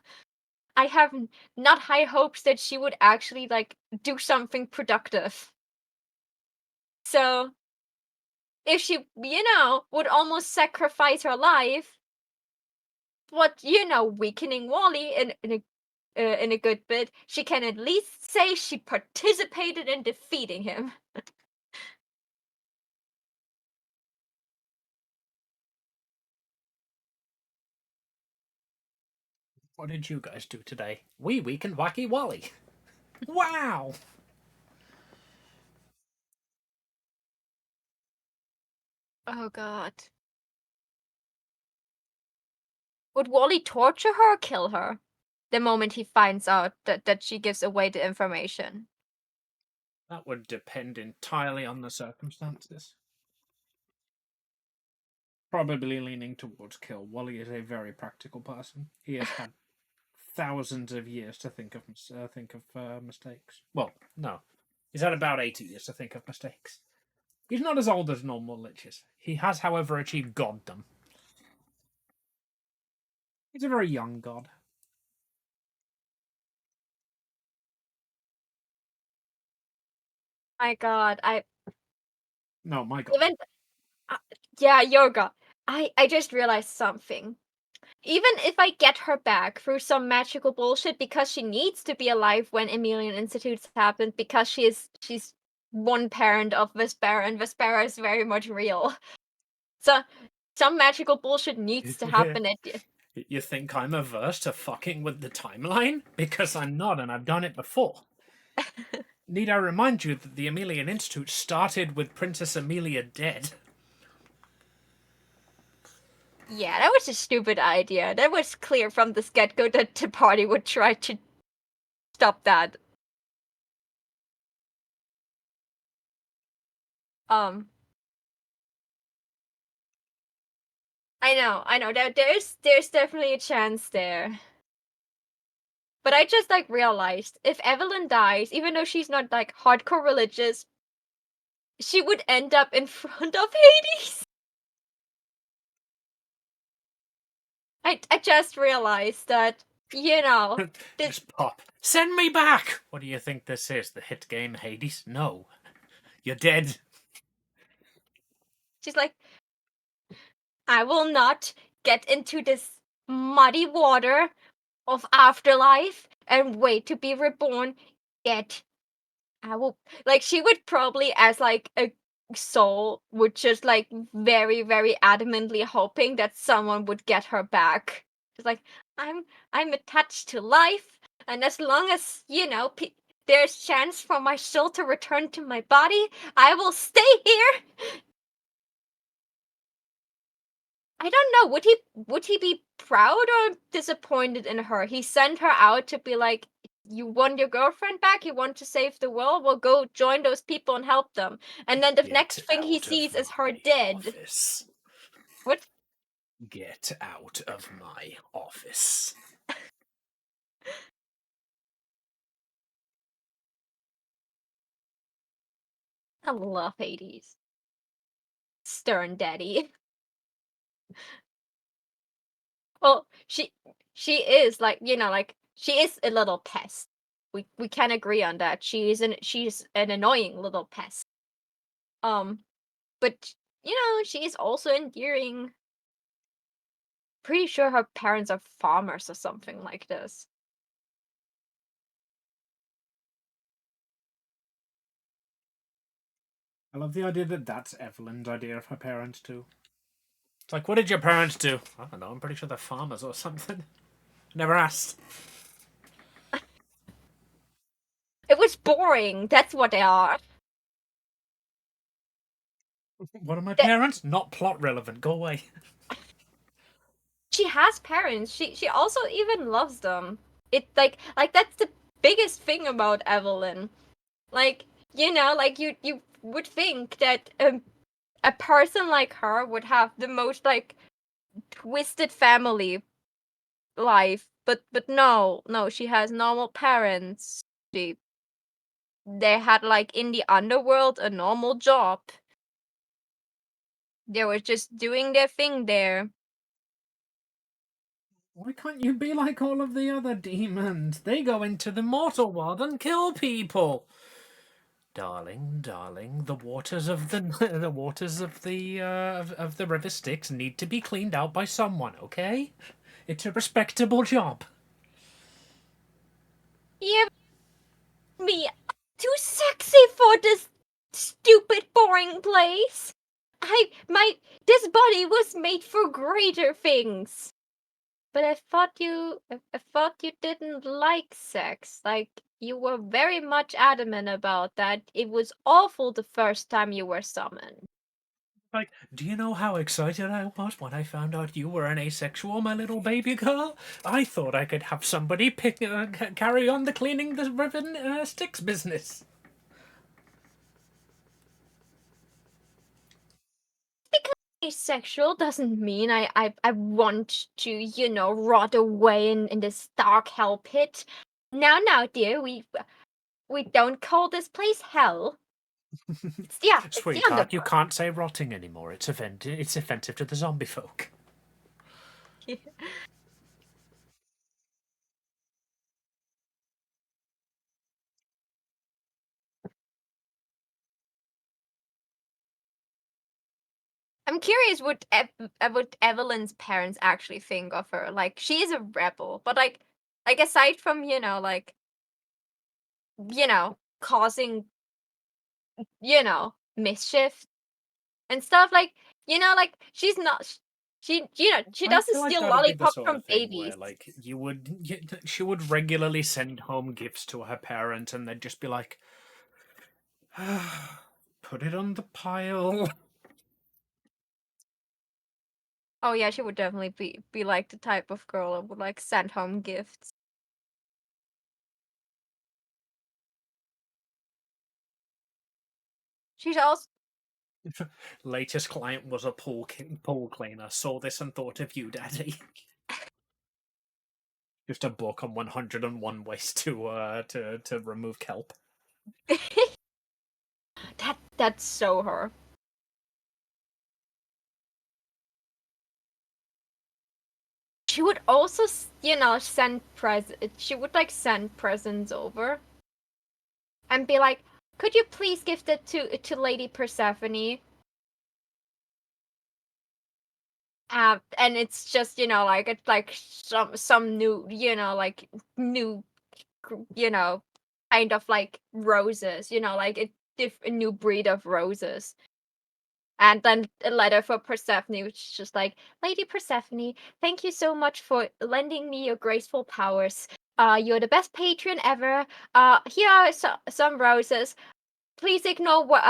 I have not high hopes that she would actually like do something productive. So if she, would almost sacrifice her life, but weakening Wally in a good bit, she can at least say she participated in defeating him. What did you guys do today? We weakened Wacky Wally. Wow! Oh god. Would Wally torture her or kill her the moment he finds out that she gives away the information? That would depend entirely on the circumstances. Probably leaning towards kill. Wally is a very practical person. He has had thousands of years to think of mistakes. Well, no, he's had about 80 years to think of mistakes. He's not as old as normal liches. He has, however, achieved goddom. He's a very young god. My god, No, my god. even uh, yeah, yoga. I just realized something. Even if I get her back through some magical bullshit because she needs to be alive when Emelian Institutes happened because she's one parent of Vespera and Vespera is very much real. So some magical bullshit needs to happen at the You think I'm averse to fucking with the timeline? Because I'm not, and I've done it before. Need I remind you that the Emelian Institute started with Princess Amelia dead? Yeah, that was a stupid idea. That was clear from the get-go that the party would try to stop that. Um, I know. There's definitely a chance there. But I just like realized if Evelyn dies, even though she's not like hardcore religious, she would end up in front of Hades. I just realized that, Just pop. Send me back! What do you think this is? The hit game Hades? No. You're dead. she's like, I will not get into this muddy water of afterlife and wait to be reborn yet. I will like she would probably as like a soul would just like very very adamantly hoping that someone would get her back. It's like I'm attached to life and as long as there's chance for my soul to return to my body, I will stay here. I don't know. Would he be proud or disappointed in her? He sent her out to be like, you want your girlfriend back? You want to save the world? Well, go join those people and help them. And then the Get next thing he out of sees is her my dead. office. What? Get out of my office. I love Hades. Stern daddy. Well, she is like like she is a little pest. We can agree on that. She's an annoying little pest. But she is also endearing. Pretty sure her parents are farmers or something like this. I love the idea that that's Evelyn's idea of her parents too. It's like, what did your parents do? I don't know. I'm pretty sure they're farmers or something. Never asked. It was boring. That's what they are. What are my That parents? Not plot relevant. Go away. she has parents. She also even loves them. It like that's the biggest thing about Evelyn. Like like you would think that a person like her would have the most like twisted family life, but no, she has normal parents. They had like in the underworld a normal job. They were just doing their thing there. Why can't you be like all of the other demons? They go into the mortal world and kill people. Darling, darling, the waters of the the waters of the river Styx need to be cleaned out by someone, okay? It's a respectable job. Yeah, me too sexy for this stupid, boring place. This body was made for greater things. But I thought you didn't like sex. Like, you were very much adamant about that. It was awful the first time you were summoned. Like, do you know how excited I was when I found out you were an asexual, my little baby girl? I thought I could have somebody carry on the cleaning the river Styx business. Because asexual doesn't mean I want to, rot away in this dark hell pit. Now, dear, we don't call this place hell. It's the Sweetheart, you underworld. can't say rotting anymore. It's offensive to the zombie folk. I'm curious what Evelyn's parents actually think of her. Like, she is a rebel, but like aside from causing mischief and stuff, like like she's not she I doesn't feel like steal that'd be the lollipops sort from of thing babies. where, like, she would regularly send home gifts to her parent, and they'd just be like, "Put it on the pile." Oh yeah, she would definitely be like the type of girl that would like send home gifts. She's also Latest client was a pool cleaner. Saw this and thought of you, Daddy. Just a book on 101 ways to remove kelp. that's so her. She would also, send she would like send presents over and be like, "Could you please gift it to Lady Persephone?" And it's just, like it's like some new, like new, kind of like roses, like a new breed of roses. And then a letter for Persephone, which is just like, Lady Persephone, thank you so much for lending me your graceful powers. You're the best patron ever. Here are some roses. Please ignore what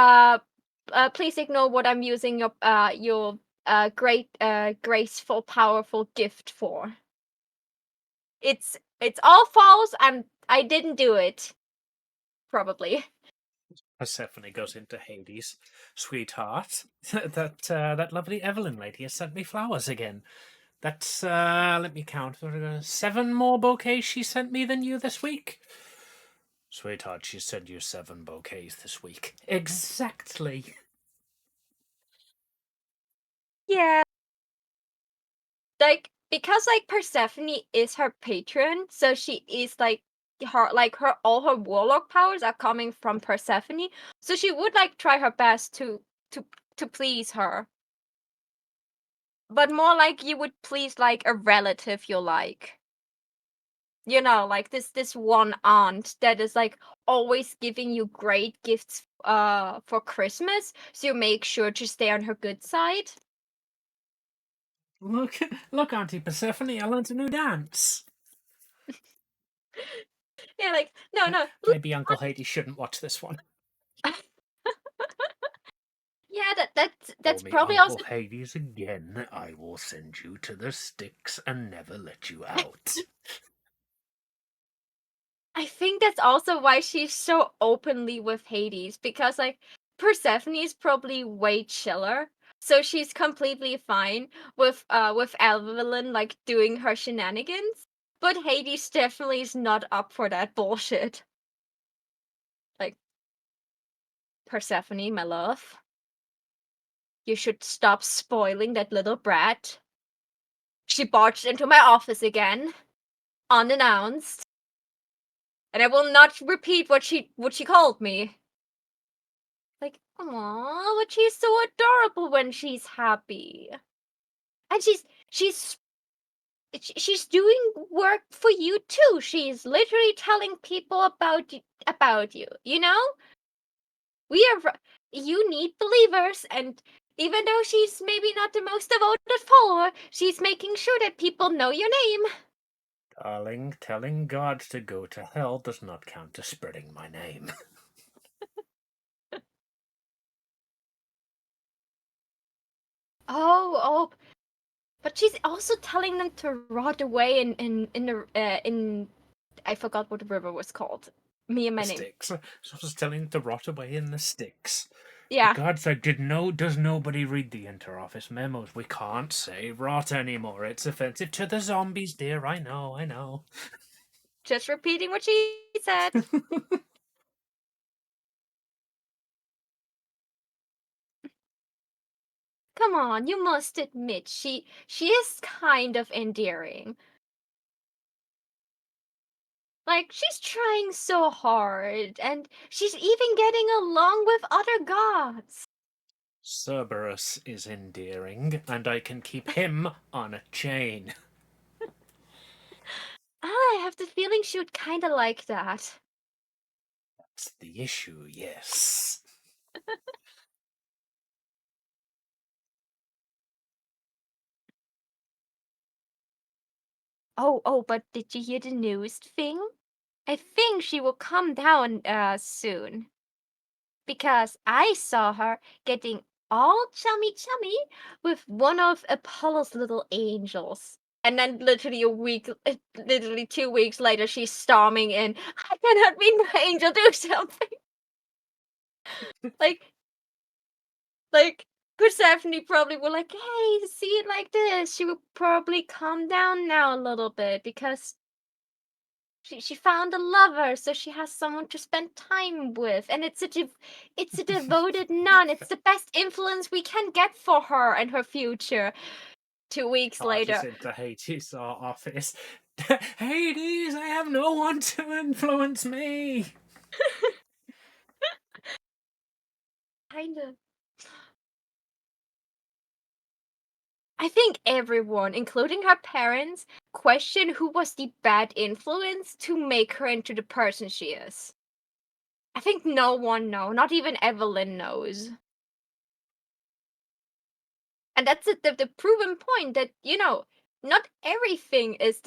I'm using your great graceful powerful gift for. It's all false. I didn't do it. Probably. Persephone goes into Hades. Sweetheart, that lovely Evelyn lady has sent me flowers again. That's let me count. 7 more bouquets she sent me than you this week. Sweetheart, she sent you 7 bouquets this week. Exactly. Yeah. Like, because like Persephone is her patron, so she is her all her warlock powers are coming from Persephone. So she would like try her best to to please her. But more like you would please like a relative you like. Like this one aunt that is like always giving you great gifts for Christmas, so you make sure to stay on her good side. Look, Auntie Persephone, I learned a new dance. Yeah, like no. Maybe Uncle Hades shouldn't watch this one. Yeah, Call that's me probably Uncle also. Hades again. I will send you to the Styx and never let you out. I think that's also why she's so openly with Hades, because like Persephone is probably way chiller. So she's completely fine with Evelyn like doing her shenanigans. But Hades definitely is not up for that bullshit. Like, Persephone, my love, you should stop spoiling that little brat. She barged into my office again, unannounced, and I will not repeat what she called me. Like, aw, but she's so adorable when she's happy. And she's doing work for you too. She's literally telling people about you. You know, we are you need believers, and even though she's maybe not the most devoted follower, she's making sure that people know your name. Darling, telling God to go to hell does not count as spreading my name. Oh, but she's also telling them to rot away in I forgot what the river was called. Me and my The name. sticks. So I was telling to rot away in the sticks. Yeah. God's like, does nobody read the interoffice memos? We can't say rot anymore. It's offensive to the zombies, dear. I know. Just repeating what she said. Come on, you must admit she is kind of endearing. Like, she's trying so hard, and she's even getting along with other gods. Cerberus is endearing, and I can keep him on a chain. I have the feeling she would kinda like that. That's the issue, yes. Oh, but did you hear the newest thing? I think she will come down, soon. Because I saw her getting all chummy with one of Apollo's little angels. And then literally 2 weeks later, she's storming in. I cannot be my angel, do something. like, like Persephone probably will like, hey, see it like this. She will probably calm down now a little bit because she found a lover, so she has someone to spend time with, and it's a devoted nun. It's the best influence we can get for her and her future. 2 weeks Charges later, into Hades' office. Hades, I have no one to influence me. kind of. I think everyone, including her parents, question who was the bad influence to make her into the person she is. I think no one knows, not even Evelyn knows. And that's the proven point that not everything is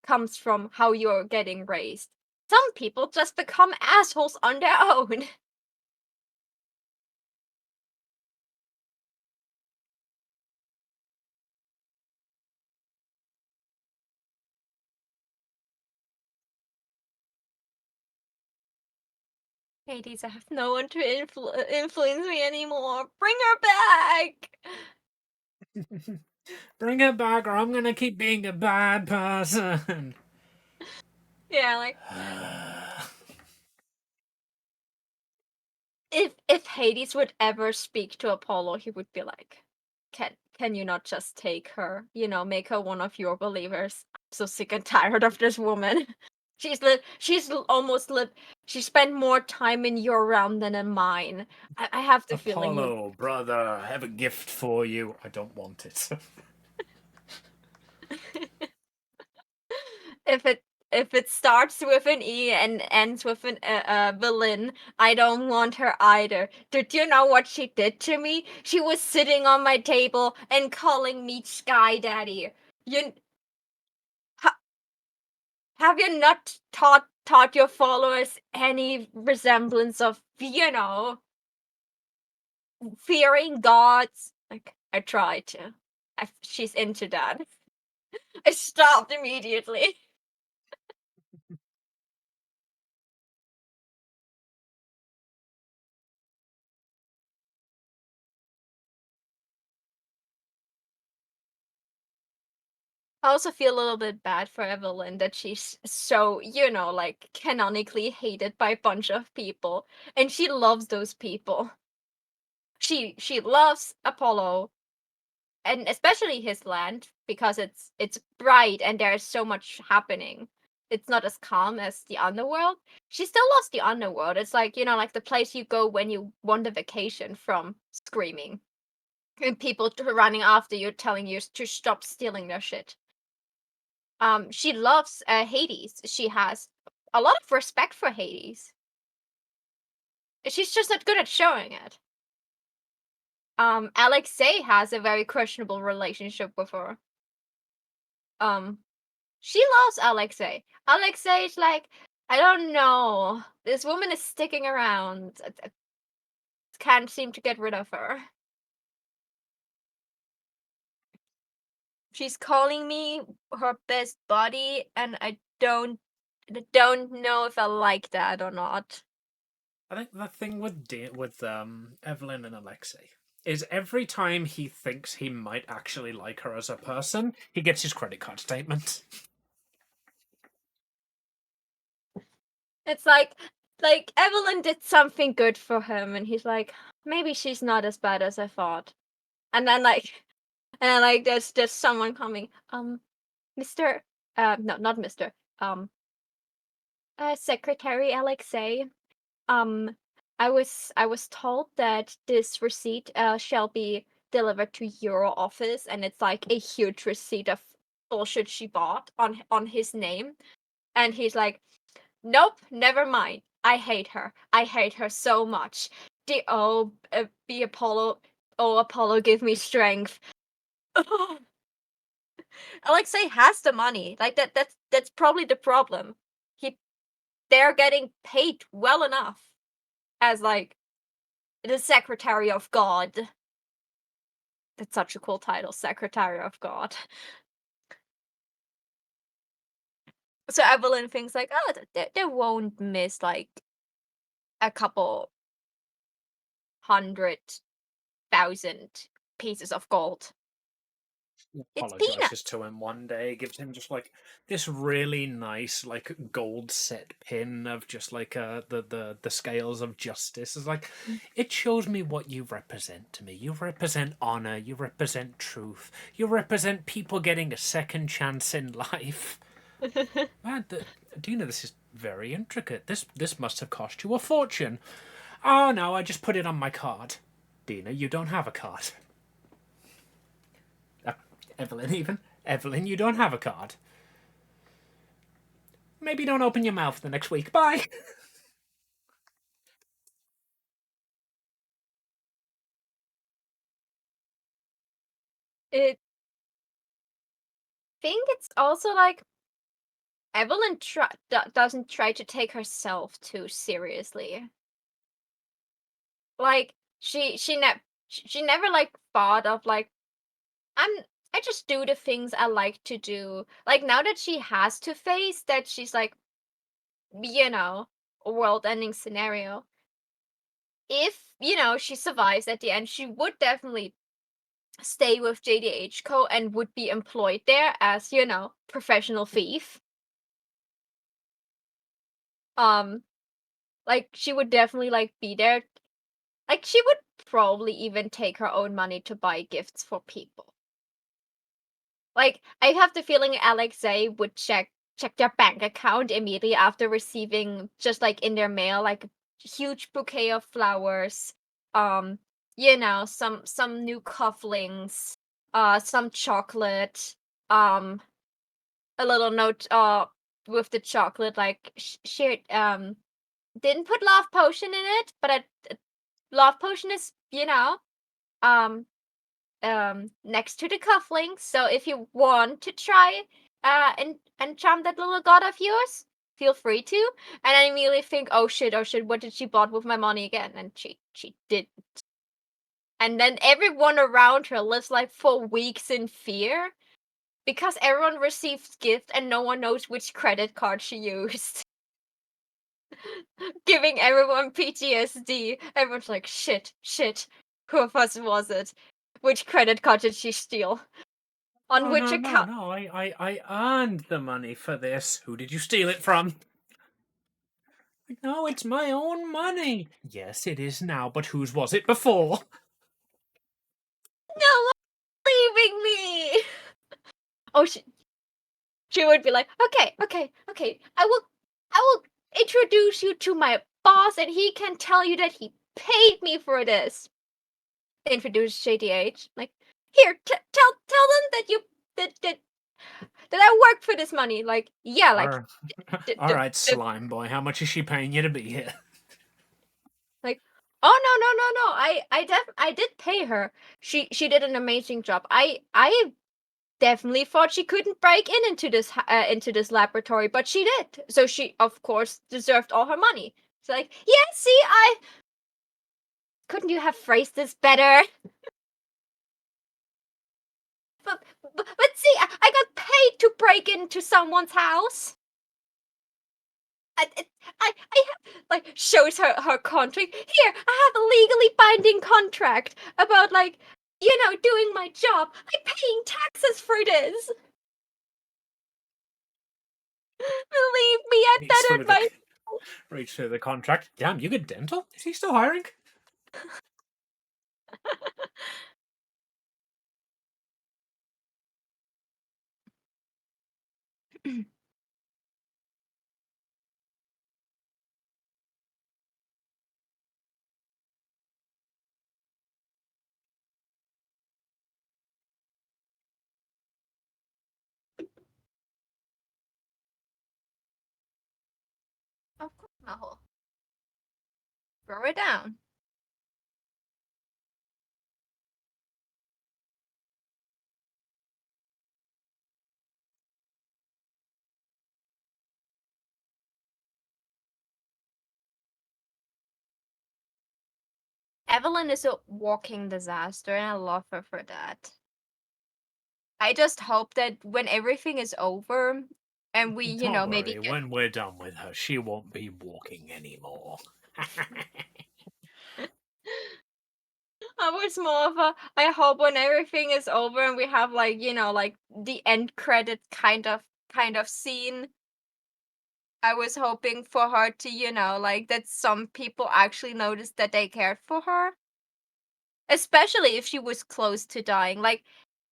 comes from how you're getting raised. Some people just become assholes on their own. Hades, I have no one to influence me anymore. Bring her back. Bring it back, or I'm gonna keep being a bad person. Yeah, like if Hades would ever speak to Apollo, he would be like, "Can you not just take her? Make her one of your believers. I'm so sick and tired of this woman. Almost lived. She spent more time in your realm than in mine. I have the feeling he. Apollo, brother, I have a gift for you. I don't want it. if it starts with an E and ends with an villain, I don't want her either. Did you know what she did to me? She was sitting on my table and calling me Sky Daddy. You ha, have you not taught your followers any resemblance of fearing gods? Like I tried to. She's into that. I stopped immediately. I also feel a little bit bad for Evelyn that she's so, like canonically hated by a bunch of people. And she loves those people. She loves Apollo and especially his land, because it's bright and there's so much happening. It's not as calm as the underworld. She still loves the underworld. It's like, like the place you go when you want a vacation from screaming. And people running after you, telling you to stop stealing their shit. She loves Hades. She has a lot of respect for Hades. She's just not good at showing it. Alexei has a very questionable relationship with her. She loves Alexei. Alexei's like, I don't know. This woman is sticking around. I can't seem to get rid of her. She's calling me her best buddy, and I don't know if I like that or not. I think the thing with Evelyn and Alexei is every time he thinks he might actually like her as a person, he gets his credit card statement. It's like Evelyn did something good for him, and he's like, maybe she's not as bad as I thought. And then there's someone coming, Mr. No, not Mr. Secretary Alexei. I was told that this receipt shall be delivered to your office, and it's like a huge receipt of bullshit she bought on his name. And he's like, nope, never mind. I hate her. I hate her so much. Be Apollo. Oh, Apollo, give me strength. Alexei has the money. Like that's probably the problem. They're getting paid well enough as like the Secretary of God. That's such a cool title, Secretary of God. So Evelyn thinks like, oh, they won't miss like a couple 100,000 pieces of gold. It's peanuts. Apologizes to him one day, gives him just like this really nice like gold set pin of just like the scales of justice. It's like it shows me what you represent to me. You represent honor, you represent truth, you represent people getting a second chance in life. Man, Dina, this is very intricate. This must have cost you a fortune. Oh no, I just put it on my card. Dina, you don't have a card. Evelyn, you don't have a card. Maybe don't open your mouth the next week. Bye. It think it's also like Evelyn doesn't try to take herself too seriously. Like she never like thought of like I just do the things I like to do. Like now that she has to face that she's like, a world-ending scenario. If, she survives at the end, she would definitely stay with JDH Co. and would be employed there as, professional thief. Like she would definitely like be there. Like she would probably even take her own money to buy gifts for people. Like I have the feeling Alexei would check their bank account immediately after receiving just like in their mail like a huge bouquet of flowers, some new cufflinks, some chocolate, a little note with the chocolate like shared didn't put love potion in it, but a love potion is um next to the cufflinks. So if you want to try and charm that little god of yours, feel free to. And I immediately think, oh shit, what did she bought with my money again? And she didn't. And then everyone around her lives like for weeks in fear because everyone receives gifts and no one knows which credit card she used. Giving everyone PTSD. Everyone's like, shit, who of us was it? Which credit card did she steal? On which account? No, I earned the money for this. Who did you steal it from? No, it's my own money. Yes, it is now, but whose was it before? No, leaving oh, she would be like, okay, I will introduce you to my boss, and he can tell you that he paid me for this. Introduce JDH. Like, here, tell them that you that I work for this money. Like, yeah, like, All right, slime boy, how much is she paying you to be here? like, oh no. I did pay her. She did an amazing job. I definitely thought she couldn't break into this laboratory, but she did. So she, of course, deserved all her money. It's like, yeah, see, I couldn't you have phrased this better? But see, I got paid to break into someone's house. I have, like, shows her contract. Here, I have a legally binding contract about, like, doing my job. I'm paying taxes for this. Believe me, I Reach through bettered the my. reach through the contract. Damn, you get dental? Is he still hiring? Of course, Mahal. Throw it down. Evelyn is a walking disaster, and I love her for that. I just hope that when everything is over, and we, Don't maybe worry, when we're done with her, she won't be walking anymore. I was more of a. I hope when everything is over and we have, like, like the end credit kind of scene. I was hoping for her to, like, that some people actually noticed that they cared for her, especially if she was close to dying. Like,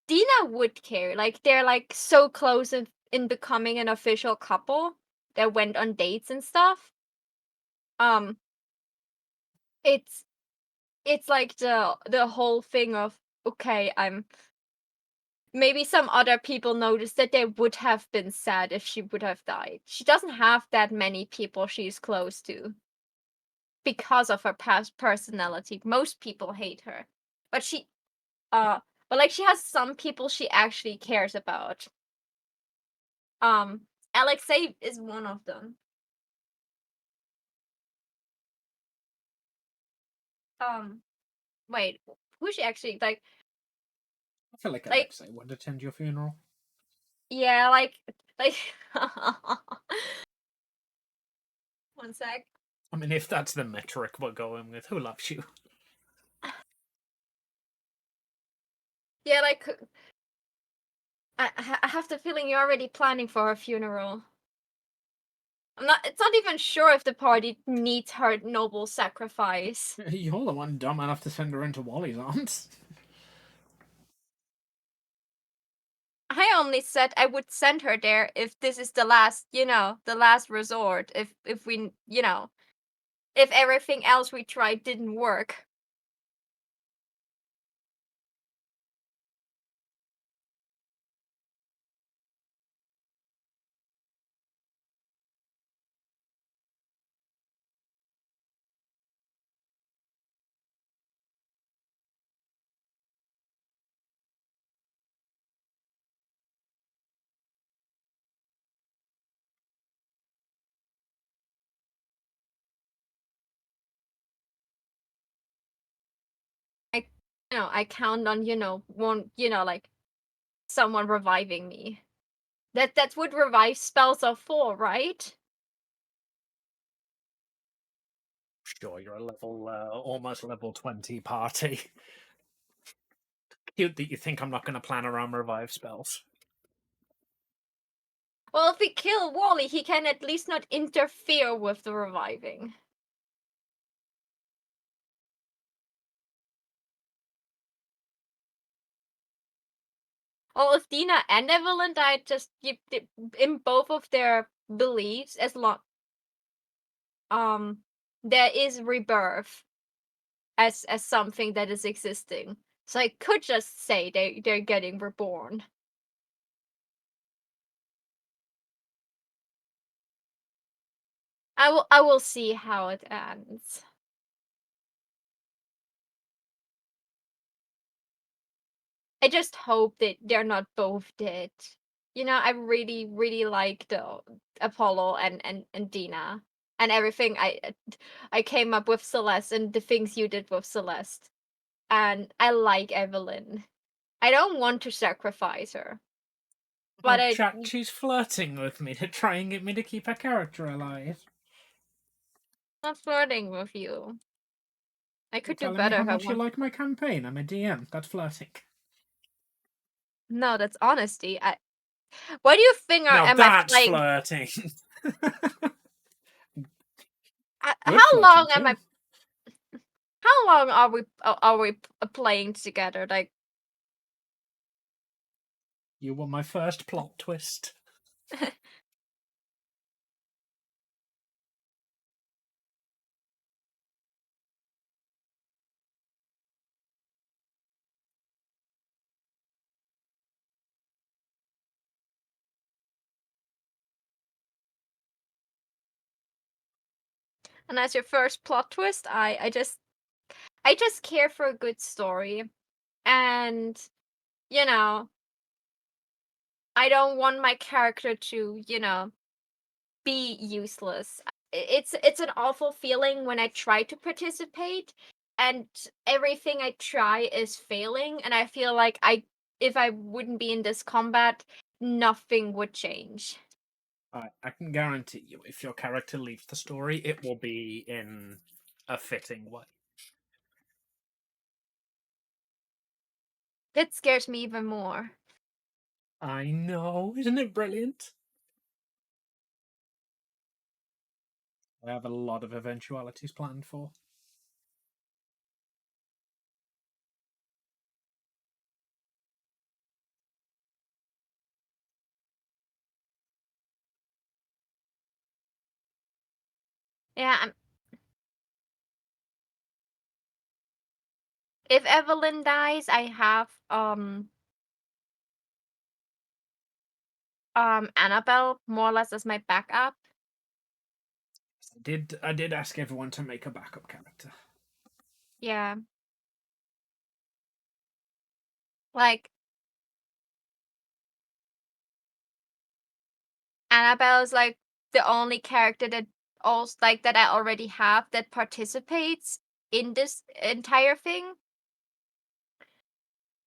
Dina would care. Like, they're, like, so close in becoming an official couple that went on dates and stuff. Um, it's it's like the whole thing of, okay, maybe some other people noticed that they would have been sad if she would have died. She doesn't have that many people she's close to because of her past personality. Most people hate her, but like, she has some people she actually cares about. Alexei is one of them. Um, Wait, who's she actually, like? I feel like Like, Alexei would attend your funeral. yeah, like. One sec. I mean, if that's the metric we're going with, who loves you? Yeah, like, I have the feeling you're already planning for her funeral. It's not even sure if the party needs her noble sacrifice. You're the one dumb enough to send her into Wally's arms. I only said I would send her there if this is the last, the last resort. If we, if everything else we tried didn't work. I, I count on, one, like, someone reviving me. That's what revive spells are for, right? Sure, you're a level, almost level 20 party. Cute that you think I'm not going to plan around revive spells. Well, if we kill Wally, he can at least not interfere with the reviving. Well, if Dina and Evelyn died, just in both of their beliefs, as long there is rebirth as something that is existing. So I could just say they're getting reborn. I will see how it ends. I just hope that they're not both dead. You know, I really, really like the Apollo and Dina and everything I came up with Celeste and the things you did with Celeste. And I like Evelyn. I don't want to sacrifice her. But Oh, chat, she's flirting with me to try and get me to keep her character alive. not flirting with you. I could do Telling me better how if I much you want. like my campaign. I'm a DM. That's flirting. No, that's honesty. Why do you think Now am I that's playing? flirting. Good How flirting long am too. I? How long are we playing together? Like, You were my first plot twist. and as your first plot twist, I just care for a good story, and you know, I don't want my character to be useless. It's an awful feeling when I try to participate and everything I try is failing, and I feel like if I wouldn't be in this combat, nothing would change. I can guarantee you, if your character leaves the story, it will be in a fitting way. That scares me even more. I know, isn't it brilliant? I have a lot of eventualities planned for. Yeah, if Evelyn dies, I have Annabelle more or less as my backup. I did ask everyone to make a backup character. Yeah. Like Annabelle is like the only character that also like that I already have that participates in this entire thing.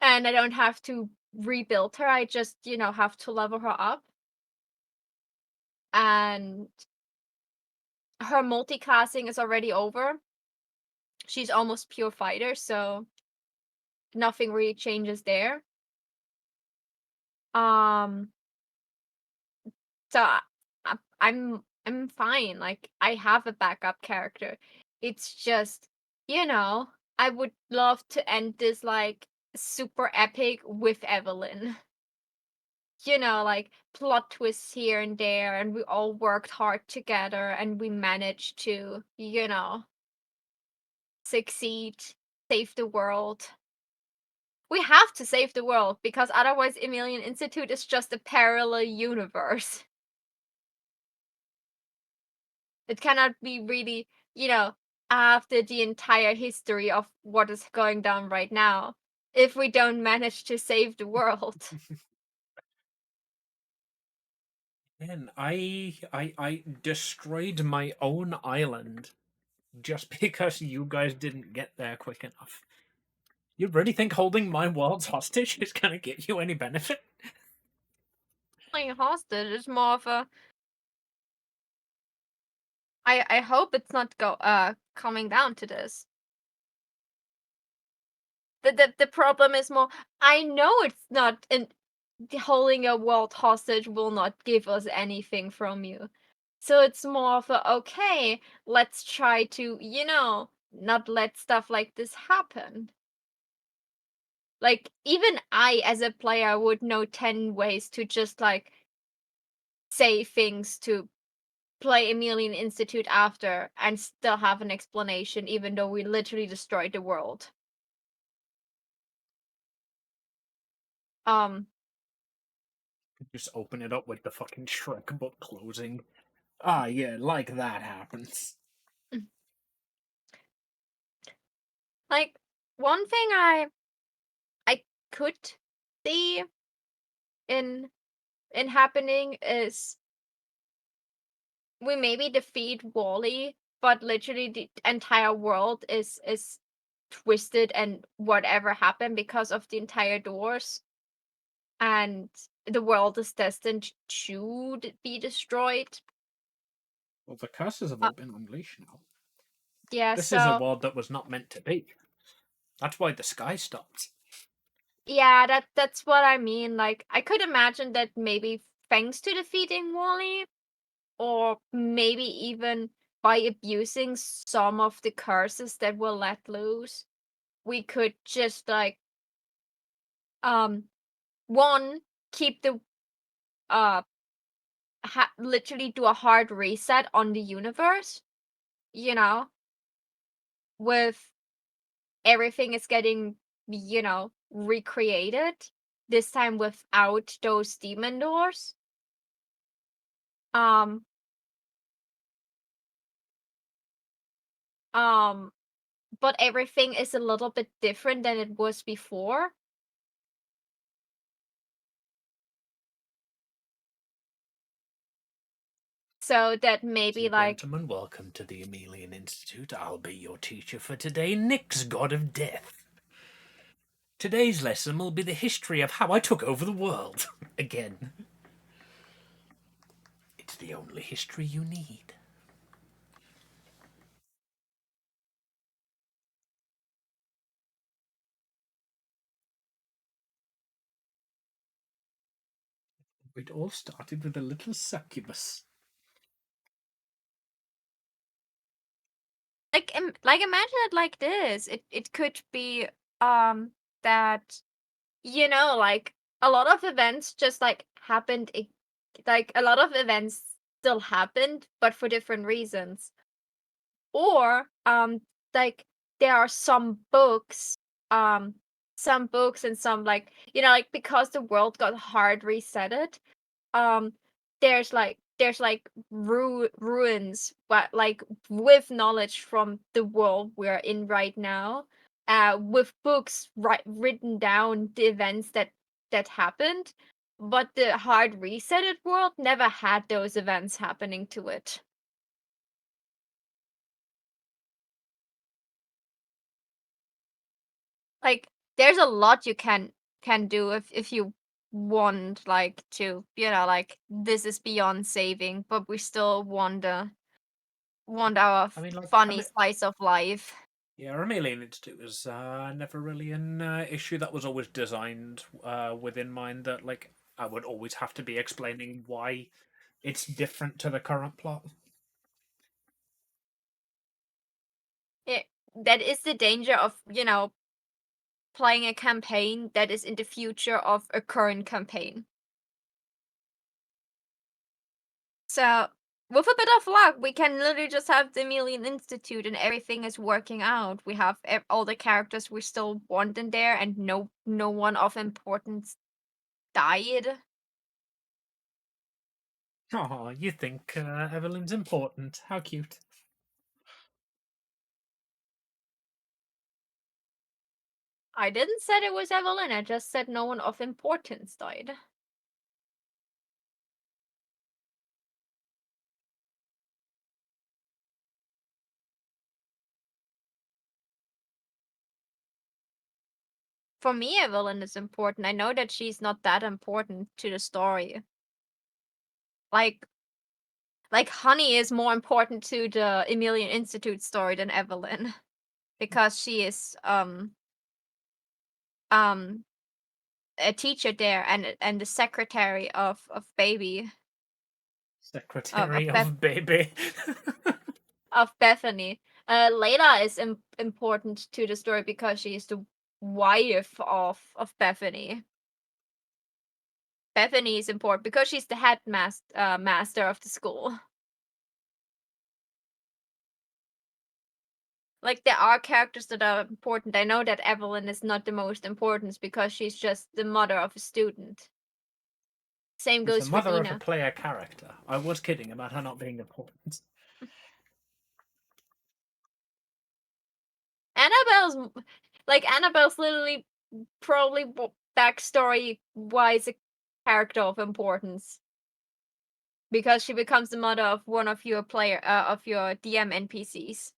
And I don't have to rebuild her. I just, have to level her up. And her multiclassing is already over. She's almost pure fighter, so nothing really changes there. Um so I'm fine. Like I have a backup character. It's just, I would love to end this like super epic with Evelyn. Like plot twists here and there, and we all worked hard together and we managed to, succeed, save the world. We have to save the world because otherwise Emilian Institute is just a parallel universe. It cannot be really, after the entire history of what is going down right now if we don't manage to save the world. And I destroyed my own island just because you guys didn't get there quick enough. You really think holding my worlds hostage is gonna get you any benefit? Playing hostage is more of a. I hope it's not coming down to this. The problem is more. I know it's not, and holding a world hostage will not give us anything from you. So it's more of a okay. Let's try to not let stuff like this happen. Like, even I, as a player, would know 10 ways to just, like, say things to play Emelian Institute after and still have an explanation, even though we literally destroyed the world. Um, Just open it up with the fucking Shrek book closing. Ah, yeah, like that happens. like, one thing I could see in happening is we maybe defeat Wally, but literally the entire world is twisted and whatever happened because of the entire doors, and the world is destined to be destroyed. Well, the curses have Uh, all been unleashed now. yeah, This is a so world that was not meant to be. That's why the sky stopped. yeah, that's what I mean. Like, I could imagine that maybe thanks to defeating Wally, or maybe even by abusing some of the curses that were let loose, we could just like um one, keep the uh literally do a hard reset on the universe, you know, with everything is getting, recreated, this time without those demon doors. Um um but everything is a little bit different than it was before. So that Ladies maybe and like gentlemen, welcome to the Emelian Institute. I'll be your teacher for today, Nyx, God of Death. Today's lesson will be the history of how I took over the world. Again. It's the only history you need. It all started with a little succubus. like imagine it like this. It could be um that, like a lot of events just like happened, like a lot of events still happened, but for different reasons. Or like there are um some books and some, like, like because the world got hard resetted, um there's like ruins, but like with knowledge from the world we're in right now, with books written down the events that happened, but the hard resetted world never had those events happening to it. Like, there's a lot you can do if you want, like, to, like, this is beyond saving, but we still want our I mean, like, funny slice of life. yeah, Romalian Institute was never really an issue. That was always designed within mind that, like, I would always have to be explaining why it's different to the current plot. It, that is the danger of, playing a campaign that is in the future of a current campaign. So, with a bit of luck, we can literally just have the Emelian Institute and everything is working out. We have all the characters we still want in there, and no one of importance died. Oh, you think Evelyn's important? How cute. I didn't said it was Evelyn, I just said no one of importance died. For me, Evelyn is important. I know that she's not that important to the story. Like, Honey is more important to the Emelian Institute story than Evelyn, because she is um a teacher there, and the secretary of Baby, of Secretary of Baby. Bethany. Layla is important to the story because she is the wife of Bethany. Bethany is important because she's the master of the school. Like, there are characters that are important. I know that Evelyn is not the most important because she's just the mother of a student. Same She's the goes for mother of a Dina. player character. I was kidding about her not being important. Annabelle's literally probably backstory wise a character of importance because she becomes the mother of one of your DM NPCs.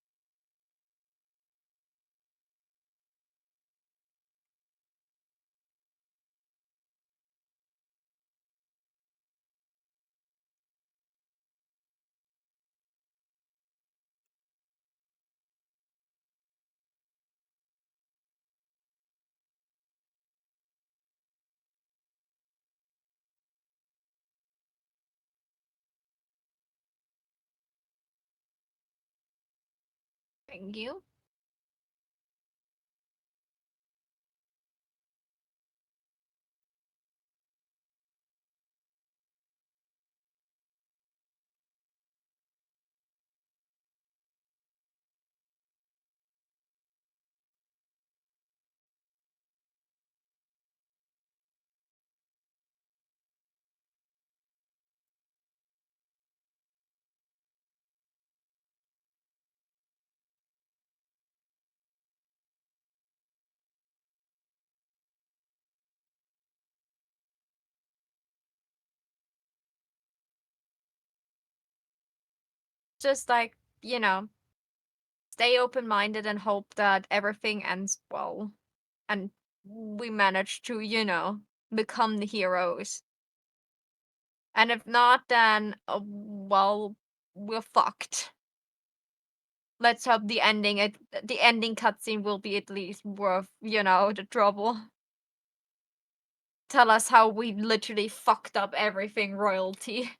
Thank you. Just like, you know, stay open-minded and hope that everything ends well and we manage to, become the heroes. And if not, then, well, we're fucked. Let's hope the ending cutscene will be at least worth, the trouble. Tell us how we literally fucked up everything royalty.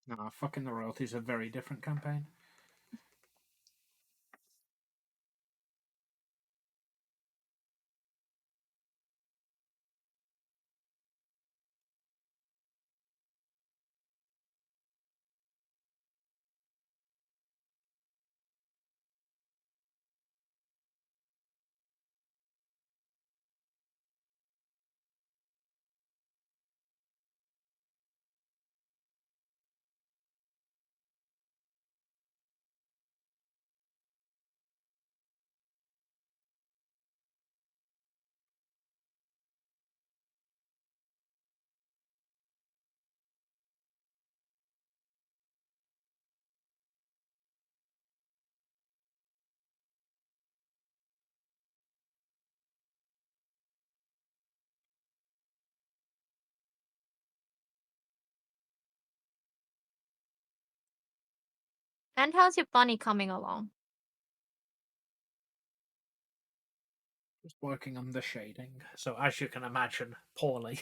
Nah, fucking the royalties, a very different campaign. And how's your bunny coming along? Just working on the shading. So, as you can imagine, poorly.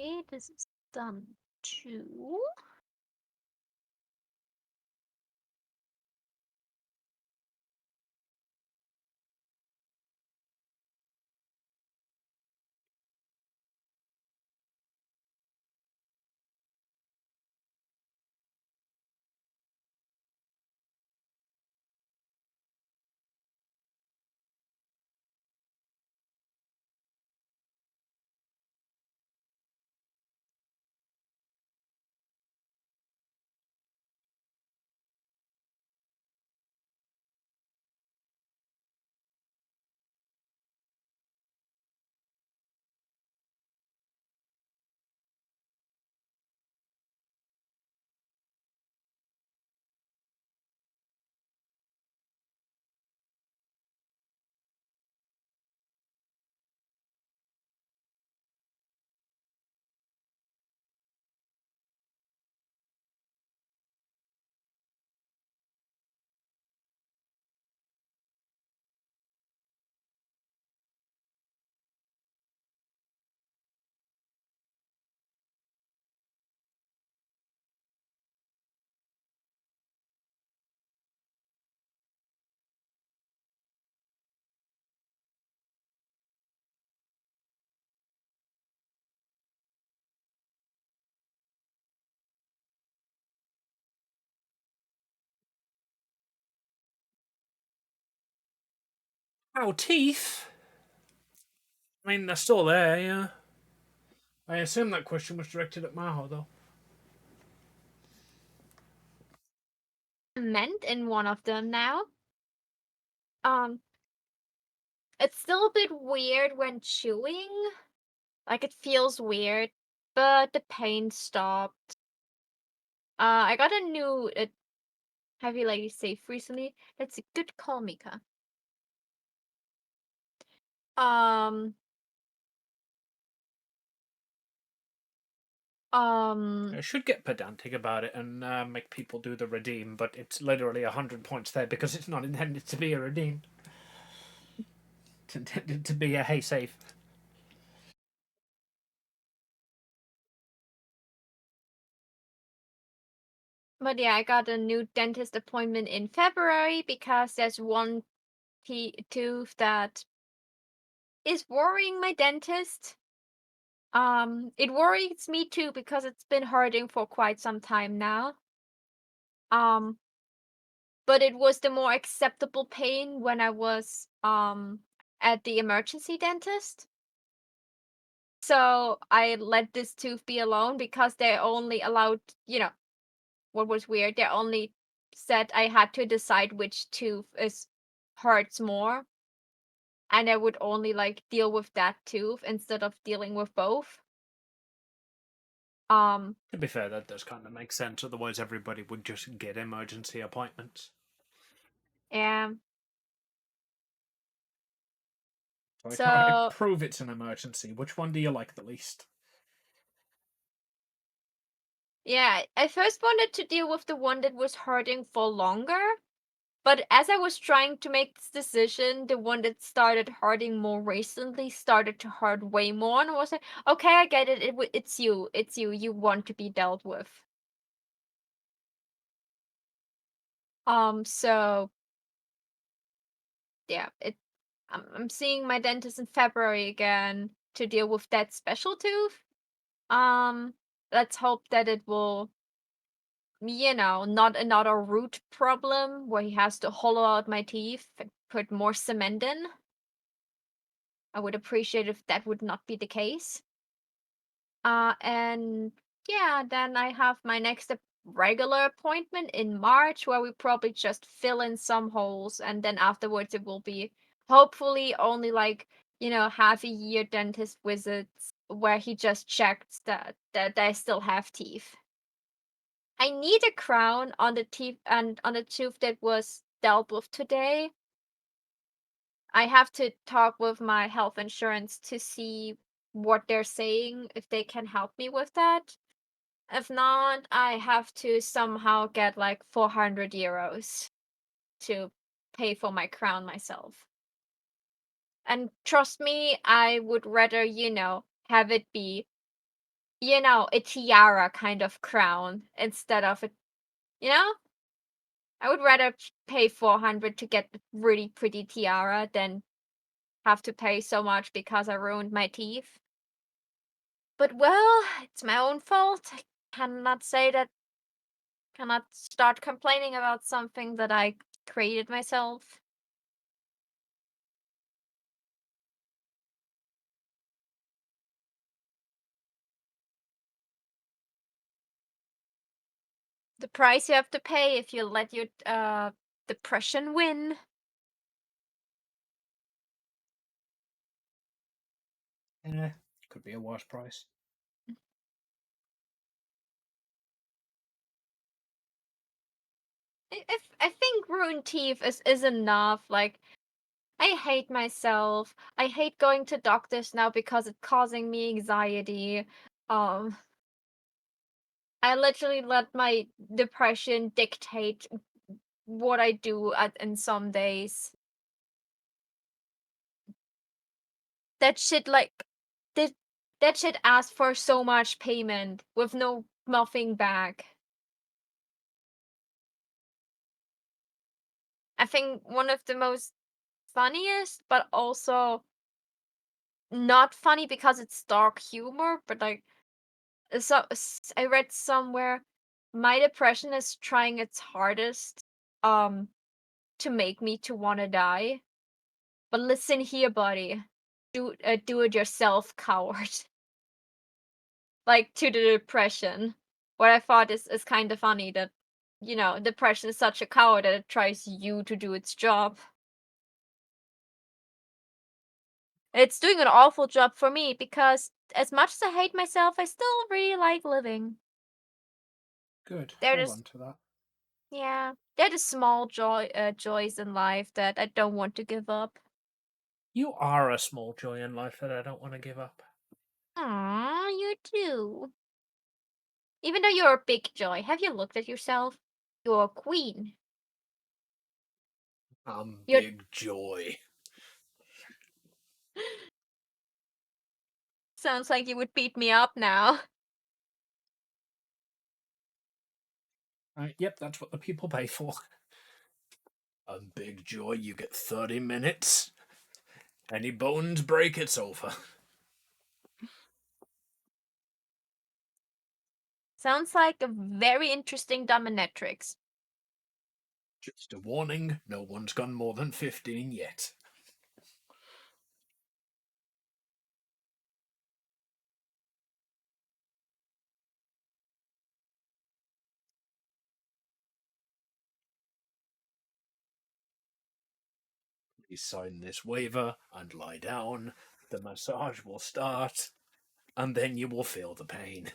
Okay, this is done too. Oh, teeth? I mean, they're still there, yeah. I assume that question was directed at Maho, though. Meant in one of them now. Um, it's still a bit weird when chewing. Like it feels weird, but the pain stopped. I got a new heavy lady safe recently. That's a good call, Mika. Um, I should get pedantic about it and make people do the redeem, but it's literally 100 points there because it's not intended to be a redeem. It's intended to be a hey safe. but yeah, I got a new dentist appointment in February because there's one tooth that is worrying my dentist. It worries me too because it's been hurting for quite some time now. Um, but it was the more acceptable pain when I was at the emergency dentist. So I let this tooth be alone because they only allowed, what was weird, they only said I had to decide which tooth is hurts more, and I would only like deal with that tooth instead of dealing with both. Um, To be fair, that does kind of make sense. Otherwise, everybody would just get emergency appointments. and So I so prove it's an emergency. Which one do you like the least? yeah, I first wanted to deal with the one that was hurting for longer. But as I was trying to make this decision, the one that started hurting more recently started to hurt way more, and I was like, "Okay, I get it. It's you. It's you. You want to be dealt with." So yeah, I'm seeing my dentist in February again to deal with that special tooth. Um, let's hope that it will, not another root problem where he has to hollow out my teeth and put more cement in. I would appreciate if that would not be the case. And yeah, then I have my next regular appointment in March where we probably just fill in some holes, and then afterwards it will be hopefully only like, half a year dentist visits where he just checks that I still have teeth. I need a crown on the teeth and on the tooth that was dealt with today. I have to talk with my health insurance to see what they're saying, if they can help me with that. If not, I have to somehow get like 400 euros to pay for my crown myself. And trust me, I would rather, have it be a tiara kind of crown instead of a, you know? I would rather pay 400 to get a really pretty tiara than have to pay so much because I ruined my teeth. But well, it's my own fault. I cannot say that, cannot start complaining about something that I created myself. The price you have to pay if you let your depression win. Eh, could be a worse price. I think ruined teeth is enough. Like, I hate myself. I hate going to doctors now because it's causing me anxiety. Um, I literally let my depression dictate what I do in some days. That shit like that that shit asked for so much payment with nothing back. I think one of the most funniest, but also not funny because it's dark humor, but like I read somewhere my depression is trying its hardest um to make me to want to die. But listen here, buddy. Do it yourself, coward. Like to the depression. What I thought is kind of funny that depression is such a coward that it tries you to do its job. It's doing an awful job for me because as much as I hate myself, I still really like living. Good. They're Hold just on to that. Yeah, they're the small joys in life that I don't want to give up. You are a small joy in life that I don't want to give up. Aw, you too. Even though you're a big joy, have you looked at yourself? You're a queen. I'm You're big joy. Sounds like you would beat me up now. Yep, that's what the people pay for. I'm big joy. You get 30 minutes. Any bones break, it's over. Sounds like a very interesting dominatrix. Just a warning, no one's gone more than 15 yet. Please sign this waiver and lie down. The massage will start, and then you will feel the pain.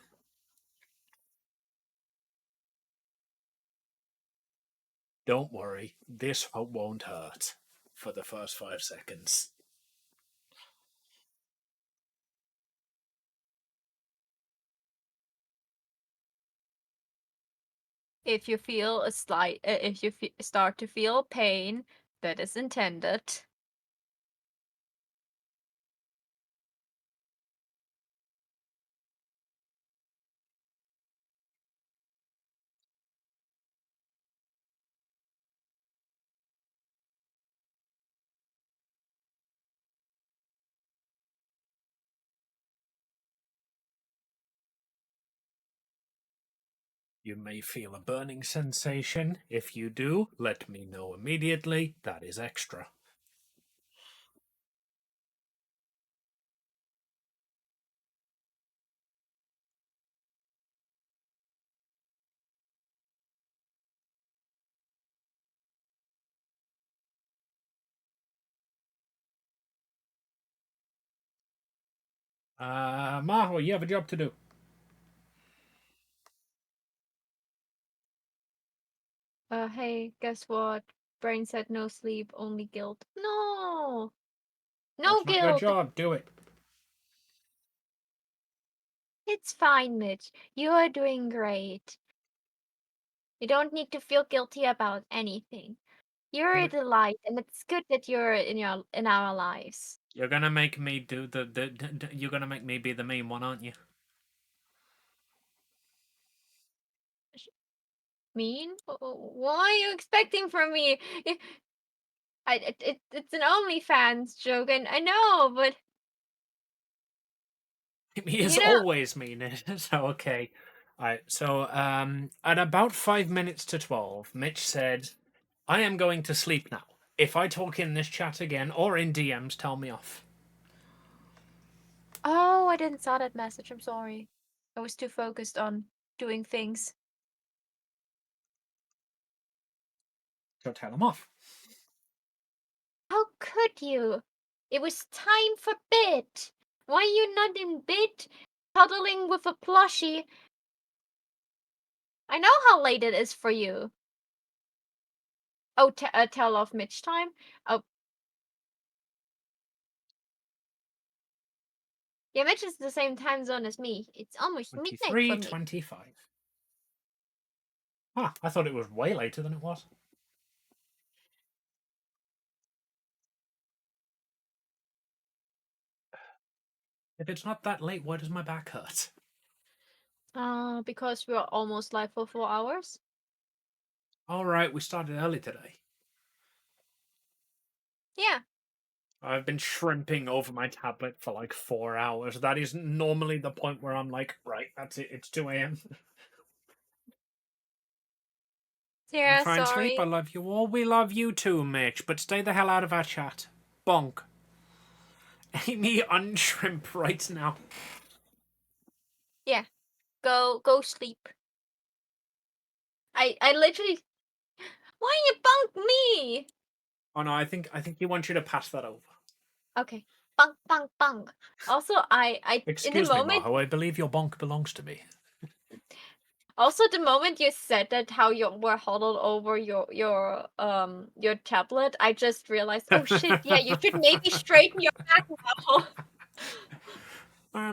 Don't worry, this won't hurt for the first 5 seconds. If you feel if you start to feel pain, that is intended. You may feel a burning sensation. If you do, let me know immediately. That is extra. Maho, you have a job to do. Hey, guess what? Brain said no sleep, only guilt. No! No That's not your guilt! job. Do it. It's fine, Mitch. You are doing great. You don't need to feel guilty about anything. You're a delight, and it's good that you're in our lives. You're gonna make me do you're gonna make me be the mean one, aren't you? Mean? What are you expecting from me? It's an OnlyFans joke, and I know, but He is you know. always mean it. So okay. Alright, so at about 5 minutes to 12, Mitch said, I am going to sleep now. If I talk in this chat again or in DMs, tell me off. Oh, I didn't saw that message. I'm sorry. I was too focused on doing things. So tell him off. How could you? It was time for bed. Why are you not in bed, cuddling with a plushie? I know how late it is for you. Oh, tell off Mitch time. Oh, yeah, Mitch is the same time zone as me. It's almost midnight for me. 23:25. Ah, I thought it was way later than it was. If it's not that late, why does my back hurt? Because we're almost live for 4 hours. Alright, we started early today. Yeah. I've been shrimping over my tablet for like 4 hours. That is normally the point where I'm like, right, that's it, it's 2 a.m. Sarah, Try and sleep. I sorry. love you all. We love you too, Mitch, but stay the hell out of our chat. Bonk. Amy, unshrimp right now. Yeah. Go sleep. I literally. Why you bunk me? Oh no, I think he wants you to pass that over. Okay. Bunk, bunk, bunk. Also, I in the Excuse me, moment. Maho. I believe your bonk belongs to me. Also, the moment you said that, how you were huddled over your tablet, I just realized, oh shit, yeah, you should maybe straighten your back now.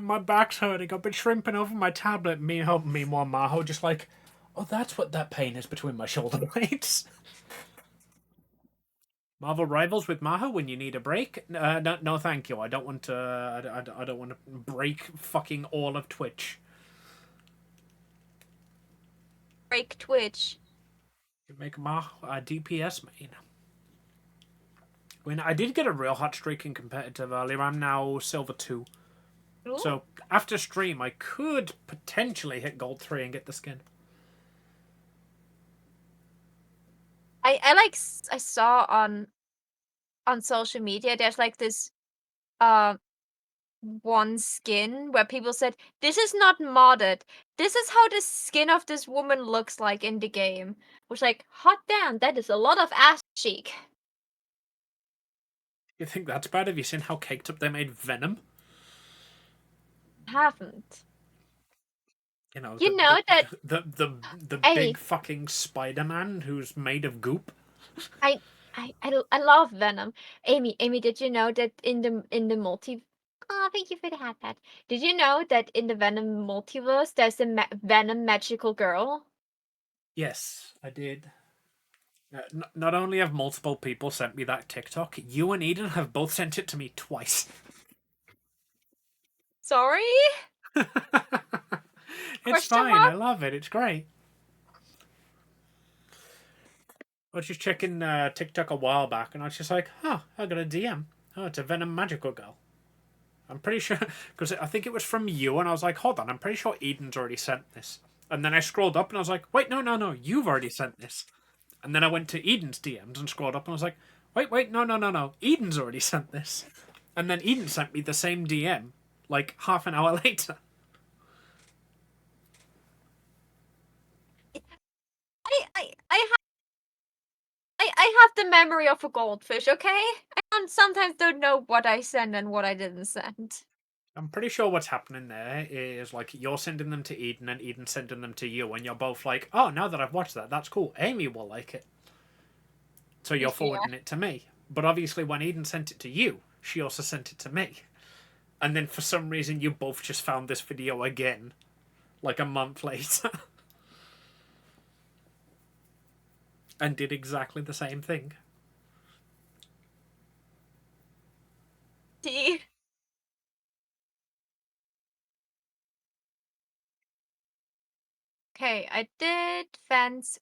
My back's hurting. I've been shrimping over my tablet. Meanwhile, Maho just like, oh, that's what that pain is between my shoulder blades. Marvel Rivals with Maho when you need a break? No, thank you. I don't want to. I don't want to break fucking all of Twitch. Break Twitch. You make Maho a DPS main. When I did get a real hot streak in competitive earlier, I'm now silver 2. Ooh. So after stream, I could potentially hit gold 3 and get the skin. I saw on social media, there's like this one skin where people said, this is not modded. This is how the skin of this woman looks like in the game. Which, like, hot damn, that is a lot of ass cheek. You think that's bad? Have you seen how caked up they made Venom? Haven't. You know, You know that the Hey, big fucking Spider-Man who's made of goop. I love Venom. Amy, did you know that in the multi Oh, thank you for the hat pat. Did you know that in the Venom multiverse there's a Venom magical girl? Yes, I did. Not only have multiple people sent me that TikTok, you and Eden have both sent it to me twice. Sorry? It's Question fine. I mark? love it. It's great. I was just checking TikTok a while back, and I was just like, "Huh, I got a DM. Oh, it's a Venom magical girl." I'm pretty sure because I think it was from you, and I was like, "Hold on, I'm pretty sure Eden's already sent this." And then I scrolled up, and I was like, "Wait, no, you've already sent this." And then I went to Eden's DMs and scrolled up, and I was like, "Wait, no, Eden's already sent this." And then Eden sent me the same DM like half an hour later. I have the memory of a goldfish, okay? I sometimes don't know what I send and what I didn't send. I'm pretty sure what's happening there is like you're sending them to Eden and Eden sending them to you, and you're both like, "Oh, now that I've watched that, that's cool. Amy will like it." So you're Yeah. forwarding it to me. But obviously, when Eden sent it to you, she also sent it to me. And then for some reason, you both just found this video again, like a month later, and did exactly the same thing. See? Okay, I did fence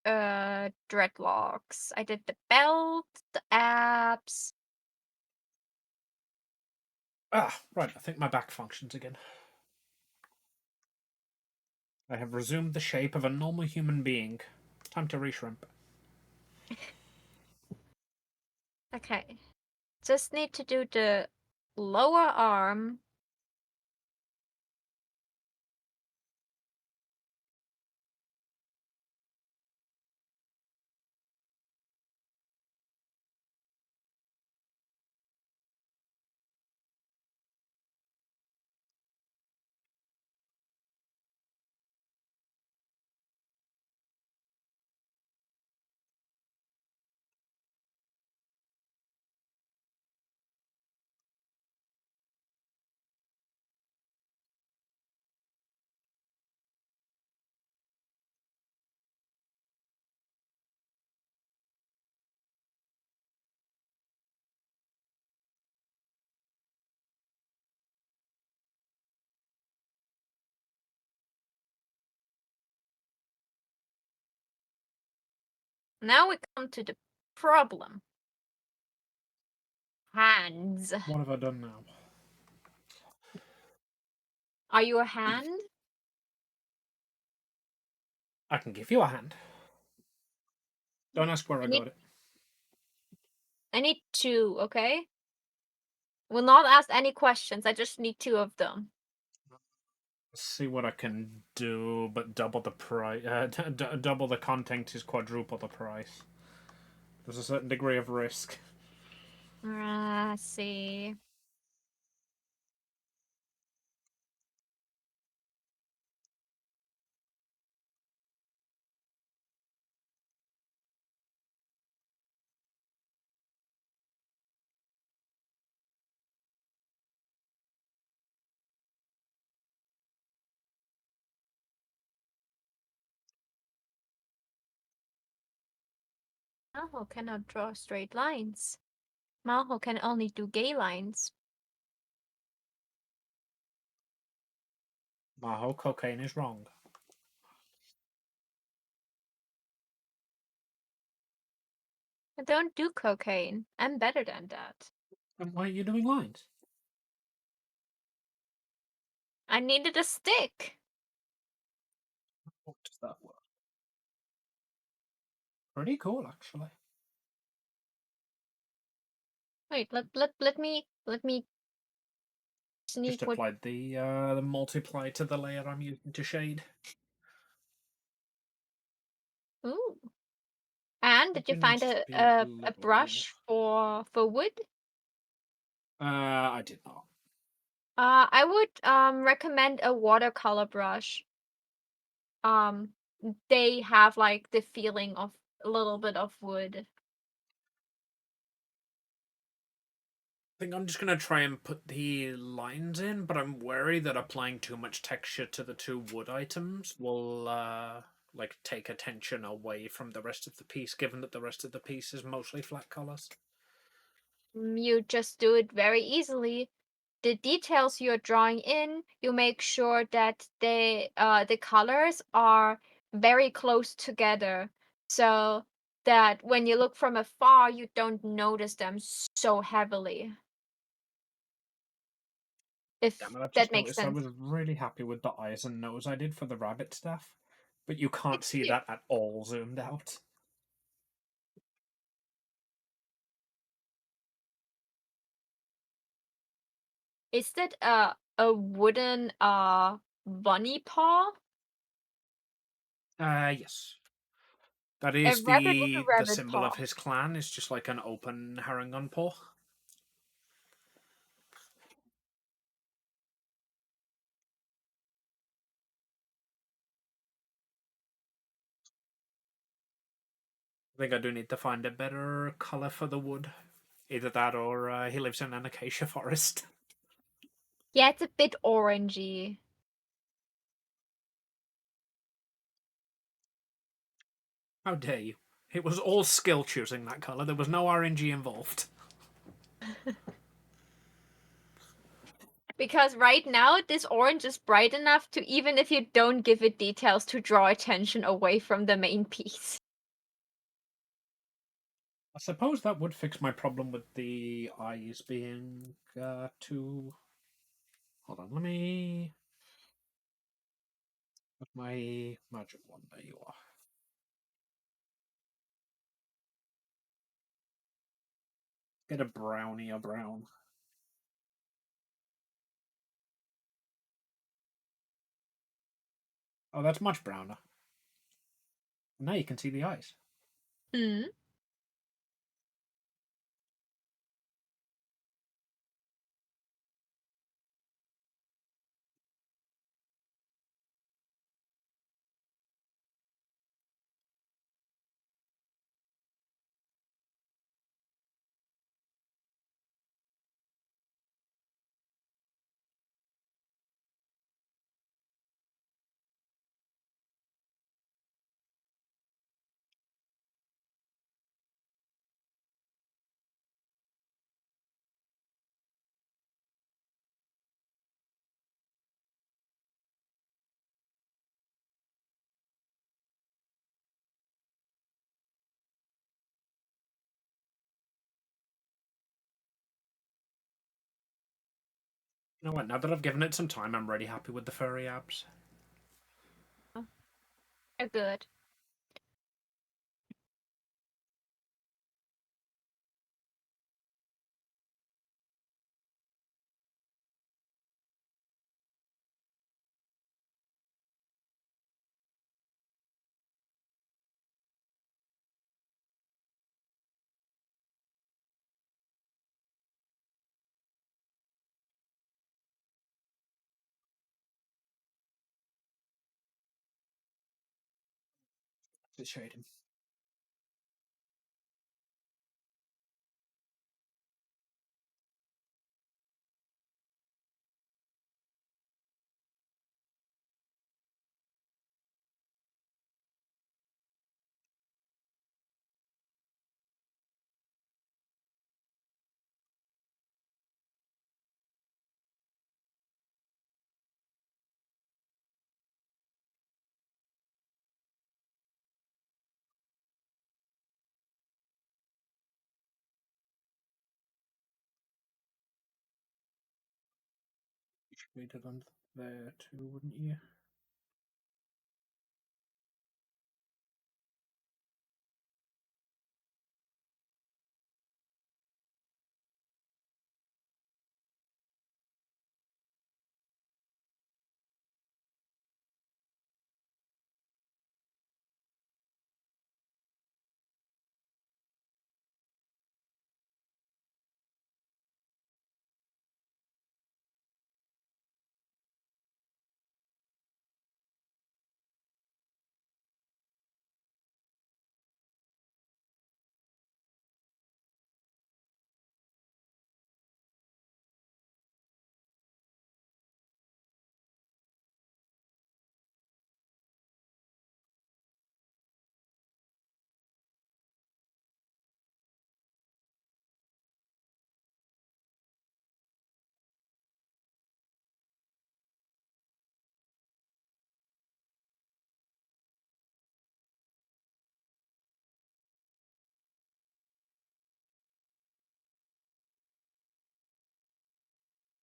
dreadlocks. I did the belt, the abs. Ah, right. I think my back functions again. I have resumed the shape of a normal human being. Time to reshrimp. Okay. Just need to do the lower arm. Now we come to the problem. Hands. What have I done now? Are you a hand? I can give you a hand. Don't ask where I got it. I need 2, okay? Will not ask any questions. I just need 2 of them. Let's see what I can do, but double the price. Double the content is quadruple the price. There's a certain degree of risk. See. Maho cannot draw straight lines. Maho can only do gay lines. Maho, cocaine is wrong. I don't do cocaine. I'm better than that. Then why are you doing lines? I needed a stick. What does that work? Pretty cool, actually. Wait, let me sneak Just what. applied the multiply to the layer I'm using to shade. Ooh. And did you It find needs to be a little. brush for wood? I did not. I would recommend a watercolor brush. They have like the feeling of a little bit of wood. I think I'm just gonna try and put the lines in, but I'm worried that applying too much texture to the 2 wood items will like take attention away from the rest of the piece, given that the rest of the piece is mostly flat colors. You just do it very easily. The details you're drawing in, you make sure that the colors are very close together, so that when you look from afar, you don't notice them so heavily. If Damn it, I've that just makes noticed I sense. was really happy with the eyes and nose I did for the rabbit stuff, but you can't It's see cute. that at all zoomed out. Is that a wooden bunny paw? Yes. That A is rabbit with a the rabbit symbol paw. of his clan. It's just like an open Harangon paw. I think I do need to find a better color for the wood. Either that or he lives in an acacia forest. Yeah, it's a bit orangey. How dare you? It was all skill choosing that color. There was no RNG involved. Because right now, this orange is bright enough to, even if you don't give it details, to draw attention away from the main piece. I suppose that would fix my problem with the eyes being too. Hold on, let me put my magic one. There you are. Get a brownie or brown. Oh, that's much browner. Now you can see the eyes. Hmm. You know what? Now that I've given it some time, I'm really happy with the furry abs. They're good. The shading. Shaded under there too, wouldn't you?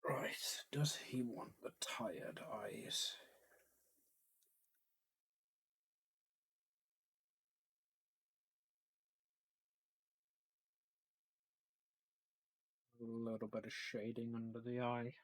Right. Does he want the tired eyes? A little bit of shading under the eye.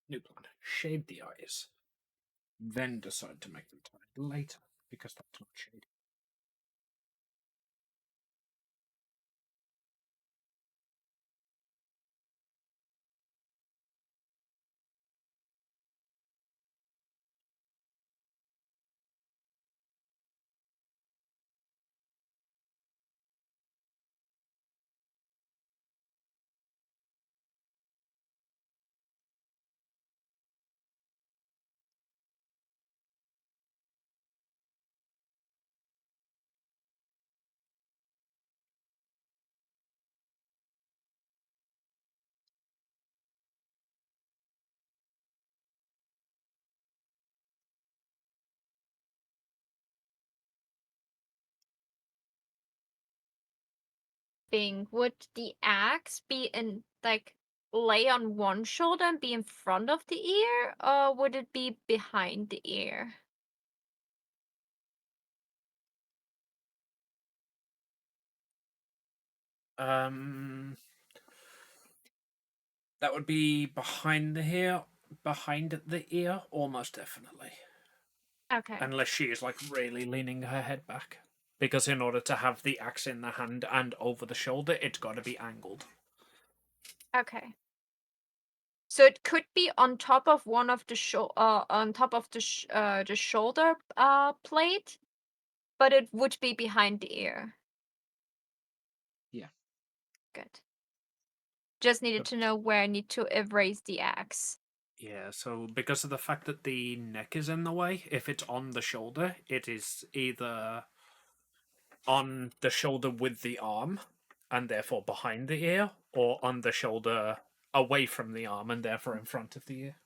New plan. Shade the eyes. Then decide to make them tired later, because that's not shading. think. Would the axe be in like lay on one shoulder and be in front of the ear, or would it be behind the ear? Um, that would be behind the ear, almost definitely. Okay. Unless she is like really leaning her head back. Because in order to have the axe in the hand and over the shoulder, it's got to be angled. Okay. So it could be on top of one of the on top of the shoulder plate, but it would be behind the ear. Yeah. Good. Just needed But to know where I need to erase the axe. yeah, so because of the fact that the neck is in the way, if it's on the shoulder, it is either on the shoulder with the arm and therefore behind the ear, or on the shoulder away from the arm and therefore in front of the ear.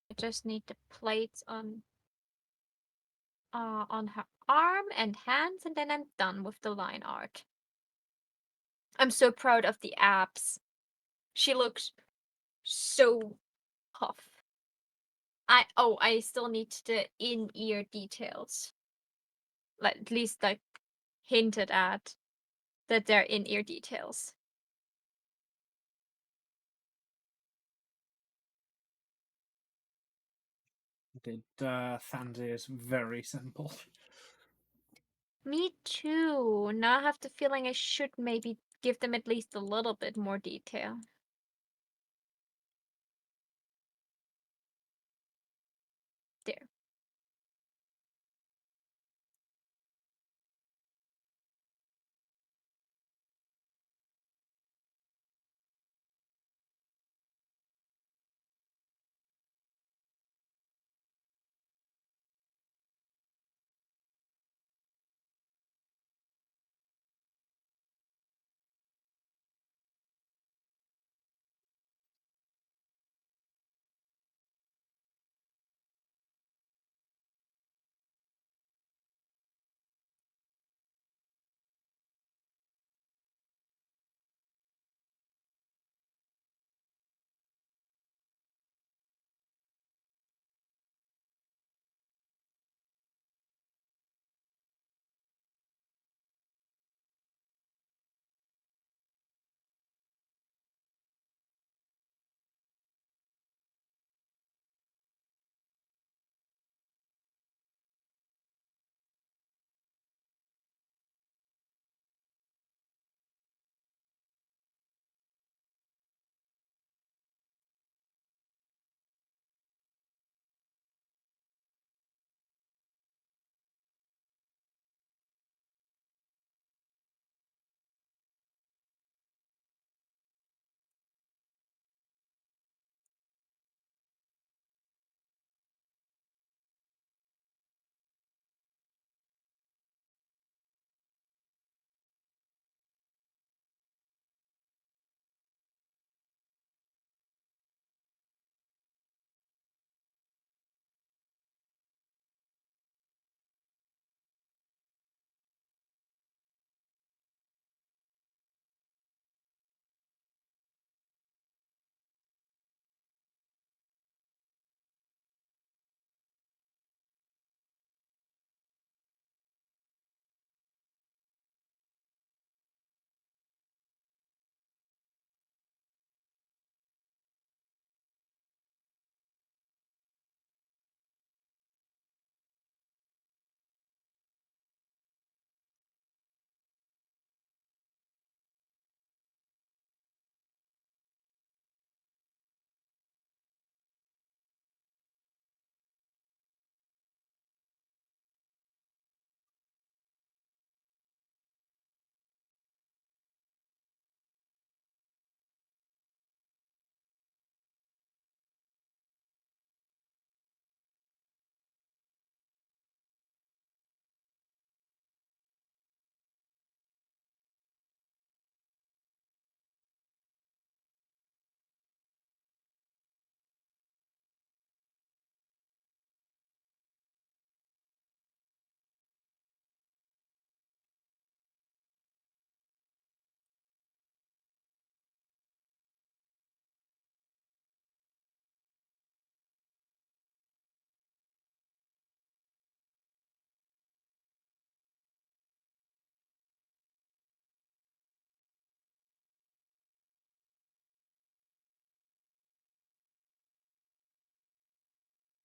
I just need the plates on her arm and hands, and then I'm done with the line art. I'm so proud of the abs. She looks so puff. I still need the in-ear details. Like at least like hinted at that they're in-ear details. Did Thanzy is very simple. Me too. Now I have the feeling I should maybe give them at least a little bit more detail. There.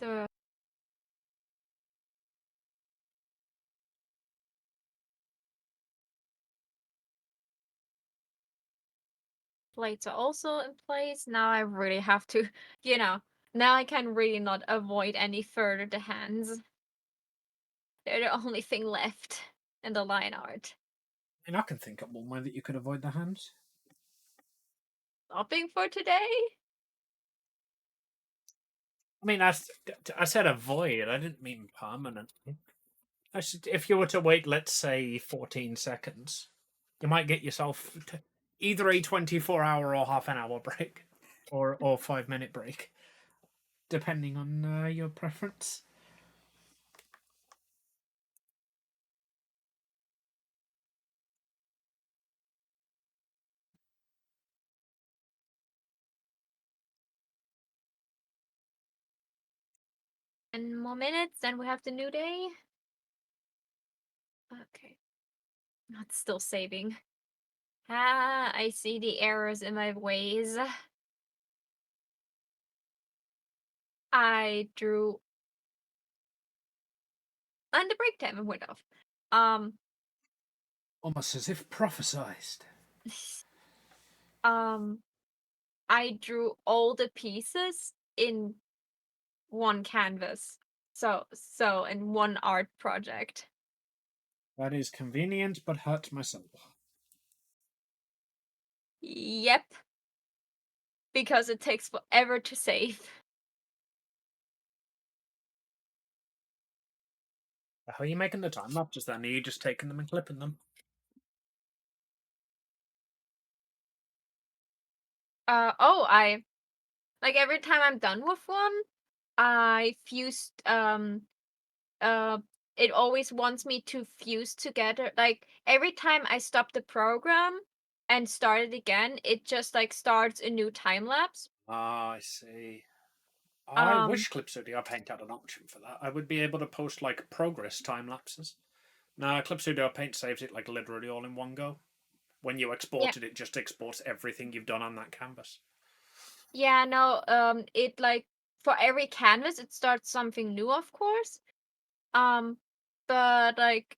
The plates are also in place. Now I really have to, now I can really not avoid any further the hands. They're the only thing left in the line art. I mean, I can think of one way that you could avoid the hands. Stopping for today? I mean, I said avoid. I didn't mean permanently. I said if you were to wait, let's say, 14 seconds, you might get yourself either a 24-hour or half an hour break, or 5-minute break, depending on your preference. And more minutes, then we have the new day. Okay. It's still saving. Ah, I see the errors in my ways. I drew. And the break time went off. Almost as if prophesized. I drew all the pieces in one canvas. So in one art project. That is convenient, but hurts my soul. Yep. Because it takes forever to save. How are you making the time lapses then? Are you just taking them and clipping them? I like every time I'm done with one, I fused it always wants me to fuse together. Like every time I stop the program and start it again, it just like starts a new time lapse. Ah, I see. I Um wish Clip Studio Paint had an option for that. I would be able to post like progress time lapses. Nah, Clip Studio Paint saves it like literally all in one go. When you yeah, export it, it just exports everything you've done on that canvas. yeah, no, it like for every canvas it starts something new, of course. But like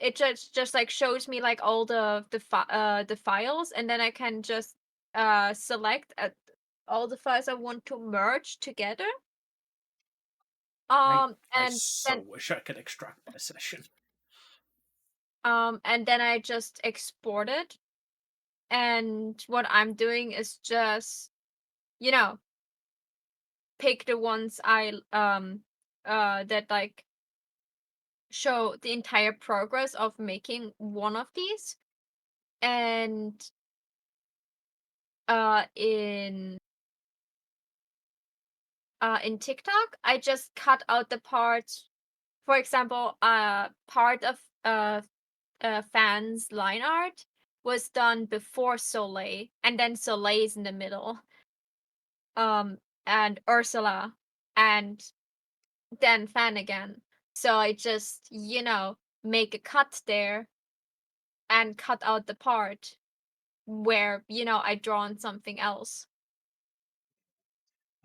it just like shows me like all the files, and then I can just select all the files I want to merge together. I I And so wish I could extract by session. and then I just export it. And what I'm doing is just, you know, pick the ones that like show the entire progress of making one of these. And uh in in TikTok, I just cut out the parts. For example, part of Fan's line art was done before Soleil, and then Soleil is in the middle. And Ursula, and then Fan again. So I just, make a cut there and cut out the part where, I drawn something else.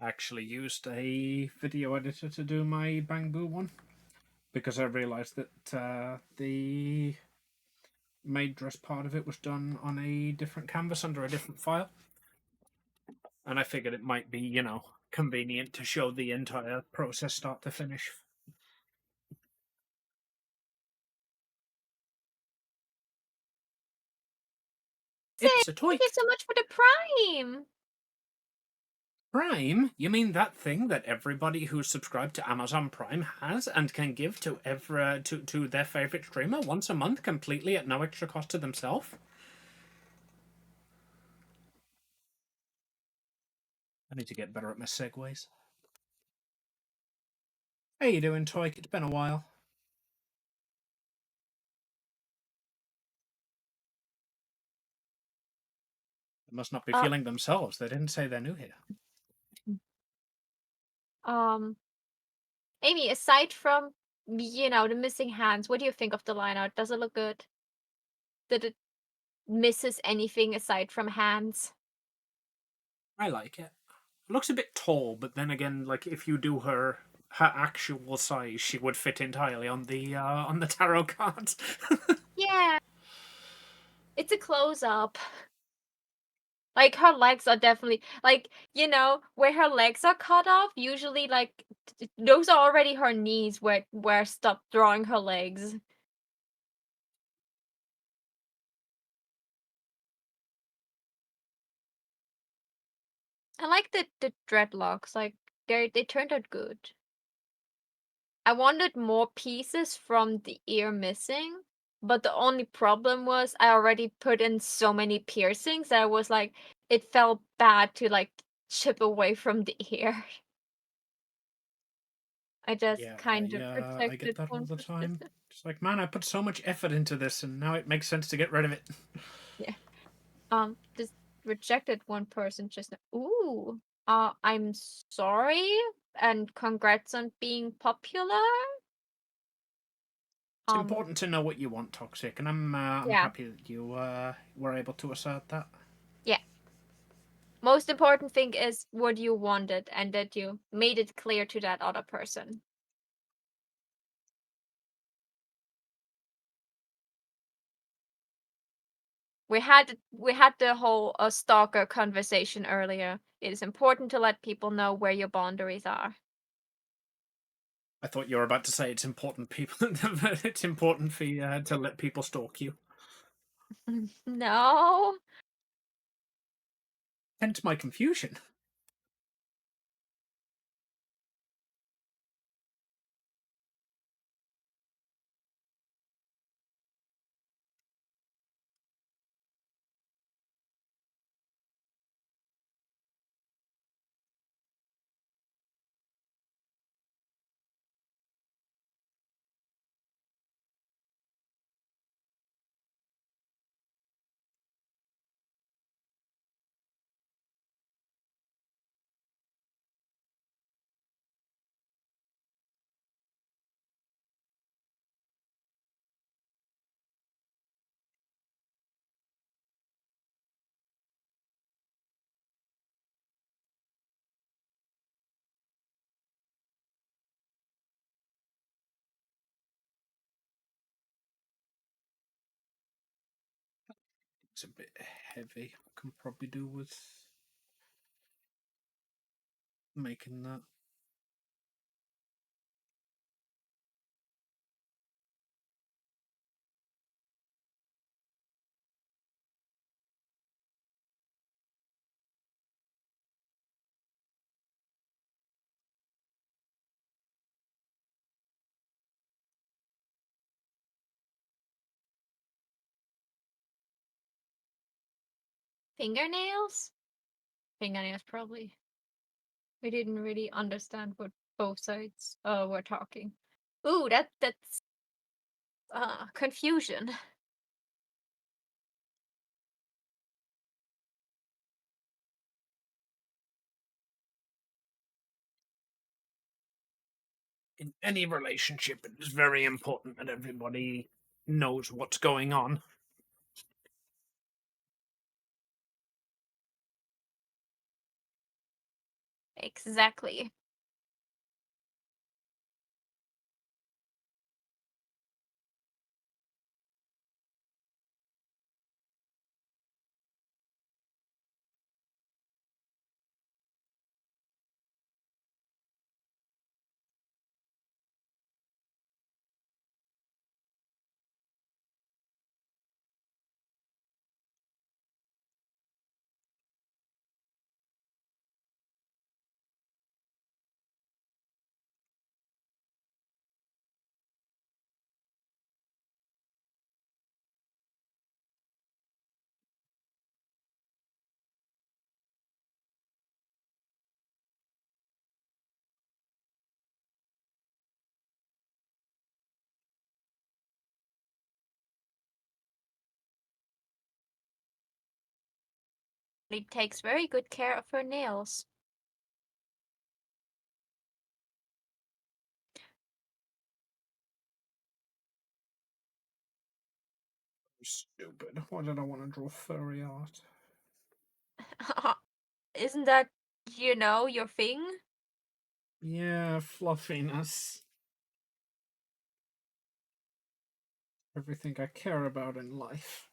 I actually used a video editor to do my Bang Boo one because I realised that the maid dress part of it was done on a different canvas under a different file. And I figured it might be, convenient to show the entire process start to finish. It's a toy. Thank you so much for the Prime! Prime? You mean that thing that everybody who's subscribed to Amazon Prime has and can give to to their favorite streamer once a month, completely at no extra cost to themselves? I need to get better at my segues. How you doing, Toik? It's been a while. They must not be Uh, feeling themselves. They didn't say they're new here. um, Amy, aside from, the missing hands, what do you think of the line art? Does it look good? Did it misses anything aside from hands? I like it. looks a bit tall, but then again, like if you do her actual size, she would fit entirely on the tarot cards. Yeah, it's a close up. Like her legs are definitely like, where her legs are cut off, usually like those are already her knees where I stopped drawing her legs. I like the dreadlocks, like they turned out good. I wanted more pieces from the ear missing, but the only problem was I already put in so many piercings that I was like, it felt bad to like chip away from the ear. I just Yeah, kind of I get protected that all one the time. person. It's like, man, I put so much effort into this, and now it makes sense to get rid of it. Yeah. Just rejected one person just now. Ooh. I'm sorry and congrats on being popular. It's Um, important to know what you want, Toxic, and I'm yeah. happy that you were able to assert that. Yeah. Most important thing is what you wanted and that you made it clear to that other person. We had the whole stalker conversation earlier. It is important to let people know where your boundaries are. I thought you were about to say it's important people. It's important for you to let people stalk you. No. Hence my confusion. It's a bit heavy. I can probably do with making that. Fingernails? Fingernails, probably. We didn't really understand what both sides were talking. Ooh, that's confusion. In any relationship, it is very important that everybody knows what's going on. Exactly. He takes very good care of her nails. Stupid. Why did I want to draw furry art? Isn't that you know, your thing. Yeah, fluffiness. Everything I care about in life.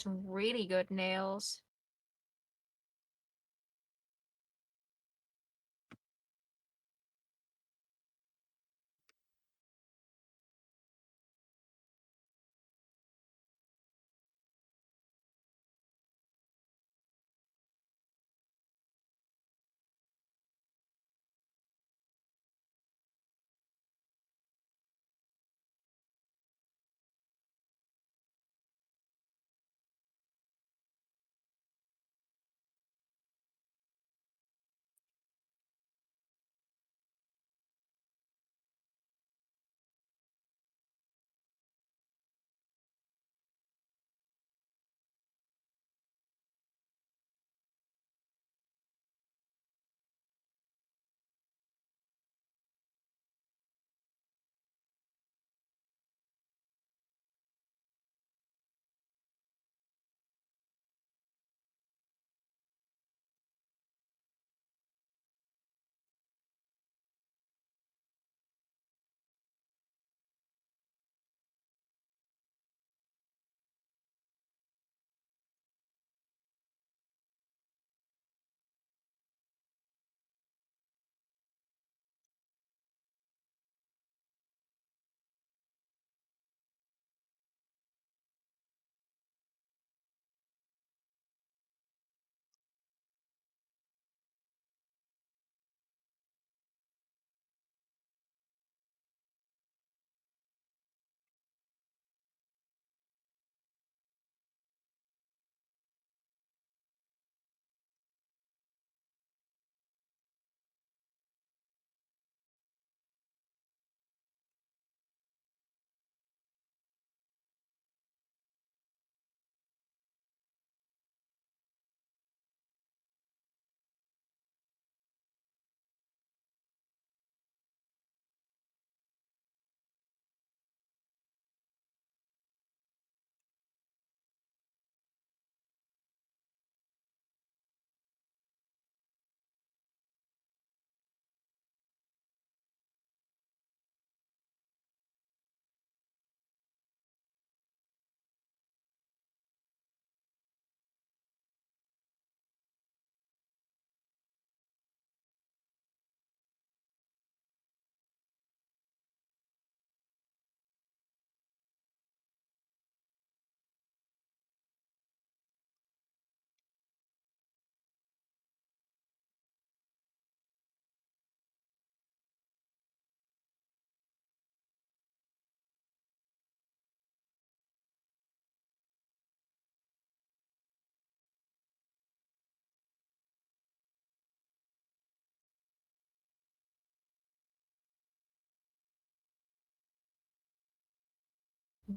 Some really good nails.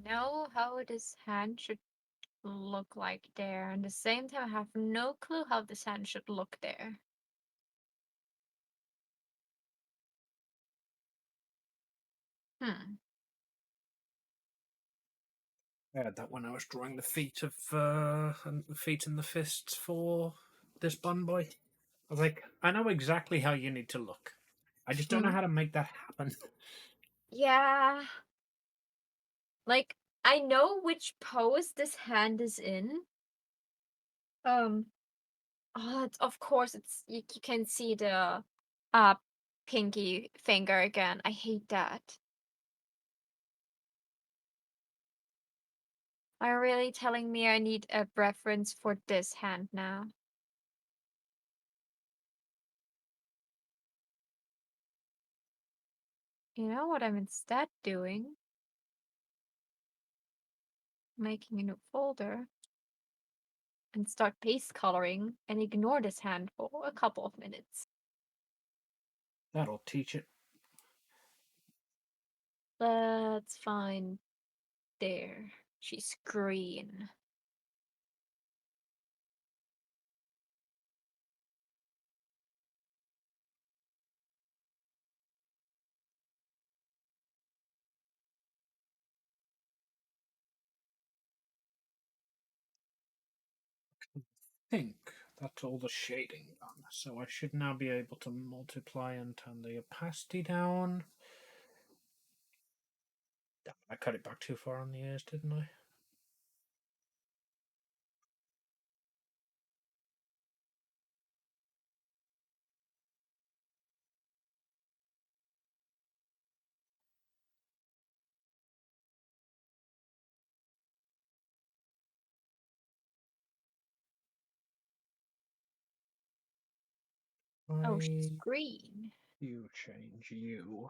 Know how this hand should look like there. And at the same time, I have no clue how this hand should look there. Hmm. I had that when I was drawing the feet of and the feet and the fists for this bun boy. I was like, I know exactly how you need to look. I just don't know how to make that happen. Yeah. Like, I know which pose this hand is in. Um, of course, you can see the uh pinky finger again. I hate that. Are you really telling me I need a reference for this hand now? You know what I'm instead doing? Making a new folder and start paste coloring and ignore this hand for a couple of minutes. That'll teach it. Let's find there. She's green. I think that's all the shading done. So I should now be able to multiply and turn the opacity down. Damn, I cut it back too far on the ears, didn't I? Oh, she's green. You change you.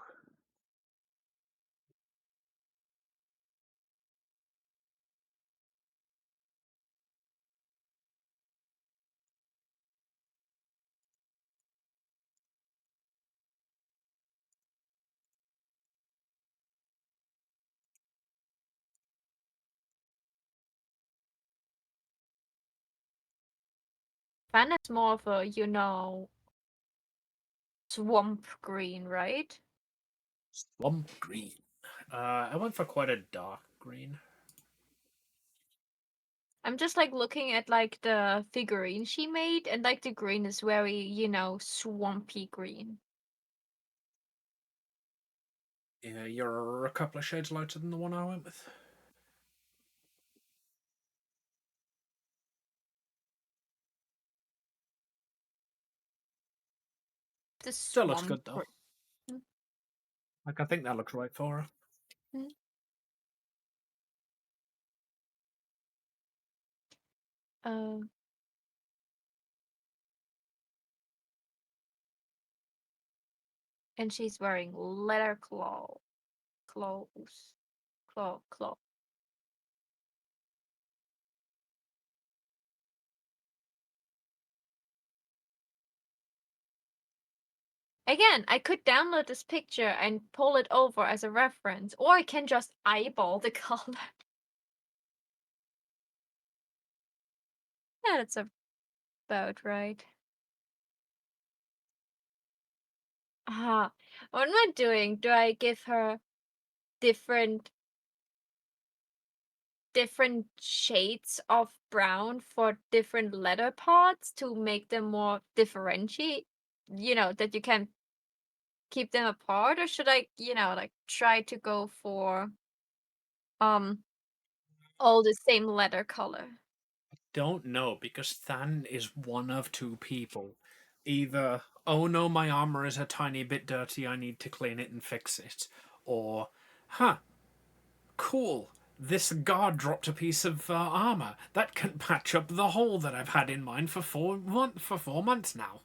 Fan is more of a, swamp green, right? Swamp green. I went for quite a dark green. I'm just like looking at like the figurine she made, and like the green is very, swampy green. Yeah, you're a couple of shades lighter than the one I went with. The Still looks swamp good though. green. Like I think that looks right for her. Mm. Uh, and she's wearing leather clothes. Claw. Again, I could download this picture and pull it over as a reference, or I can just eyeball the color. Yeah, that's about right. Ah, what am I doing? Do I give her different shades of brown for different letter parts to make them more differentiate? That you can keep them apart, or should I, like try to go for um all the same letter color? Don't know because Than is one of two people. Either, oh no, my armor is a tiny bit dirty, I need to clean it and fix it. Or, huh, cool. This guard dropped a piece of armor that can patch up the hole that I've had in mind for 4 months now.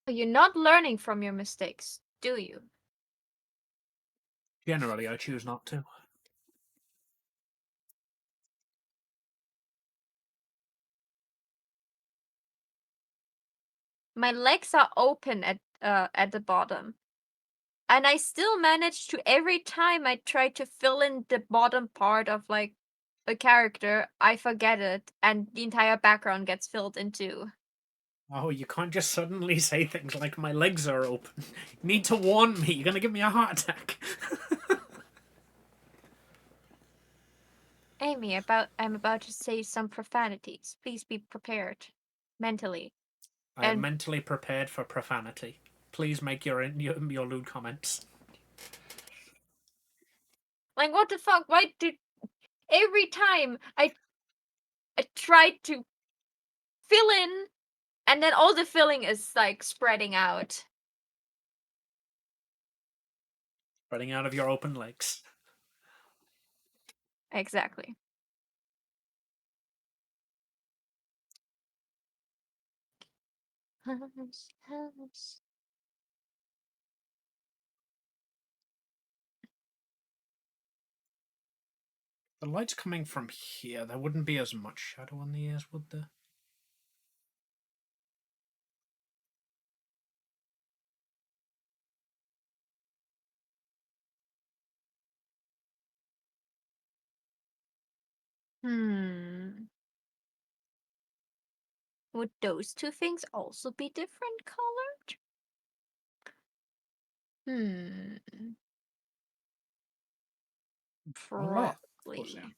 You're not learning from your mistakes, do you? Generally, I choose not to. My legs are open at the bottom. And I still manage to, every time I try to fill in the bottom part of like a character, I forget it and the entire background gets filled in too. Oh, you can't just suddenly say things like my legs are open. You need to warn me. You're gonna give me a heart attack. Amy, I'm about to say some profanities. Please be prepared mentally. I am And mentally prepared for profanity. Please make your lewd comments. like, what the fuck? Why did every time I try to fill in, and then all the filling is like spreading out? Spreading out of your open legs. Exactly. Hush, hush. The light's coming from here. There wouldn't be as much shadow on the ears, would there? Would those two things also be different colored? Well, of course, yeah. Probably.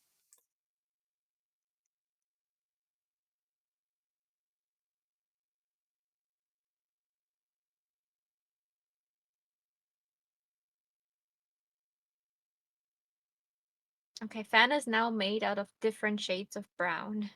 Okay, fan is now made out of different shades of brown.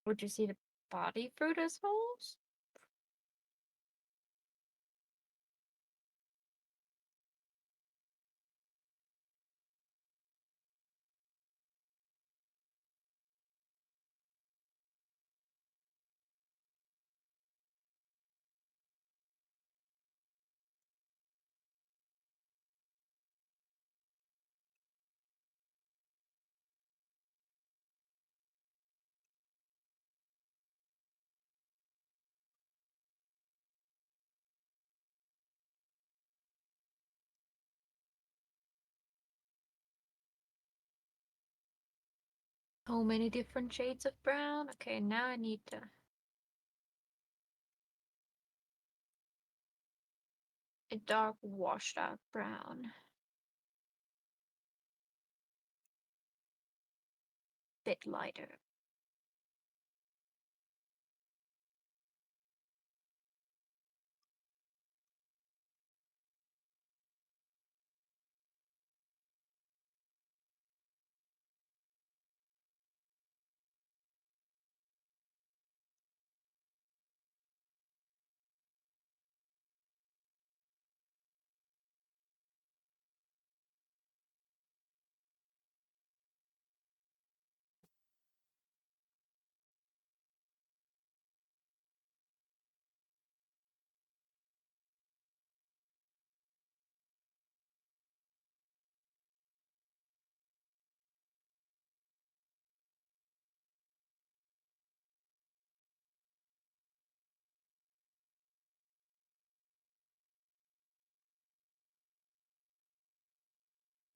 Would you see the body fruit as holes? So many different shades of brown. Okay, now I need to a dark washed out brown. Bit lighter.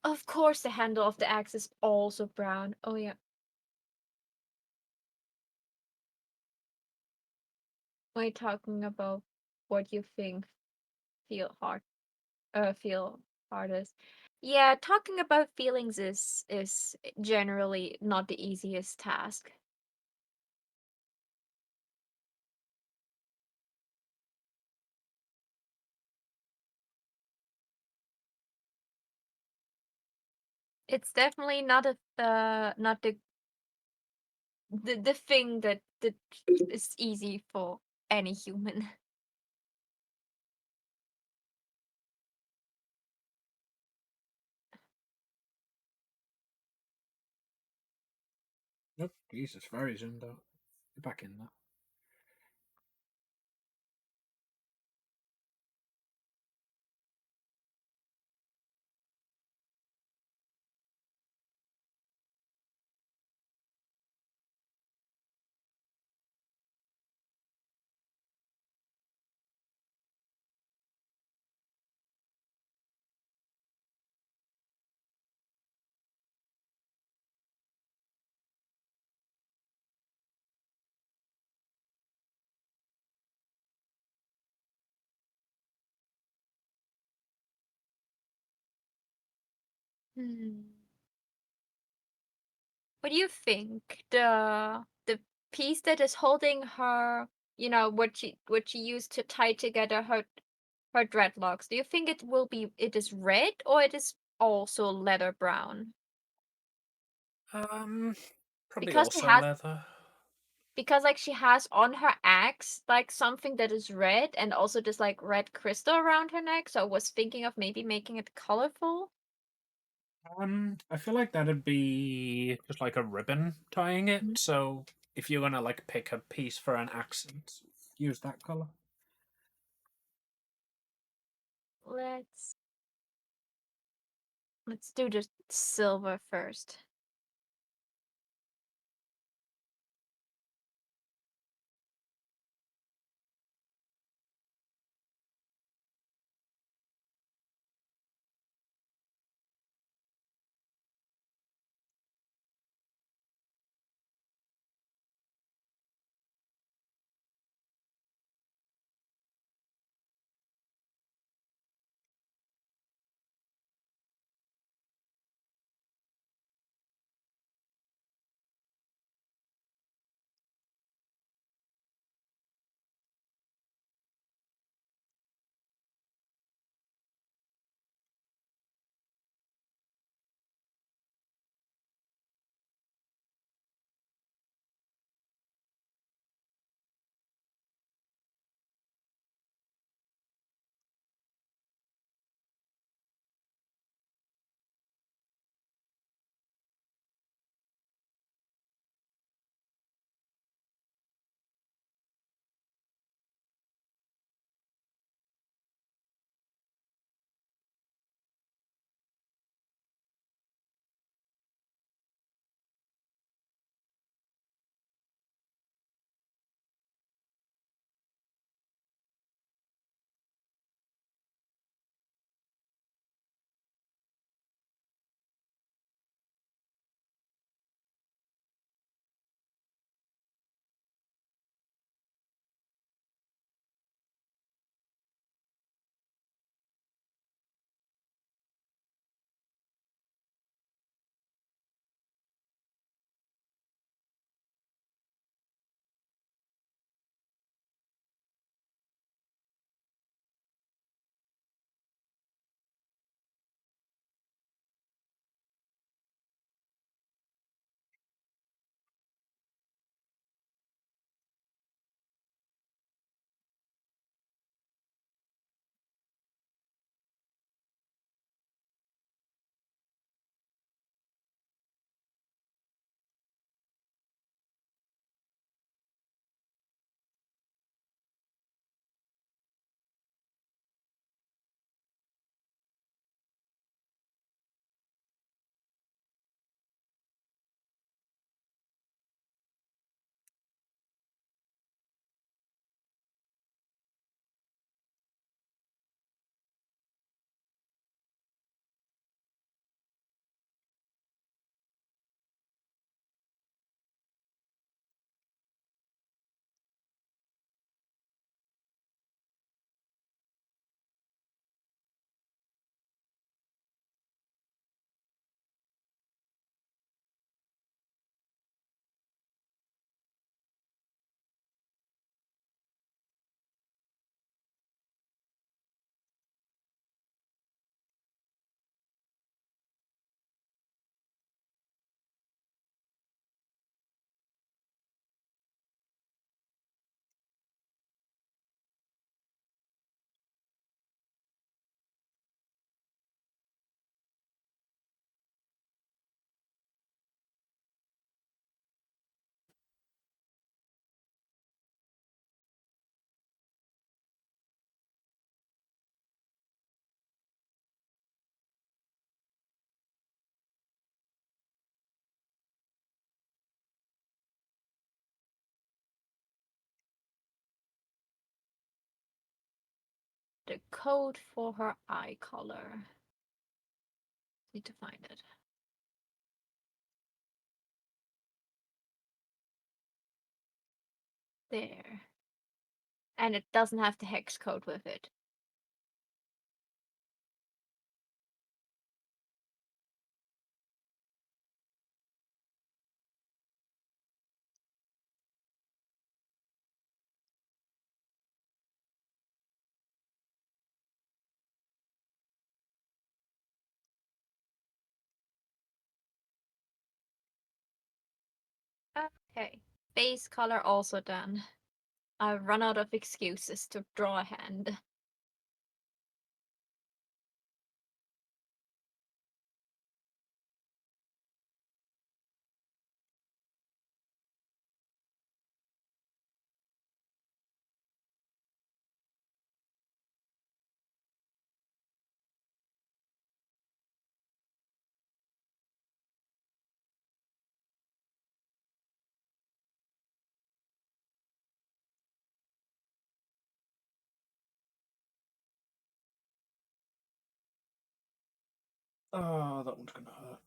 Of course, the handle of the axe is also brown. Oh, yeah. We're talking about what you think feel hardest. Yeah, talking about feelings is generally not the easiest task. It's definitely not not the thing that is easy for any human. Nope, Jesus, very zoomed out. Back in that. Hmm. What do you think? The piece that is holding her, what she used to tie together her dreadlocks. Do you think it is red or it is also leather brown? Um, Probably Because also leather. like she has on her axe like something that is red and also this like red crystal around her neck. So I was thinking of maybe making it colorful. I feel like that'd be just like a ribbon tying it. Mhm. So if you're gonna like pick a piece for an accent, use that color. Let's let's do the silver first. The code for her eye color. Need to find it. There. And it doesn't have the hex code with it. Okay. Face color also done. I've run out of excuses to draw a hand. Oh, that one's gonna hurt.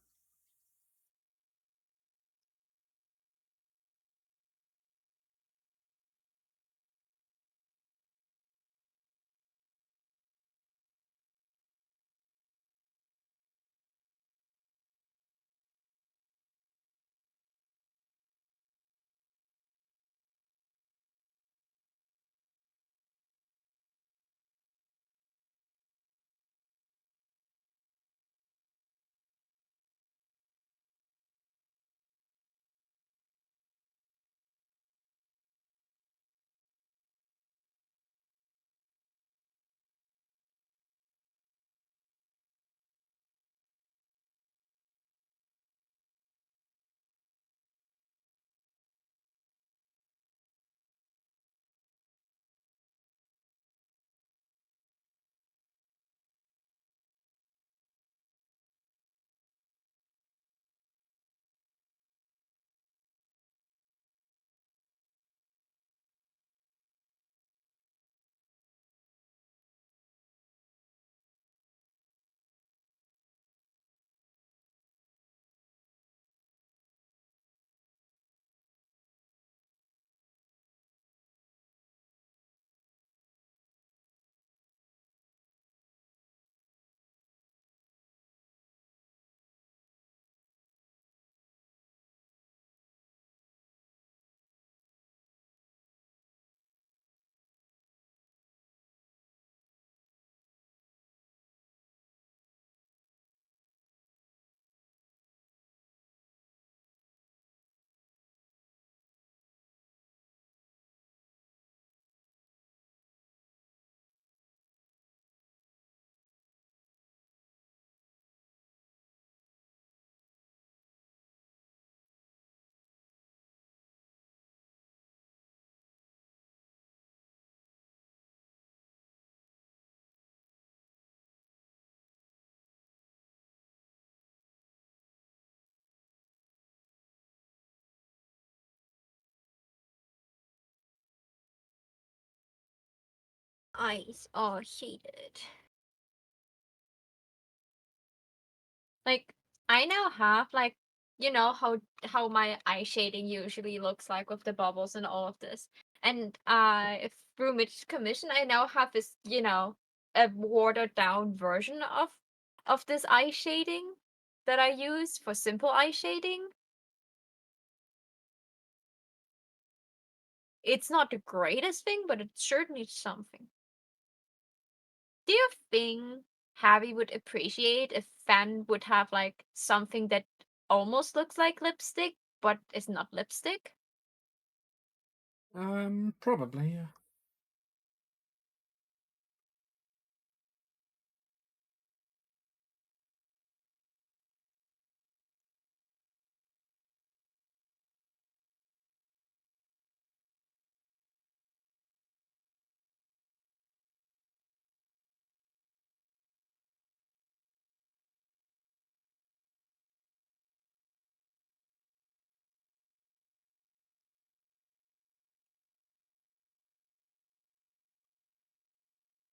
Eyes are shaded. Like, I now have like, you know how my eye shading usually looks like with the bubbles and all of this. And through Mitch's commission, I now have this, a watered down version of this eye shading that I use for simple eye shading. It's not the greatest thing, but it's certainly something. Do you think Harry would appreciate if Fan would have like something that almost looks like lipstick, but is not lipstick? Probably, yeah.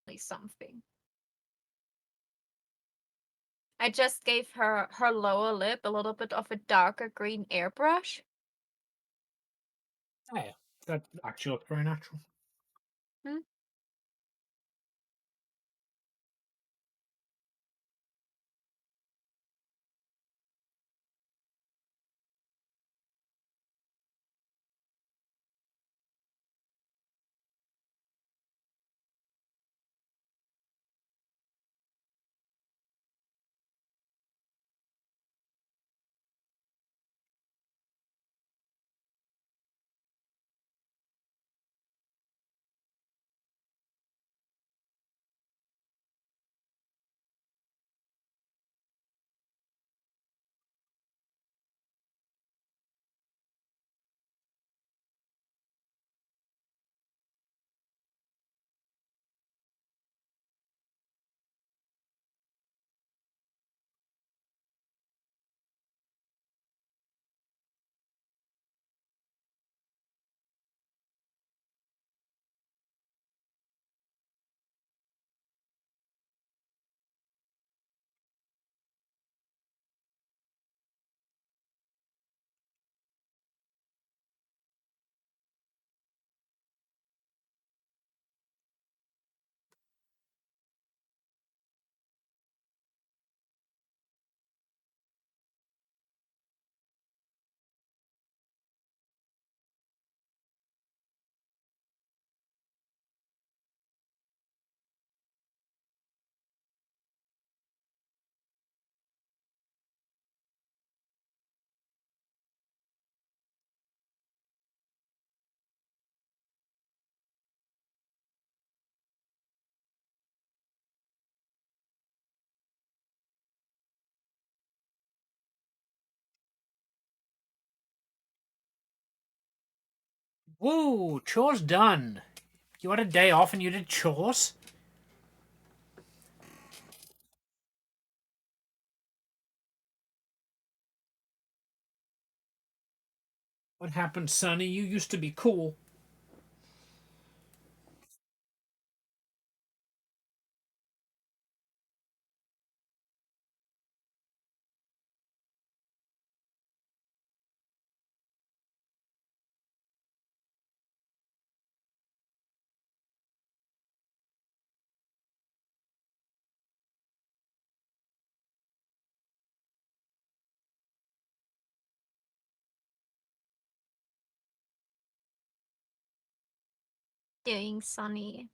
Like something. I just gave her lower lip a little bit of a darker green airbrush. Oh, yeah. That actually looks very natural. Hmm? Woo! Chores done. You had a day off and you did chores? What happened, Sonny? You used to be cool. Doing Sunny.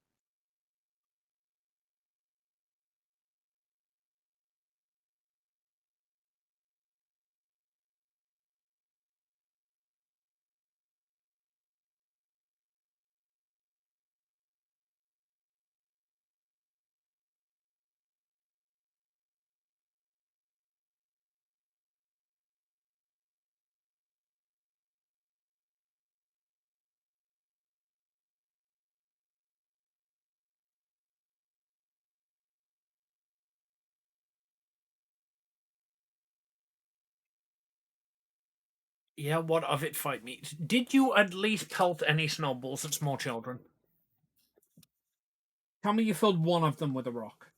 Yeah, what of it, fight me? Did you at least pelt any snowballs at small children? Tell me you filled one of them with a rock.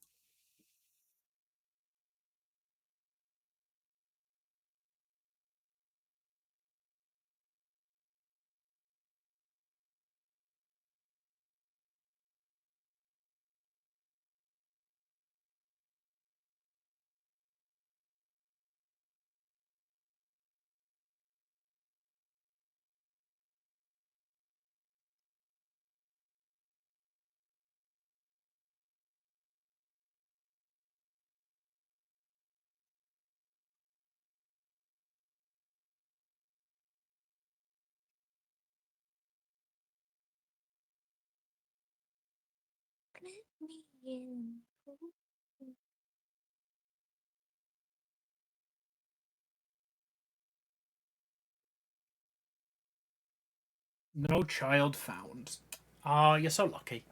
Let me in. No child found. Ah, you're so lucky.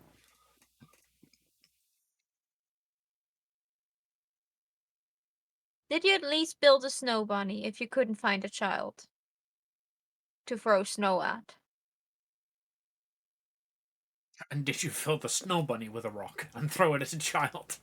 Did you at least build a snow bunny if you couldn't find a child to throw snow at? And did you fill the snow bunny with a rock and throw it at a child?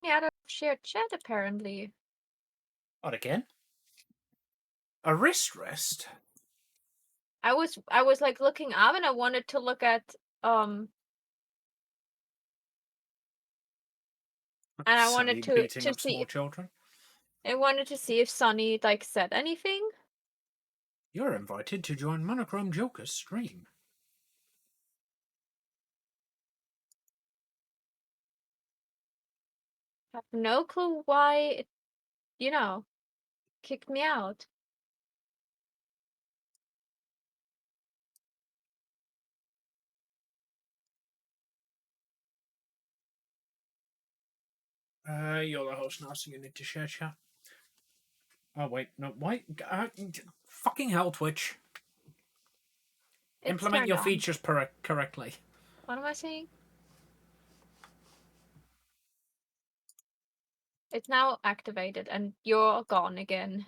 Yeah, out of shared chat apparently. What again? A wrist rest? I was like looking up and I wanted to look at and I Sunny wanted beating to up see small children? I wanted to see if Sunny like said anything. You're invited to join Monochrome Joker's stream. I have no clue why it, you know, kicked me out. You're the host now, so you need to share chat. Oh wait, no, why? Fucking hell, Twitch! It's Implement turned your on. features correctly. What am I saying? It's now activated and you're gone again.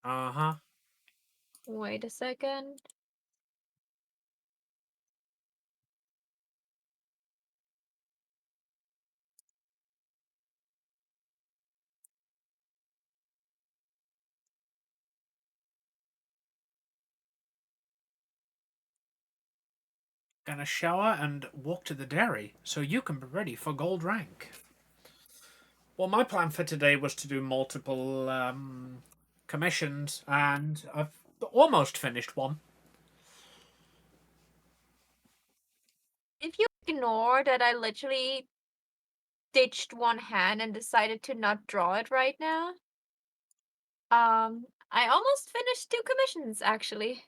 Uh-huh. Wait a second. Gonna shower and walk to the dairy so you can be ready for gold rank. Well, my plan for today was to do multiple commissions, and I've almost finished one. If you ignore that I literally ditched one hand and decided to not draw it right now, I almost finished 2 commissions actually.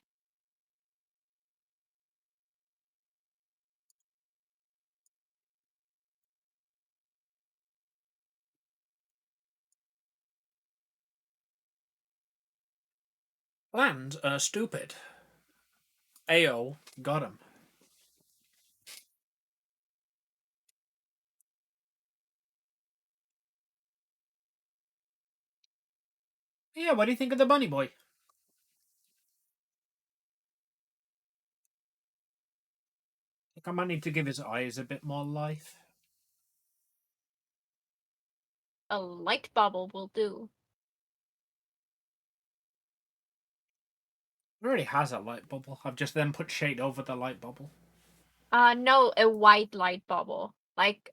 And stupid. AO got him. Yeah, what do you think of the bunny boy? I think I might need to give his eyes a bit more life. A light bubble will do. It already has a light bubble. I've just then put shade over the light bubble. No, a white light bubble. Like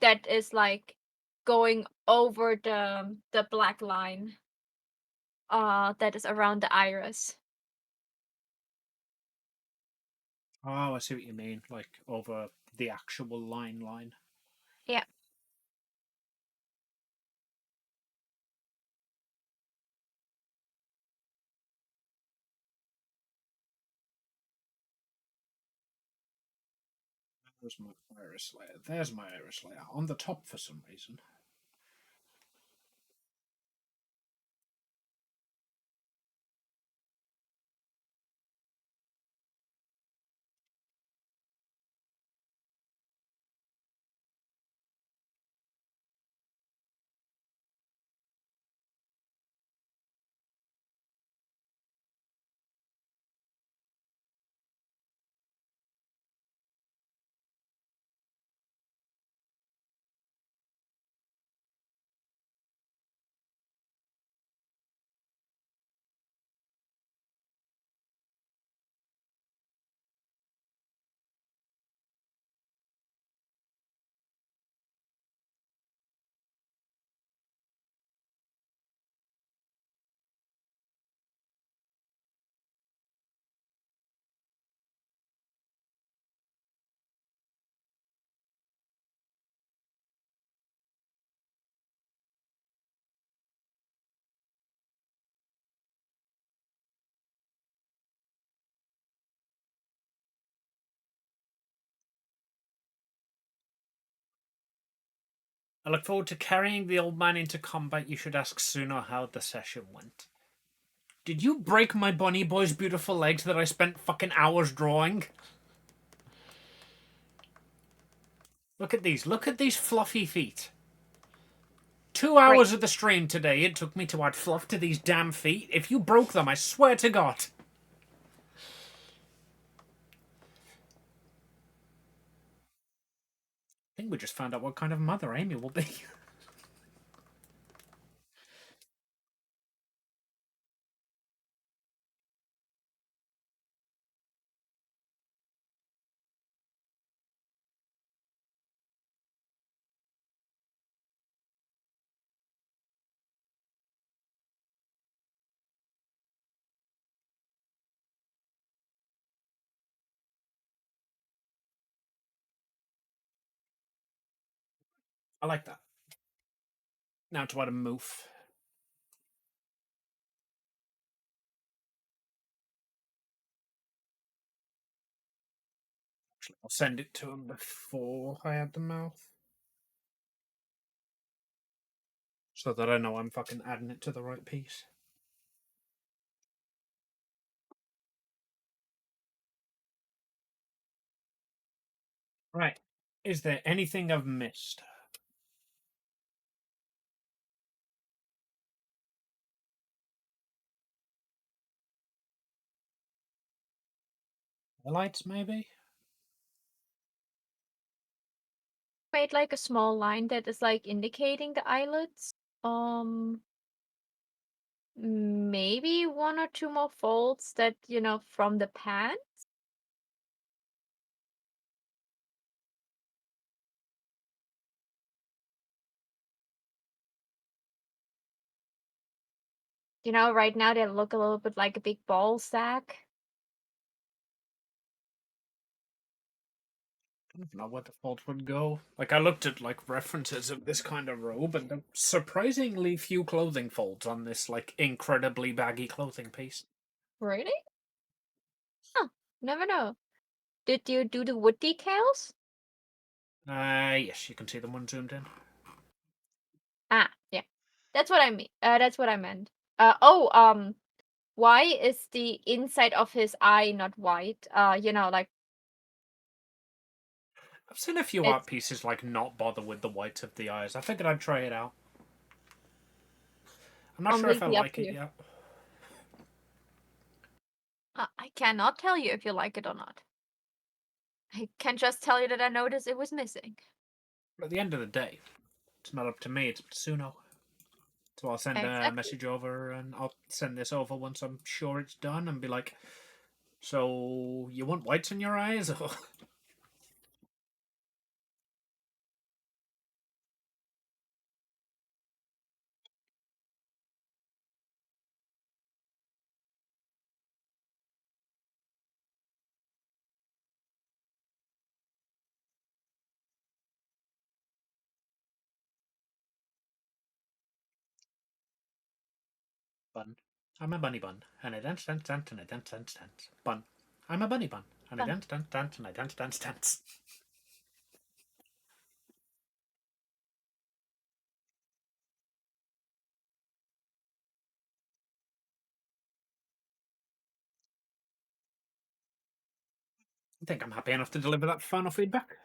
that is like going over the black line. That is around the iris. Oh, I see what you mean. Like over the actual line. Yeah. There's my iris layer. There's my iris layer. On the top for some reason. I look forward to carrying the old man into combat. You should ask Suno how the session went. Did you break my bunny boy's beautiful legs that I spent fucking hours drawing? Look at these. Look at these fluffy feet. 2 hours of the stream today, it took me to add fluff to these damn feet. If you broke them, I swear to God. I think we just found out what kind of mother Amy will be. I like that. Now to add a moof. Actually, I'll send it to him before I add the mouth. So that I know I'm fucking adding it to the right piece. Right. Is there anything I've missed? The lights, maybe? Made like a small line that is like indicating the eyelids. Maybe one or two more folds that, from the pants. Right now they look a little bit like a big ball sack. I don't know where the fault would go. Like, I looked at, like, references of this kind of robe, and there are surprisingly few clothing folds on this, like, incredibly baggy clothing piece. Really? Huh. Never know. Did you do the wood decals? Yes, you can see them when zoomed in. Ah, yeah. That's what I mean. That's what I meant. Why is the inside of his eye not white? Like I've seen a few art it's pieces, like, not bother with the whites of the eyes. I figured I'd try it out. I'm not sure if I completely up like to it you. yet. I cannot tell you if you like it or not. I can just tell you that I noticed it was missing. But at the end of the day, it's not up to me, it's up to Suno. So I'll send a Exactly. message over, and I'll send this over once I'm sure it's done, and be like, so you want whites in your eyes? Or bun. I'm a bunny bun, and I dance, dance, dance, and I dance, dance, dance. Bun. I'm a bunny bun, and I Fun. dance, dance, dance, and I dance, dance, dance. I think I'm happy enough to deliver that final feedback.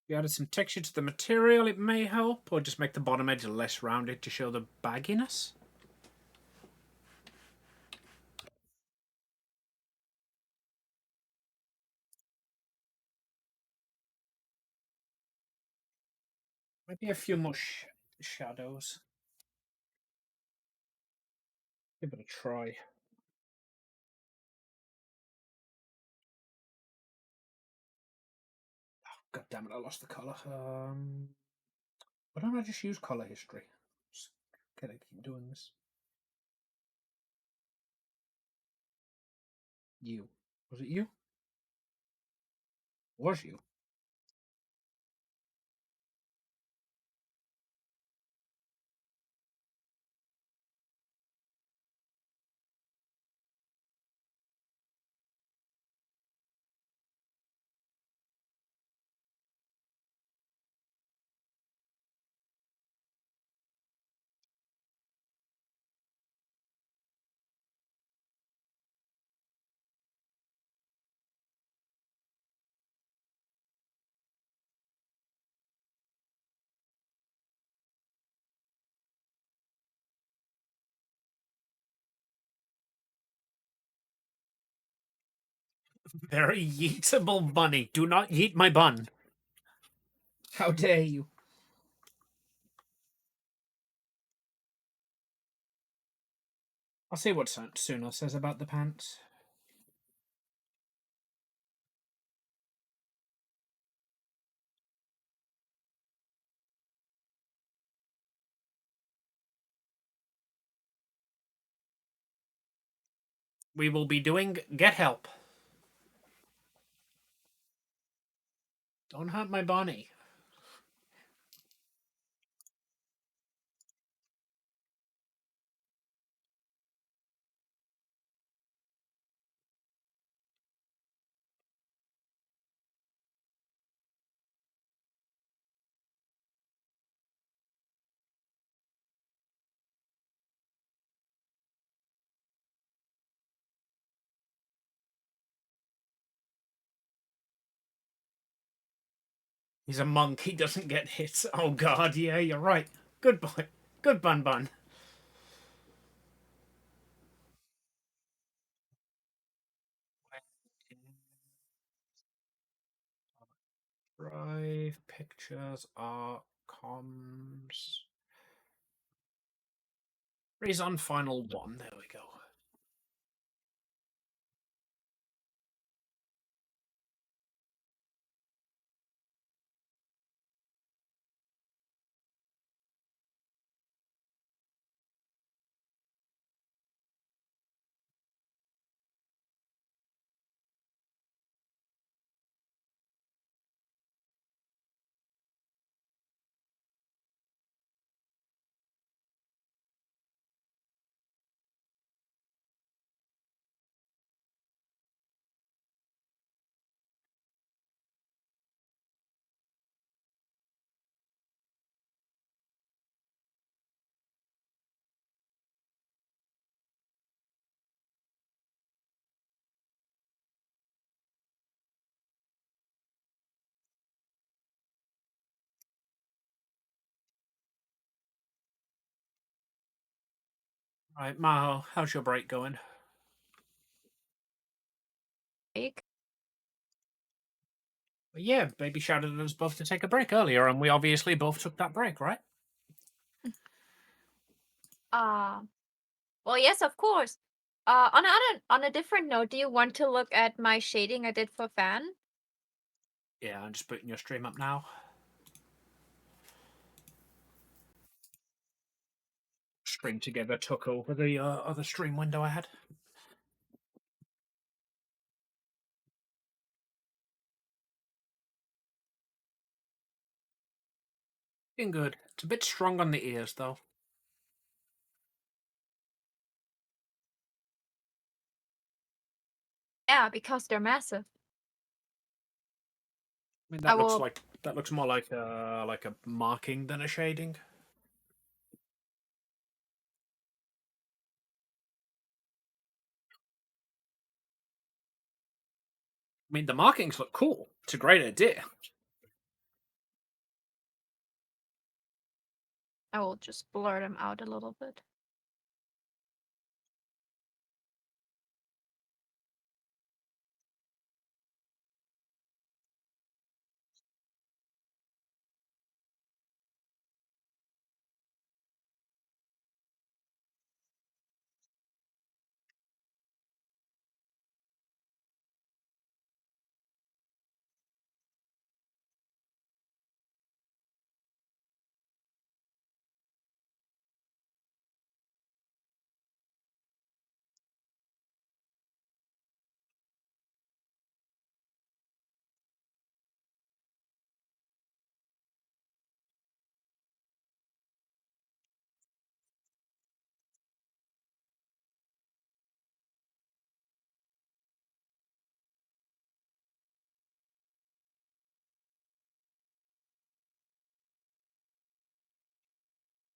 If you added some texture to the material, it may help, or just make the bottom edge less rounded to show the bagginess. Maybe a few more shadows. Give it a try. God damn it, I lost the colour. Why don't I just use colour history? Just gotta keep doing this. You. Was it you? Was you? Very yeetable bunny. Do not yeet my bun. How dare you? I'll see what Suno says about the pants. We will be doing Get Help. Don't hurt my bunny. He's a monk. He doesn't get hit. Oh god, yeah, you're right. Good boy. Good bun bun. Drive, pictures, art, comms. He's on final one. There we go. Right, Maho, how's your break going? Break? Well, yeah, Baby shouted at us both to take a break earlier, and we obviously both took that break, right? Uh, well, yes, of course. On a different note, do you want to look at my shading I did for Fan? Yeah, I'm just putting your stream up now. String together took over the other stream window I had. Doing good. It's a bit strong on the ears, though. Yeah, because they're massive. I mean, I that will. looks more like a marking than a shading. I mean, the markings look cool. It's a great idea. I will just blur them out a little bit.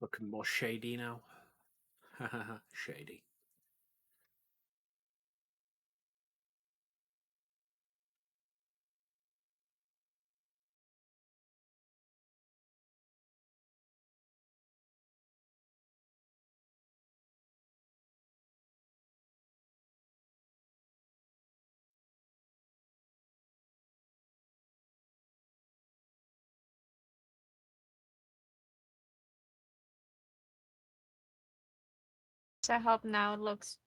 Looking more shady now. Shady. So I hope now it looks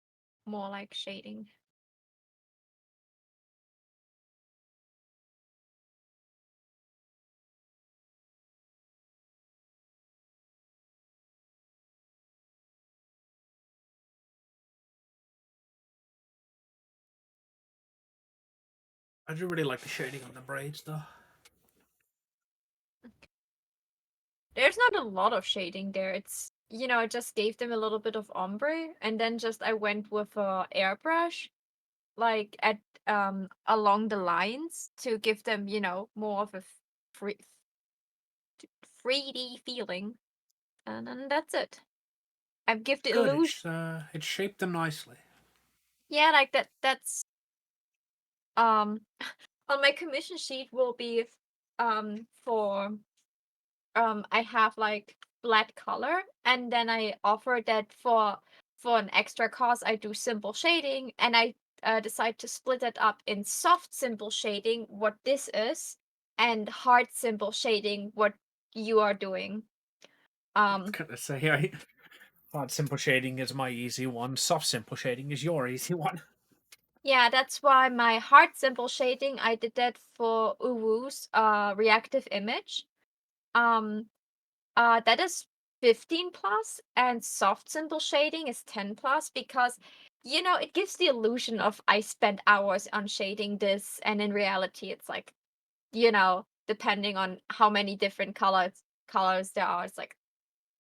more like shading. I do really like the shading on the braids, though. there's not a lot of shading there. It's, I just gave them a little bit of ombre, and then just I went with a airbrush, like at along the lines to give them, more of a free 3D feeling, and then that's it. I've give the Good. illusion. It's shaped them nicely. Yeah, like that. That's um on my commission sheet will be for I have like black color, and then I offer that for an extra cost I do simple shading, and I decide to split it up in soft simple shading, what this is, and hard simple shading, what you are doing. I was gonna say, hard simple shading is my easy one. Soft simple shading is your easy one. Yeah, that's why my hard simple shading, I did that for Uwu's reactive image. Um that is 15 plus, and soft simple shading is 10 plus, because it gives the illusion of I spent hours on shading this, and in reality it's like, depending on how many different colors there are, it's like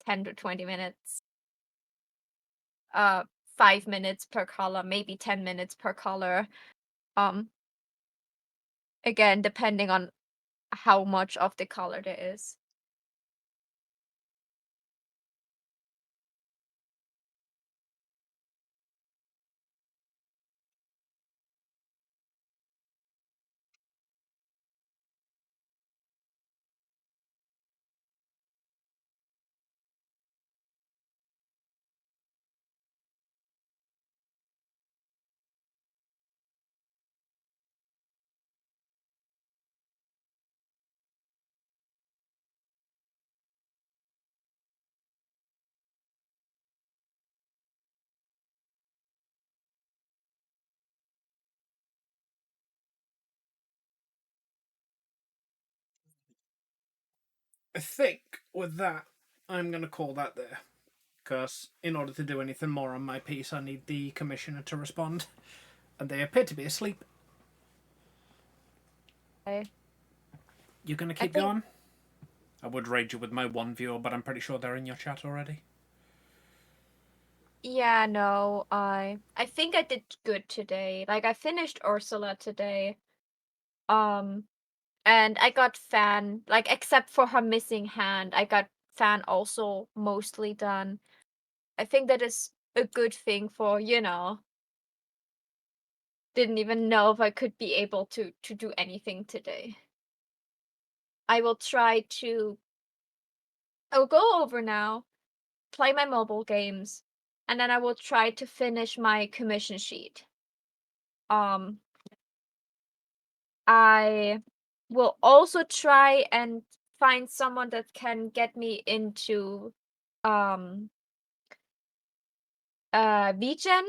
10 to 20 minutes. 5 minutes per color, maybe 10 minutes per color. Um Again, depending on how much of the color there is. I think with that, I'm gonna call that there. Because in order to do anything more on my piece, I need the commissioner to respond, and they appear to be asleep. I You gonna I keep think going? I would raid you with my one viewer, but I'm pretty sure they're in your chat already. Yeah, no, I think I did good today. Like I finished Ursula today. Um and I got Fan, like except for her missing hand, I got Fan also mostly done. I think that is a good thing for, didn't even know if I could be able to do anything today. I will try to I'll go over now, play my mobile games, and then I will try to finish my commission sheet. Um I will also try and find someone that can get me into um VGen,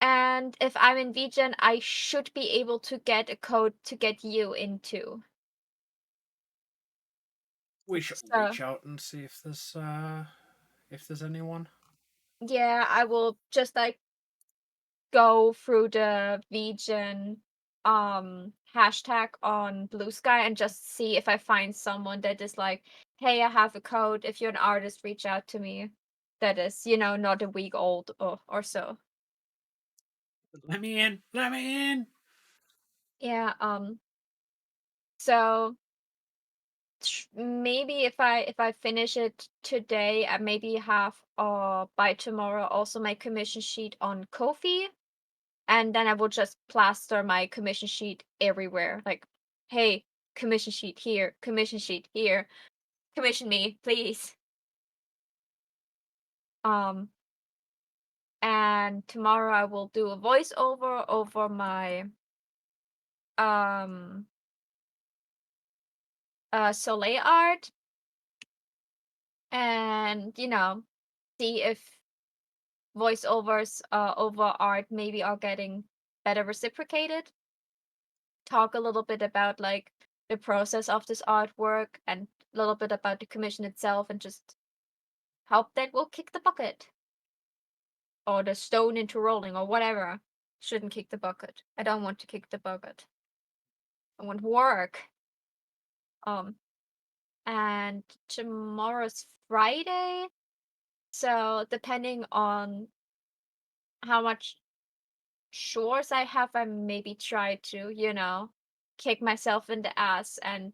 and if I'm in VGen I should be able to get a code to get you into. We should So reach out and see if there's anyone. yeah, I will just like go through the VGen hashtag on Blue Sky and just see if I find someone that is like, hey, I have a code. If you're an artist, reach out to me. That is, not a week old or so. Let me in. Let me in. Yeah, so maybe if I finish it today, I maybe have by tomorrow also my commission sheet on Ko-fi, and then I will just plaster my commission sheet everywhere. Like, hey, commission sheet here, commission sheet here, commission me, please. Um, and tomorrow I will do a voiceover over my um Soleil art, and see if voiceovers over art maybe are getting better reciprocated. Talk a little bit about like the process of this artwork and a little bit about the commission itself, and just hope that will kick the bucket or the stone into rolling or whatever. Shouldn't kick the bucket. I don't want to kick the bucket. I want work. Um and tomorrow's Friday. So depending on how much chores I have, I maybe try to, kick myself in the ass and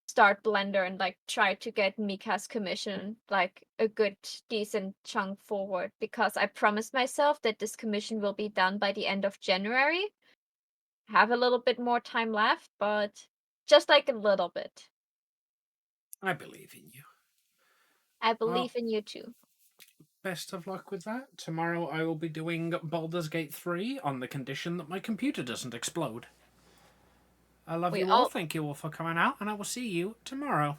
start Blender and like try to get Mika's commission like a good decent chunk forward because I promised myself that this commission will be done by the end of January. Have a little bit more time left, but just like a little bit. I believe in you. I Well, believe in you too. best of luck with that. Tomorrow I will be doing Baldur's Gate 3 on the condition that my computer doesn't explode. I love We you all. all Thank you all for coming out, and I will see you tomorrow.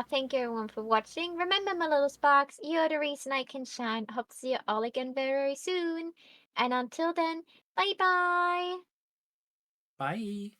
thank you everyone for watching. Remember my little sparks, you're the reason I can shine. Hope to see you all again very soon. And until then, bye bye. Bye.